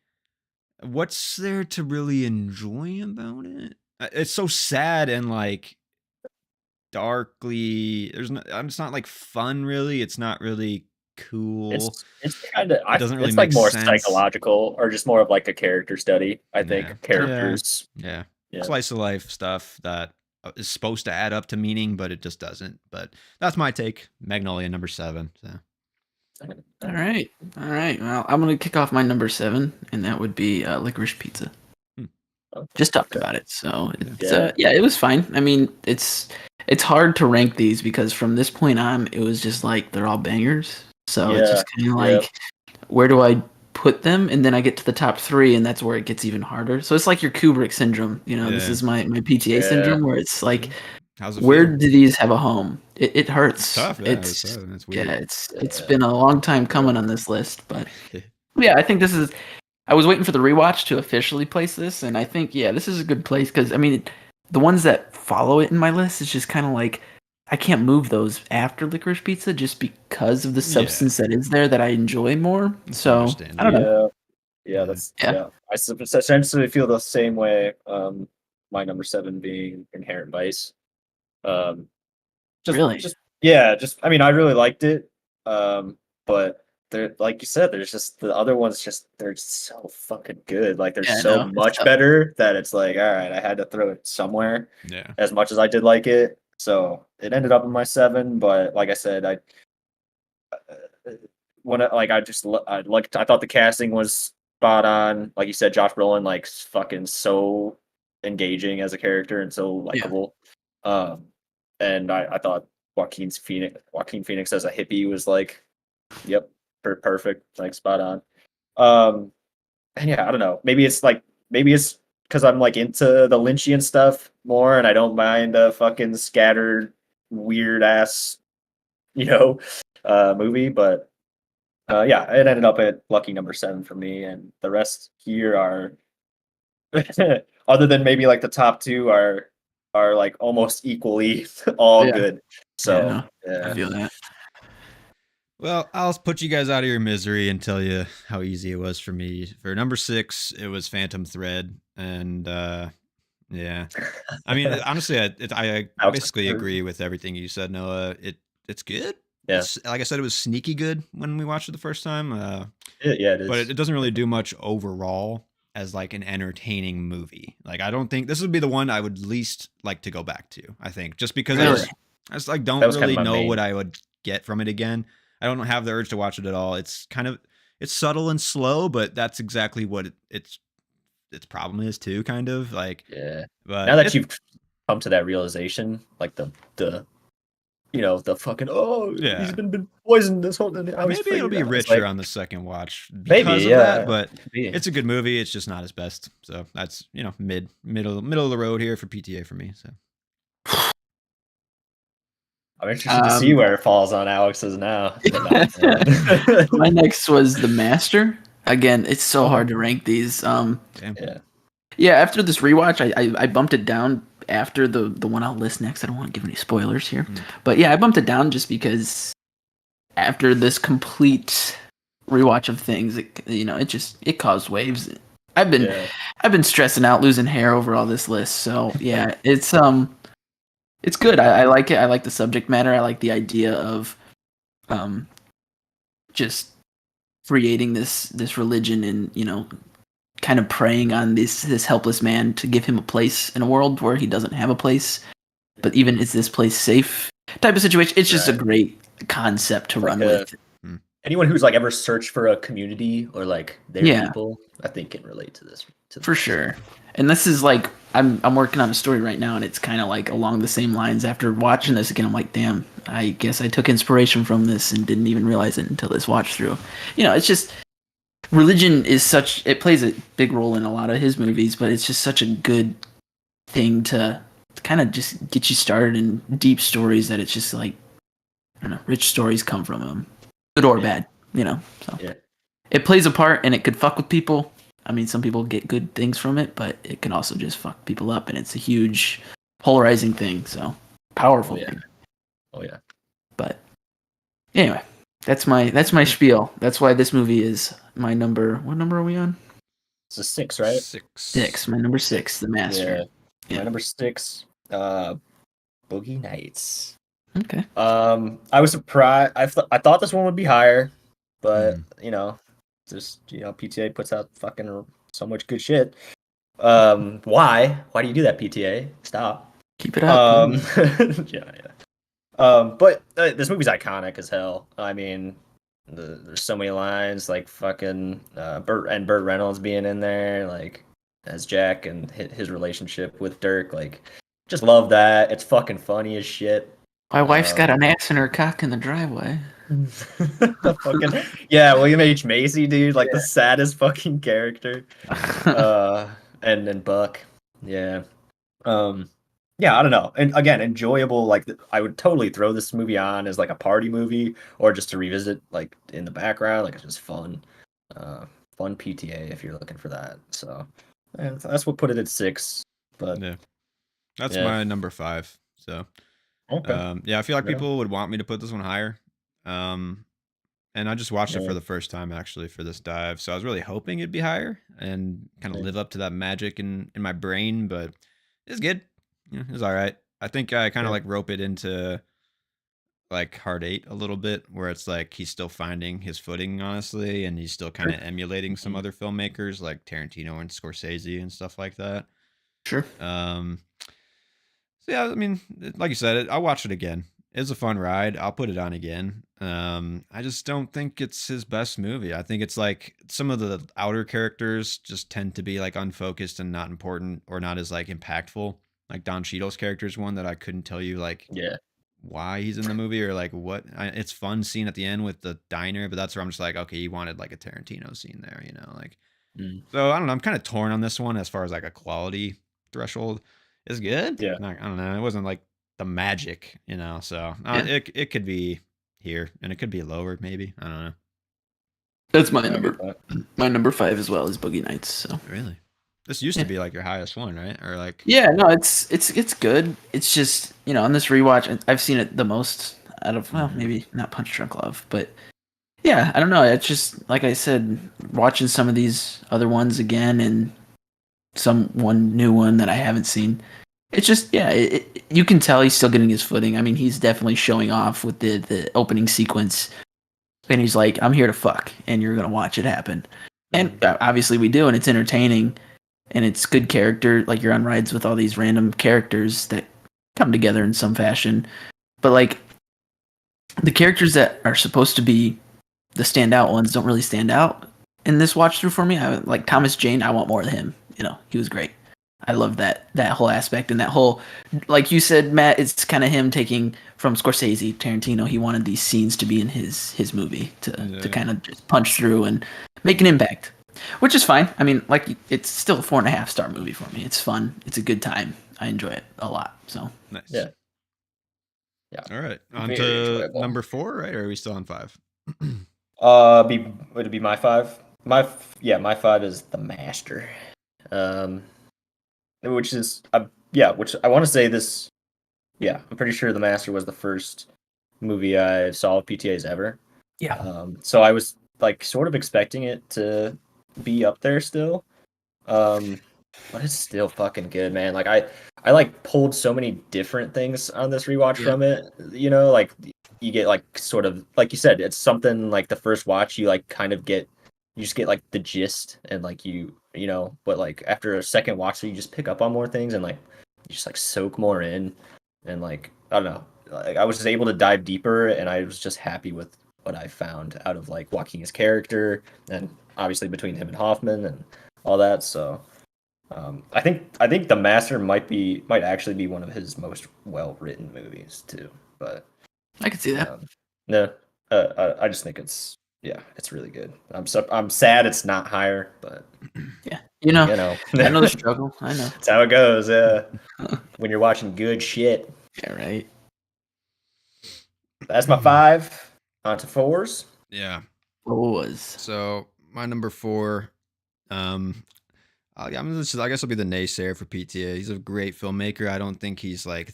what's there to really enjoy about it? It's so sad and like darkly. It's not like fun really. It's not really cool. It's kind of. It doesn't really it's make like more sense. Psychological or just more of like a character study. I think characters. Yeah. Slice of life stuff that is supposed to add up to meaning, but it just doesn't. But that's my take. Magnolia number 7. So. All right. Well, I'm gonna kick off my number 7, and that would be Licorice Pizza. Just talked about it, so it was fine. I mean, it's hard to rank these because from this point on, it was just like they're all bangers. So it's just kind of like, where do I put them? And then I get to the top 3, and that's where it gets even harder. So it's like your Kubrick syndrome. This is my PTA syndrome, where it's like, where do these have a home? It hurts. It's tough. It's weird. Yeah, it's been a long time coming on this list, but yeah, I think this is. I was waiting for the rewatch to officially place this, and I think this is a good place because I mean, the ones that follow it in my list is just kind of like I can't move those after Licorice Pizza just because of the substance that is there that I enjoy more. So I don't know. I essentially feel the same way. My number 7 being Inherent Vice. I mean, I really liked it. But they're like you said, there's just the other ones. They're so fucking good. Like they're so much better that it's like, all right, I had to throw it somewhere. Yeah. As much as I did like it, so it ended up in my 7. But like I said, I thought the casting was spot on. Like you said, Josh Brolin, like fucking so engaging as a character and so likable. And I thought Joaquin Phoenix as a hippie was like, yep, perfect, like spot on. And yeah, I don't know. Maybe it's because I'm like into the Lynchian stuff more, and I don't mind a fucking scattered, weird ass, movie. But yeah, it ended up at lucky number 7 for me, and the rest here are, other than maybe like the top 2, are like almost equally all good. So I feel that. Well, I'll put you guys out of your misery and tell you how easy it was for me. For number 6, it was Phantom Thread, and yeah, I mean, honestly, I basically agree with everything you said, Noah. It's good. Yeah. It's, like I said, it was sneaky good when we watched it the first time. Yeah, it is. But it doesn't really do much overall as like an entertaining movie. Like, I don't think this would be the one I would least like to go back to. I think just because I just like don't really know what I would get from it again. I don't have the urge to watch it at all. It's subtle and slow, but that's exactly what its problem is too, kind of like. Yeah. But now that you've come to that realization, like the fucking he's been poisoned this whole time. Maybe it'll be richer on the second watch because of that, but it's a good movie. It's just not his best. So that's middle of the road here for PTA for me. So I'm interested to see where it falls on Alex's now. My next was The Master. Again, it's so hard to rank these. Yeah, after this rewatch, I bumped it down after the one I'll list next. I don't want to give any spoilers here. But yeah, I bumped it down just because after this complete rewatch of things, it caused waves. I've been stressing out, losing hair over all this list. So yeah, it's good. I like it. I like the subject matter. I like the idea of just creating this religion and kind of preying on this helpless man to give him a place in a world where he doesn't have a place. But even is this place safe? Type of situation. It's just a great concept to run with. Anyone who's like ever searched for a community or like their people, I think can relate to this. For sure. And this is like I'm working on a story right now, and it's kind of like along the same lines. After watching this again, I'm like, damn, I guess I took inspiration from this and didn't even realize it until this watch through. It's just religion is it plays a big role in a lot of his movies, but it's just such a good thing to kind of just get you started in deep stories that it's just like, I don't know, rich stories come from them, good or bad, so it plays a part, and it could fuck with people. I mean, some people get good things from it, but it can also just fuck people up, and it's a huge polarizing thing. So powerful thing. Oh yeah. But anyway, that's my spiel. That's why this movie is my number. What number are we on? It's a 6, right? 6. My number 6, The Master. Yeah. My number 6, Boogie Nights. Okay. I was surprised. I thought this one would be higher, but PTA puts out fucking so much good shit. Why do you do that, PTA? Stop. Keep it up. But this movie's iconic as hell. I mean, there's so many lines like fucking Burt Reynolds being in there, like as Jack, and his relationship with Dirk. Like, just love that. It's fucking funny as shit. My wife's got an axe in her cock in the driveway. William H. Macy, dude, like the saddest fucking character. And then Buck. Yeah. I don't know. And again, enjoyable. Like, I would totally throw this movie on as like a party movie or just to revisit like in the background. Like, it's just fun. Fun PTA if you're looking for that. So that's what put it at 6. But that's my number 5. So I feel like people would want me to put this one higher. And I just watched it for the first time actually for this dive, so I was really hoping it'd be higher and kind of live up to that magic in my brain, but it's good. It's all right. I think I kind of like rope it into like Hard 8 a little bit, where it's like he's still finding his footing, honestly, and he's still kind of emulating some other filmmakers like Tarantino and Scorsese and stuff like that. Sure. So yeah, I mean, like you said, I'll watch it again. It's a fun ride. I'll put it on again. I just don't think it's his best movie. I think it's like some of the outer characters just tend to be like unfocused and not important or not as like impactful. Like Don Cheadle's character is one that I couldn't tell you like Yeah. why he's in the movie or like what. It's fun scene at the end with the diner, but that's where I'm just like, okay, you wanted like a Tarantino scene there, you know, like. So I don't know. I'm kind of torn on this one as far as like a quality threshold. It's good. Yeah. I don't know. It wasn't like the magic, you know. So it could be here and it could be lower, maybe. I don't know. That's my number. My number 5 as well is Boogie Nights. So really, this used to be like your highest one, right? Or like no, it's good. It's just on this rewatch, I've seen it the most out of maybe not Punch Drunk Love, but yeah, I don't know. It's just like I said, watching some of these other ones again and one new one that I haven't seen. It's just you can tell he's still getting his footing. I mean, he's definitely showing off with the opening sequence, and he's like, "I'm here to fuck, and you're gonna watch it happen." And obviously we do, and it's entertaining, and it's good character. Like you're on rides with all these random characters that come together in some fashion, but like the characters that are supposed to be the standout ones don't really stand out in this watch through for me. I like Thomas Jane. I want more of him. He was great. I love that whole aspect and that whole, like you said, Matt. It's kind of him taking from Scorsese, Tarantino. He wanted these scenes to be in his movie to kind of just punch through and make an impact, which is fine. I mean, like it's still a 4.5-star movie for me. It's fun. It's a good time. I enjoy it a lot. So nice. Yeah. All right, on to number 4, right? Or are we still on 5? Would it be my 5? My 5 is The Master. Which is which I want to say this. Yeah, I'm pretty sure The Master was the first movie I saw of PTA's ever. Yeah. So I was like sort of expecting it to be up there still. But it's still fucking good, man. Like I like pulled so many different things on this rewatch from it. Like you get like sort of like you said, it's something like the first watch you like kind of get. You just get like the gist and like but like after a second watch through you just pick up on more things and like you just like soak more in and like I don't know, like I was just able to dive deeper and I was just happy with what I found out of like Joaquin's character and obviously between him and Hoffman and all that. So I think The Master might actually be one of his most well written movies too. But I can see that. I just think it's really good. I'm sad it's not higher, but I know the struggle. I know that's how it goes. When you're watching good shit. Yeah, right. That's my 5. On to 4s. Yeah. 4s. So my number 4, I guess I'll be the naysayer for PTA. He's a great filmmaker. I don't think he's like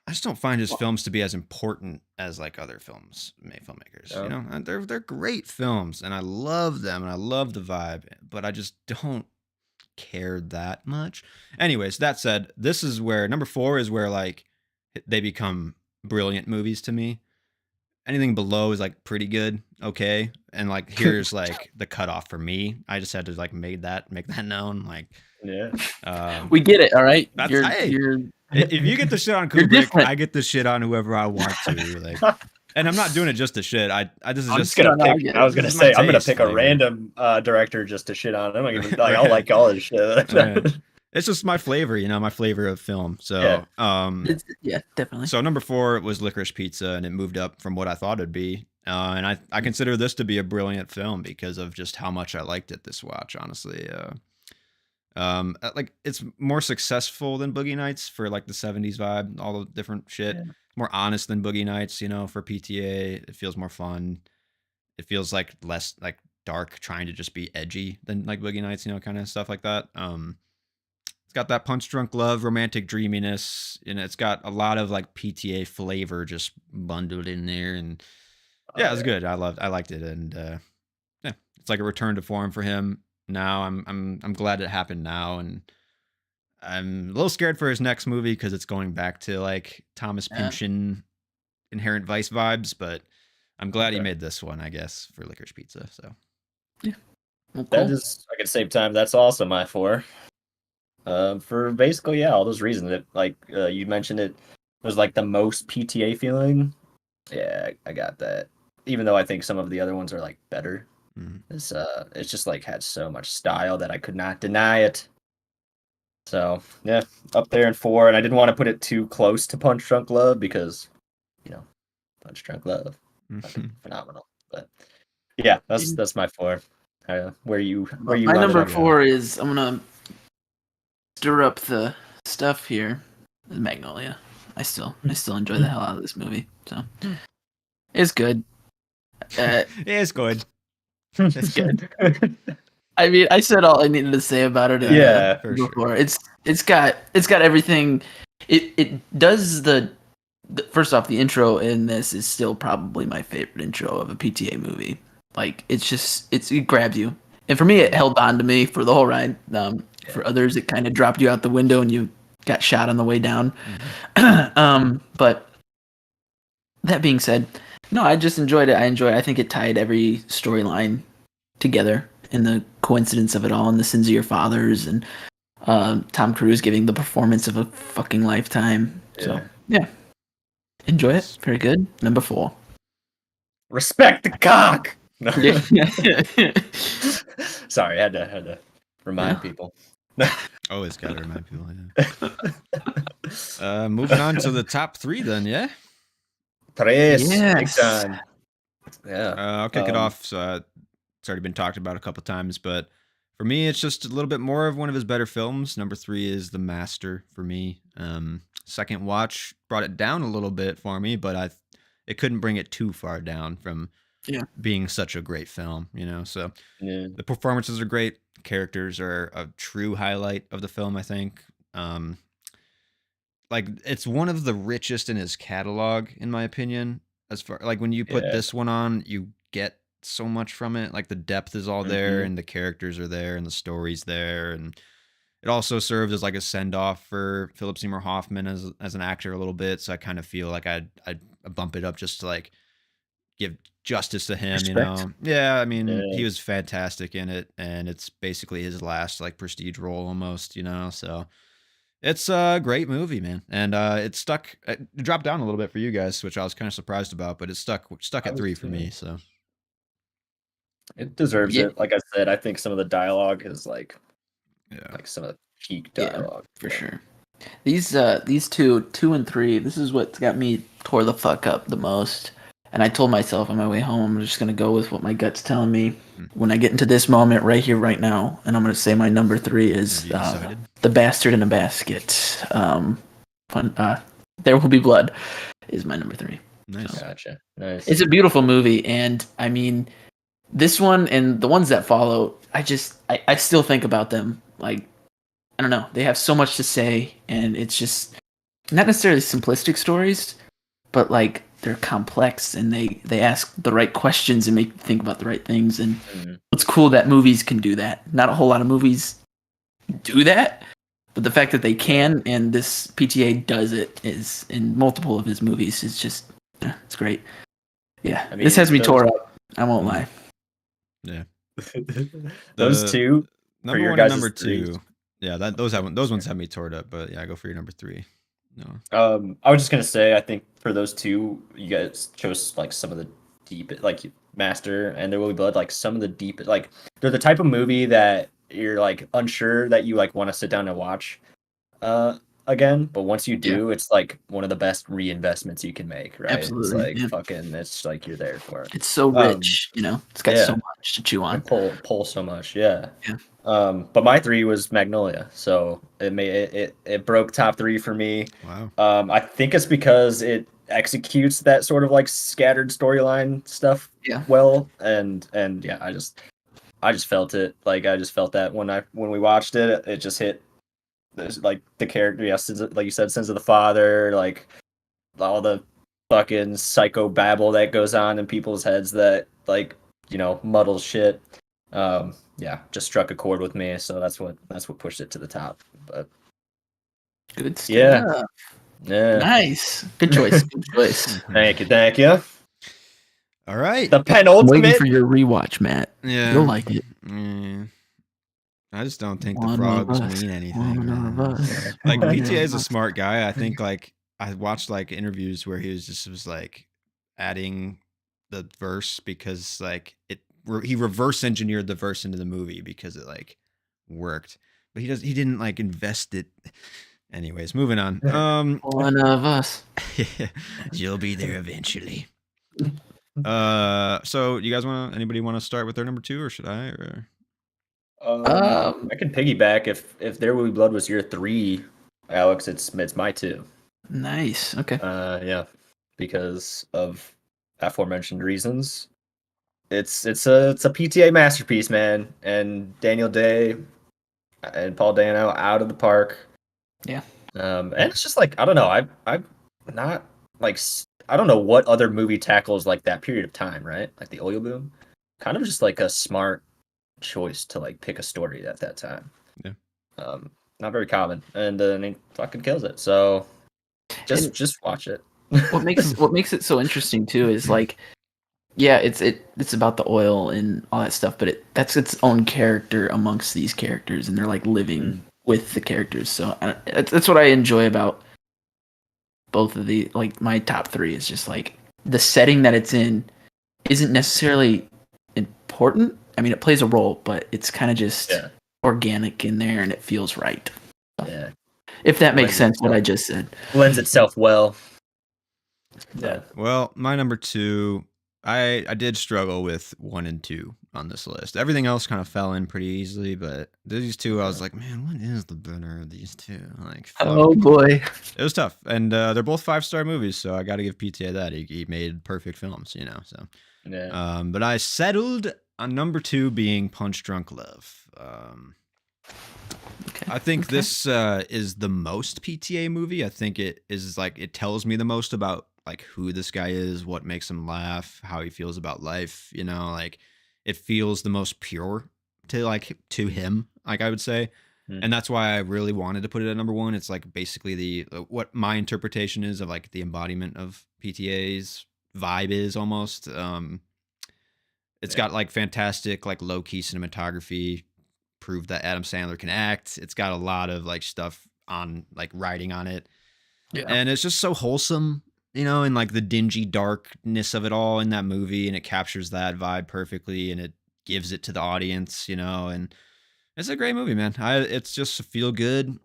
I just don't find his films to be as important as like other filmmakers. Oh. And they're great films, and I love them, and I love the vibe, but I just don't care that much. Anyways, that said, this is where number 4 is where like they become brilliant movies to me. Anything below is like pretty good, okay, and like here's like the cutoff for me. I just had to like make that known. Like, we get it, all right. You're if you get the shit on Kubrick, I get the shit on whoever I want to. Like, and I'm not doing it just to shit. I was gonna say I'm gonna pick a random director just to shit on him. I'll like all his shit. It's just my flavor, my flavor of film. So, definitely. So number 4 was Licorice Pizza, and it moved up from what I thought it'd be. And I consider this to be a brilliant film because of just how much I liked it this watch, honestly. Like it's more successful than Boogie Nights for like the 70s vibe, all the different shit. Yeah. More honest than Boogie Nights, for PTA. It feels more fun. It feels like less like dark, trying to just be edgy than like Boogie Nights, kind of stuff like that. It's got that Punch Drunk Love, romantic dreaminess, and it's got a lot of like PTA flavor just bundled in there, and it was good. I liked it, and it's like a return to form for him. Now I'm glad it happened now, and I'm a little scared for his next movie because it's going back to like Thomas Pynchon Inherent Vice vibes, but I'm glad he made this one, I guess, for Licorice Pizza. So well, cool. That is, I can save time. That's also my 4. For basically, all those reasons. That like you mentioned, it was like the most PTA feeling. Yeah, I got that. Even though I think some of the other ones are like better, it's just like had so much style that I could not deny it. So yeah, up there in 4, and I didn't want to put it too close to Punch Drunk Love because, Punch Drunk Love, phenomenal. But yeah, that's my 4. Where you my landed number on? 4 is, I'm gonna stir up the stuff here. Magnolia. I still enjoy the hell out of this movie. So it's good. It's good. It's good. I mean, I said all I needed to say about it. For before. Sure. It's got everything. It does the first off, the intro in this is still probably my favorite intro of a PTA movie. Like it grabs you, and for me, it held on to me for the whole ride. For others, it kind of dropped you out the window and you got shot on the way down. But that being said, no, I just enjoyed it. I think it tied every storyline together, and the coincidence of it all, and the sins of your fathers, and Tom Cruise giving the performance of a fucking lifetime. So yeah, enjoy it. Very good. Number 4. Respect the cock. No. Sorry, I had to remind people. Always got to remind people. Yeah. Moving on to the top 3 then, yeah? Tres. Yes. Big time. Yeah. I'll kick it off. So, it's already been talked about a couple times, but for me, it's just a little bit more of one of his better films. Number 3 is The Master for me. Second watch brought it down a little bit for me, but it couldn't bring it too far down from being such a great film, So the performances are great. Characters are a true highlight of the film, I think. Like, it's one of the richest in his catalog, in my opinion. As far like when you put this one on, you get so much from it. Like, the depth is all there, and the characters are there, and the story's there, and it also served as like a send off for Philip Seymour Hoffman as an actor a little bit. So I kind of feel like I'd bump it up just to like give justice to him. Respect. Yeah, I mean, he was fantastic in it, and it's basically his last like prestige role almost. So it's a great movie, man, and it stuck. It dropped down a little bit for you guys, which I was kind of surprised about, but it stuck at 3 for me. So it deserves it. Like I said, I think some of the dialogue is like some of the peak dialogue for sure. These 2 and 3, this is what's got me tore the fuck up the most. And I told myself on my way home, I'm just gonna go with what my gut's telling me when I get into this moment right here, right now. And I'm gonna say my number 3 is The Bastard in a Basket. There Will Be Blood is my number 3. Nice. So, gotcha. Nice. It's a beautiful movie, and I mean, this one and the ones that follow, I still think about them. Like, I don't know, they have so much to say, and it's just not necessarily simplistic stories, but like they're complex, and they ask the right questions and make you think about the right things. And it's cool that movies can do that. Not a whole lot of movies do that, but the fact that they can, and this PTA does it, is in multiple of his movies, is just it's great. Yeah, I mean, this has me tore up. I won't lie. Yeah, those 2 number 1 and number 2. Yeah, those ones have me torn up. But yeah, go for your number 3. No. I was just gonna say, I think for those 2, you guys chose like some of the deep, like Master and There Will Be Blood, like some of the deep, like they're the type of movie that you're like unsure that you like want to sit down and watch again, but once you do, it's like one of the best reinvestments you can make, right? Absolutely. It's like fucking, it's like you're there for it. It's so rich, it's got so much to chew on. Pull so much, yeah. But my 3 was Magnolia, so it broke top 3 for me. Wow. I think it's because it executes that sort of like scattered storyline stuff well, and yeah, I just felt it. Like, I just felt that when we watched it, it just hit. There's like the character, like you said, sins of the father, like all the fucking psycho babble that goes on in people's heads that like muddles shit. Just struck a chord with me, so that's what pushed it to the top. But good stuff. Yeah. Nice. Good choice. Good choice. Thank you. All right. The penultimate. Waiting for your rewatch, Matt. Yeah. You'll like it. I just don't think the frogs mean anything, man. Like PTA is a smart guy. I think like I watched like interviews where he was like adding the verse because like he reverse engineered the verse into the movie because it like worked. But he didn't like invest it. Anyways, moving on. One of us. You'll be there eventually. So you guys anybody want to start with their number 2 or should I or I can piggyback if There Will Be Blood was your 3, Alex. It's my 2. Nice. Okay. Yeah, because of aforementioned reasons. It's a PTA masterpiece, man. And Daniel Day and Paul Dano out of the park. Yeah. And it's just like I don't know. I'm not like I don't know what other movie tackles like that period of time, right? Like the oil boom. Kind of just like a smart choice to like pick a story at that time. Yeah. Not very common, and he fucking kills it. So just watch it. what makes it so interesting too is like, yeah, it's about the oil and all that stuff, but that's its own character amongst these characters, and they're like living with the characters. So that's what I enjoy about both of the like my top 3 is just like the setting that it's in isn't necessarily important. I mean, it plays a role, but it's kind of just organic in there, and it feels right. So, yeah, if that makes sense, what I just said blends itself well. Yeah. Well, my number 2, I did struggle with 1 and 2 on this list. Everything else kind of fell in pretty easily, but these 2, I was like, man, what is the better of these 2? Like, fuck. Oh boy, it was tough, and they're both 5-star movies, so I got to give PTA that he made perfect films, you know. So, yeah. But I settled on number 2 being Punch Drunk Love. I think this is the most PTA movie. I think it is like it tells me the most about like who this guy is, what makes him laugh, how he feels about life. You know, like it feels the most pure to him. Like I would say, and that's why I really wanted to put it at number 1. It's like basically what my interpretation is of like the embodiment of PTA's vibe is almost. It's got like fantastic like low key cinematography. Proved that Adam Sandler can act. It's got a lot of like stuff on like writing on it. Yeah. And it's just so wholesome, you know, and like the dingy darkness of it all in that movie, and it captures that vibe perfectly, and it gives it to the audience, you know, and it's a great movie, man. It's just a feel good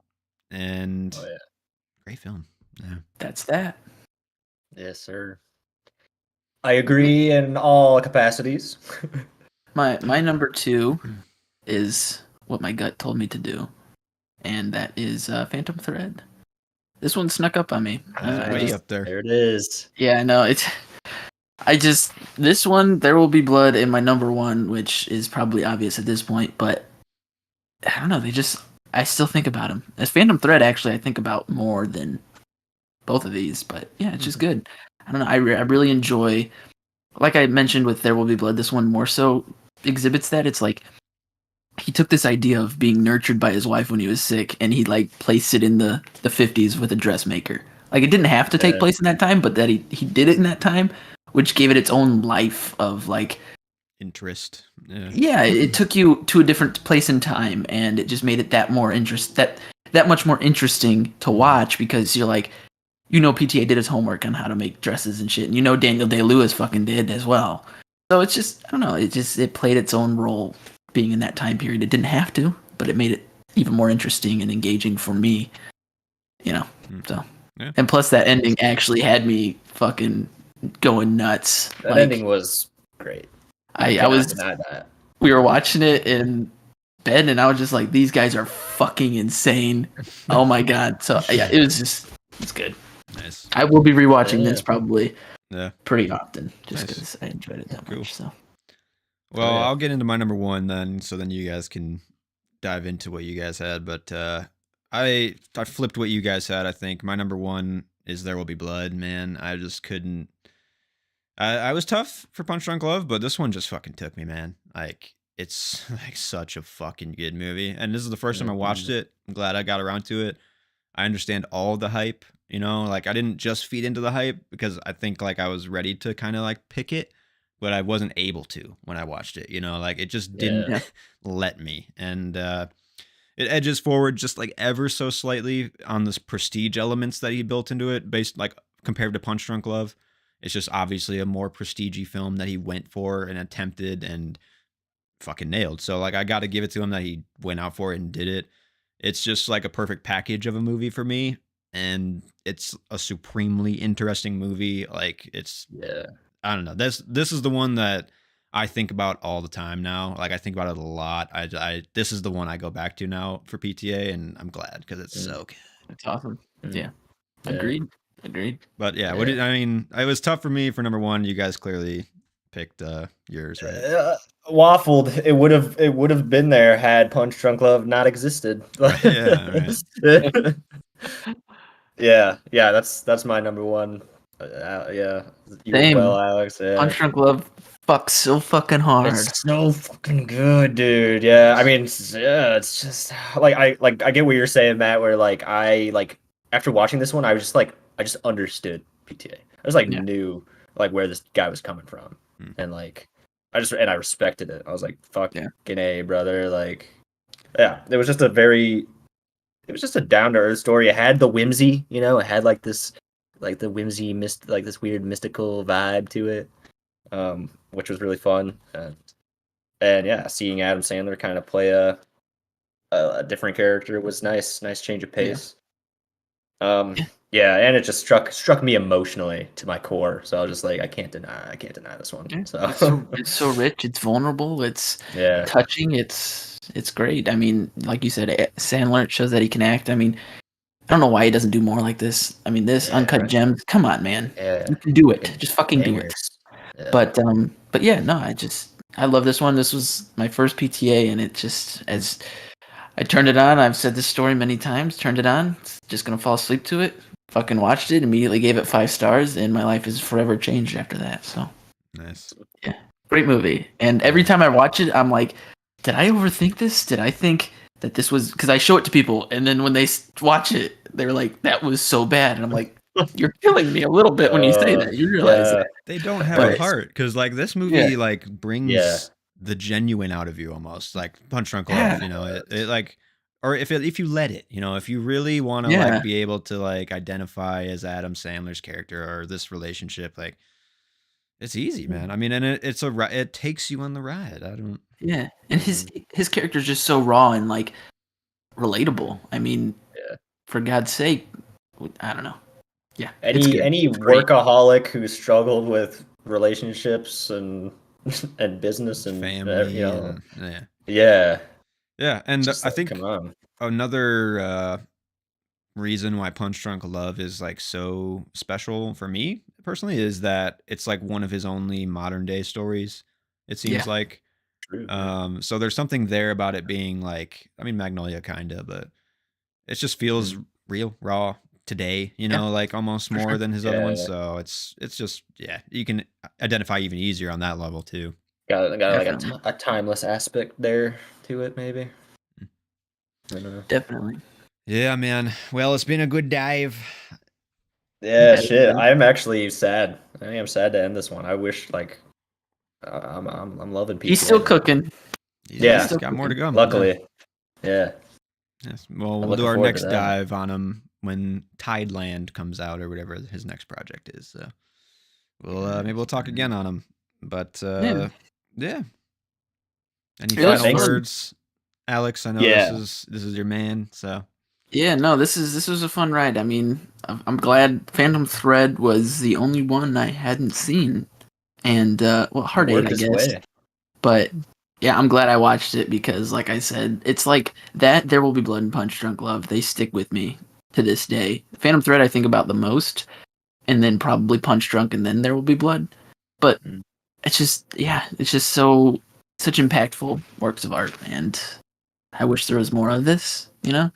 and great film. Yeah. That's that. Yes, sir. I agree in all capacities. My number 2 is what my gut told me to do, and that is Phantom Thread. This one snuck up on me. Way up there. There it is. Yeah, I know. This one, There Will Be Blood, in my number 1, which is probably obvious at this point, but I don't know. I still think about them. As Phantom Thread, actually, I think about more than both of these, but yeah, it's just good. I don't know. I really enjoy, like I mentioned with There Will Be Blood, this one more so exhibits that. It's like he took this idea of being nurtured by his wife when he was sick, and he like placed it in the 50s with a dressmaker. Like it didn't have to take place in that time, but that he did it in that time, which gave it its own life of like interest. Yeah, it took you to a different place in time, and it just made it that much more interesting to watch, because you're like, you know, PTA did his homework on how to make dresses and shit, and you know Daniel Day-Lewis fucking did as well. So it's just, I don't know, it played its own role being in that time period. It didn't have to, but it made it even more interesting and engaging for me, you know. So, and plus that ending actually had me fucking going nuts. That ending was great. We were watching it in bed, and I was just like, these guys are fucking insane. Oh my god. So yeah, it's good. Nice. I will be rewatching this probably pretty often, just because Nice. I enjoyed it that much. So, well, I'll get into my number 1 then, so then you guys can dive into what you guys had. But I flipped what you guys had. I think my number 1 is There Will Be Blood. Man, I just couldn't. I was tough for Punch Drunk Love, but this one just fucking took me, man. Like it's like such a fucking good movie, and this is the first time I watched it. I'm glad I got around to it. I understand all the hype. You know, like I didn't just feed into the hype because I think like I was ready to kind of like pick it but I wasn't able to when I watched it. You know, like it just didn't let me. And it edges forward just like ever so slightly on this prestige elements that he built into it, based like compared to Punch Drunk Love. It's just obviously a more prestige film that he went for and attempted and fucking nailed. So like I got to give it to him that he went out for it and did it. It's just like a perfect package of a movie for me, and it's a supremely interesting movie. Like it's I don't know. This is the one that I think about all the time now. Like I think about it a lot. This is the one I go back to now for PTA, and I'm glad because it's so good. It's awesome. Yeah. Agreed. But yeah, what did I mean? It was tough for me for number one. You guys clearly picked yours, right? Waffled. It would have been there had Punch Drunk Love not existed. Right. Yeah. That's my number one. Yeah, you as well, Alex. Yeah. Punch Drunk Love fucks so fucking hard. It's so fucking good, dude. Yeah, I mean, it's just like I get what you're saying, Matt. Where like after watching this one, I was just like I just understood PTA. I just knew like where this guy was coming from, and like I respected it. I was like, fucking A, brother. Like, yeah, it was just a down to earth story. It had the whimsy, you know. It had like this. Like the whimsy, like this weird mystical vibe to it, which was really fun. And yeah, seeing Adam Sandler kind of play a different character was nice. Nice change of pace. Yeah, and it just struck me emotionally to my core. So I was just like, I can't deny this one. Yeah. So it's so rich. It's vulnerable. It's touching. It's great. I mean, like you said, Sandler shows that he can act. I mean, I don't know why he doesn't do more like this. I mean, this Uncut Gems. Come on, man. Yeah. You can do it. Just fucking do it. Yeah. But yeah, no, I love this one. This was my first PTA, and it just as I turned it on. I've said this story many times. Turned it on. Just gonna fall asleep to it. Fucking watched it. Immediately gave it 5 stars, and my life is forever changed after that. So nice. Yeah, great movie. And every time I watch it, I'm like, did I overthink this? Did I think that this was, because I show it to people, and then when they watch it, they're like, that was so bad. And I'm like, you're killing me a little bit when you say that. You realize that. They don't have a heart, because like this movie like brings the genuine out of you almost, like Punch Drunk Love, you know, it like, or if you let it, you know, if you really want to like be able to like identify as Adam Sandler's character or this relationship, like it's easy, man. I mean, and it takes you on the ride. Yeah, and his character is just so raw and like relatable. I mean, for God's sake, I don't know. Yeah, any workaholic who struggled with relationships and business and family, you know, yeah, and just I think come on. Another reason why Punch Drunk Love is like so special for me personally is that it's like one of his only modern day stories. It seems like. True. So there's something there about it being like, I mean, Magnolia kinda, but it just feels real, raw today, you know, like almost more than his other ones. So it's just, you can identify even easier on that level too. Got like a timeless aspect there to it, maybe. I don't know. Definitely. Yeah, man. Well, it's been a good dive. Yeah, shit. I am actually sad. I am sad to end this one. I wish like I'm loving people. He's still cooking. He's got more to go. Luckily. Yeah. Yes. Well, we'll do our next dive on him when Tideland comes out or whatever his next project is. So maybe we'll talk again on him. But yeah. Any final words, Alex? I know this is your man. So yeah, no, this was a fun ride. I mean, I'm glad Phantom Thread was the only one I hadn't seen. And Heart 8, I guess. But yeah, I'm glad I watched it because, like I said, it's like that. There Will Be Blood and Punch Drunk Love. They stick with me to this day. Phantom Thread I think about the most, and then probably Punch Drunk, and then There Will Be Blood. But it's just such impactful works of art, and I wish there was more of this. You know,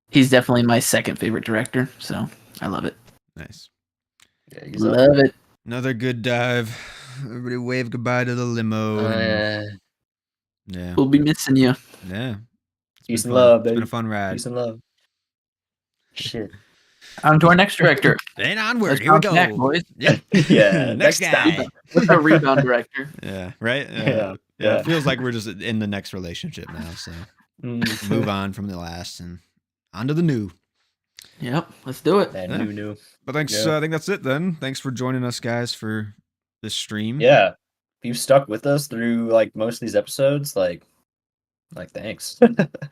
he's definitely my second favorite director, so I love it. Nice. Yeah, love it. Another good dive. Everybody wave goodbye to the limo. Yeah. We'll be missing you. Yeah. Peace and love, baby. It's been a fun ride. Peace and love. Shit. On to our next director. And onward. Here we go. Back, boys. Yep. Yeah. Next guy. With a rebound director. Yeah, right. Yeah. It feels like we're just in the next relationship now. So move on from the last and on to the new. Yep, let's do it. And Yeah. new. But thanks. Yeah. I think that's it then. Thanks for joining us, guys, for this stream. Yeah. If you've stuck with us through like most of these episodes, like thanks.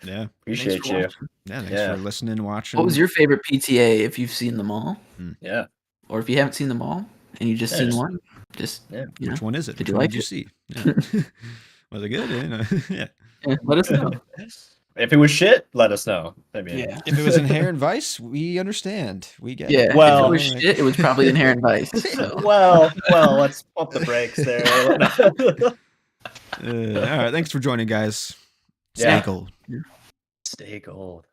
Yeah. Appreciate Thanks for you. watching. Yeah. Thanks Yeah. for listening, watching. What was your favorite PTA if you've seen them all? Yeah. Or if you haven't seen them all and you just Yeah, seen just- one? Just Yeah. you know, Which one is it? did Which you one like did you it? see? Yeah. Was it good? Yeah. yeah, let us know. If it was shit, let us know. I mean, Yeah. If it was Inherent Vice, we understand. We get Yeah. it. Well- if it was shit, it was probably Inherent Vice. So. well, let's pump the brakes there. All right. Thanks for joining, guys. Stay Yeah. gold. Stay gold.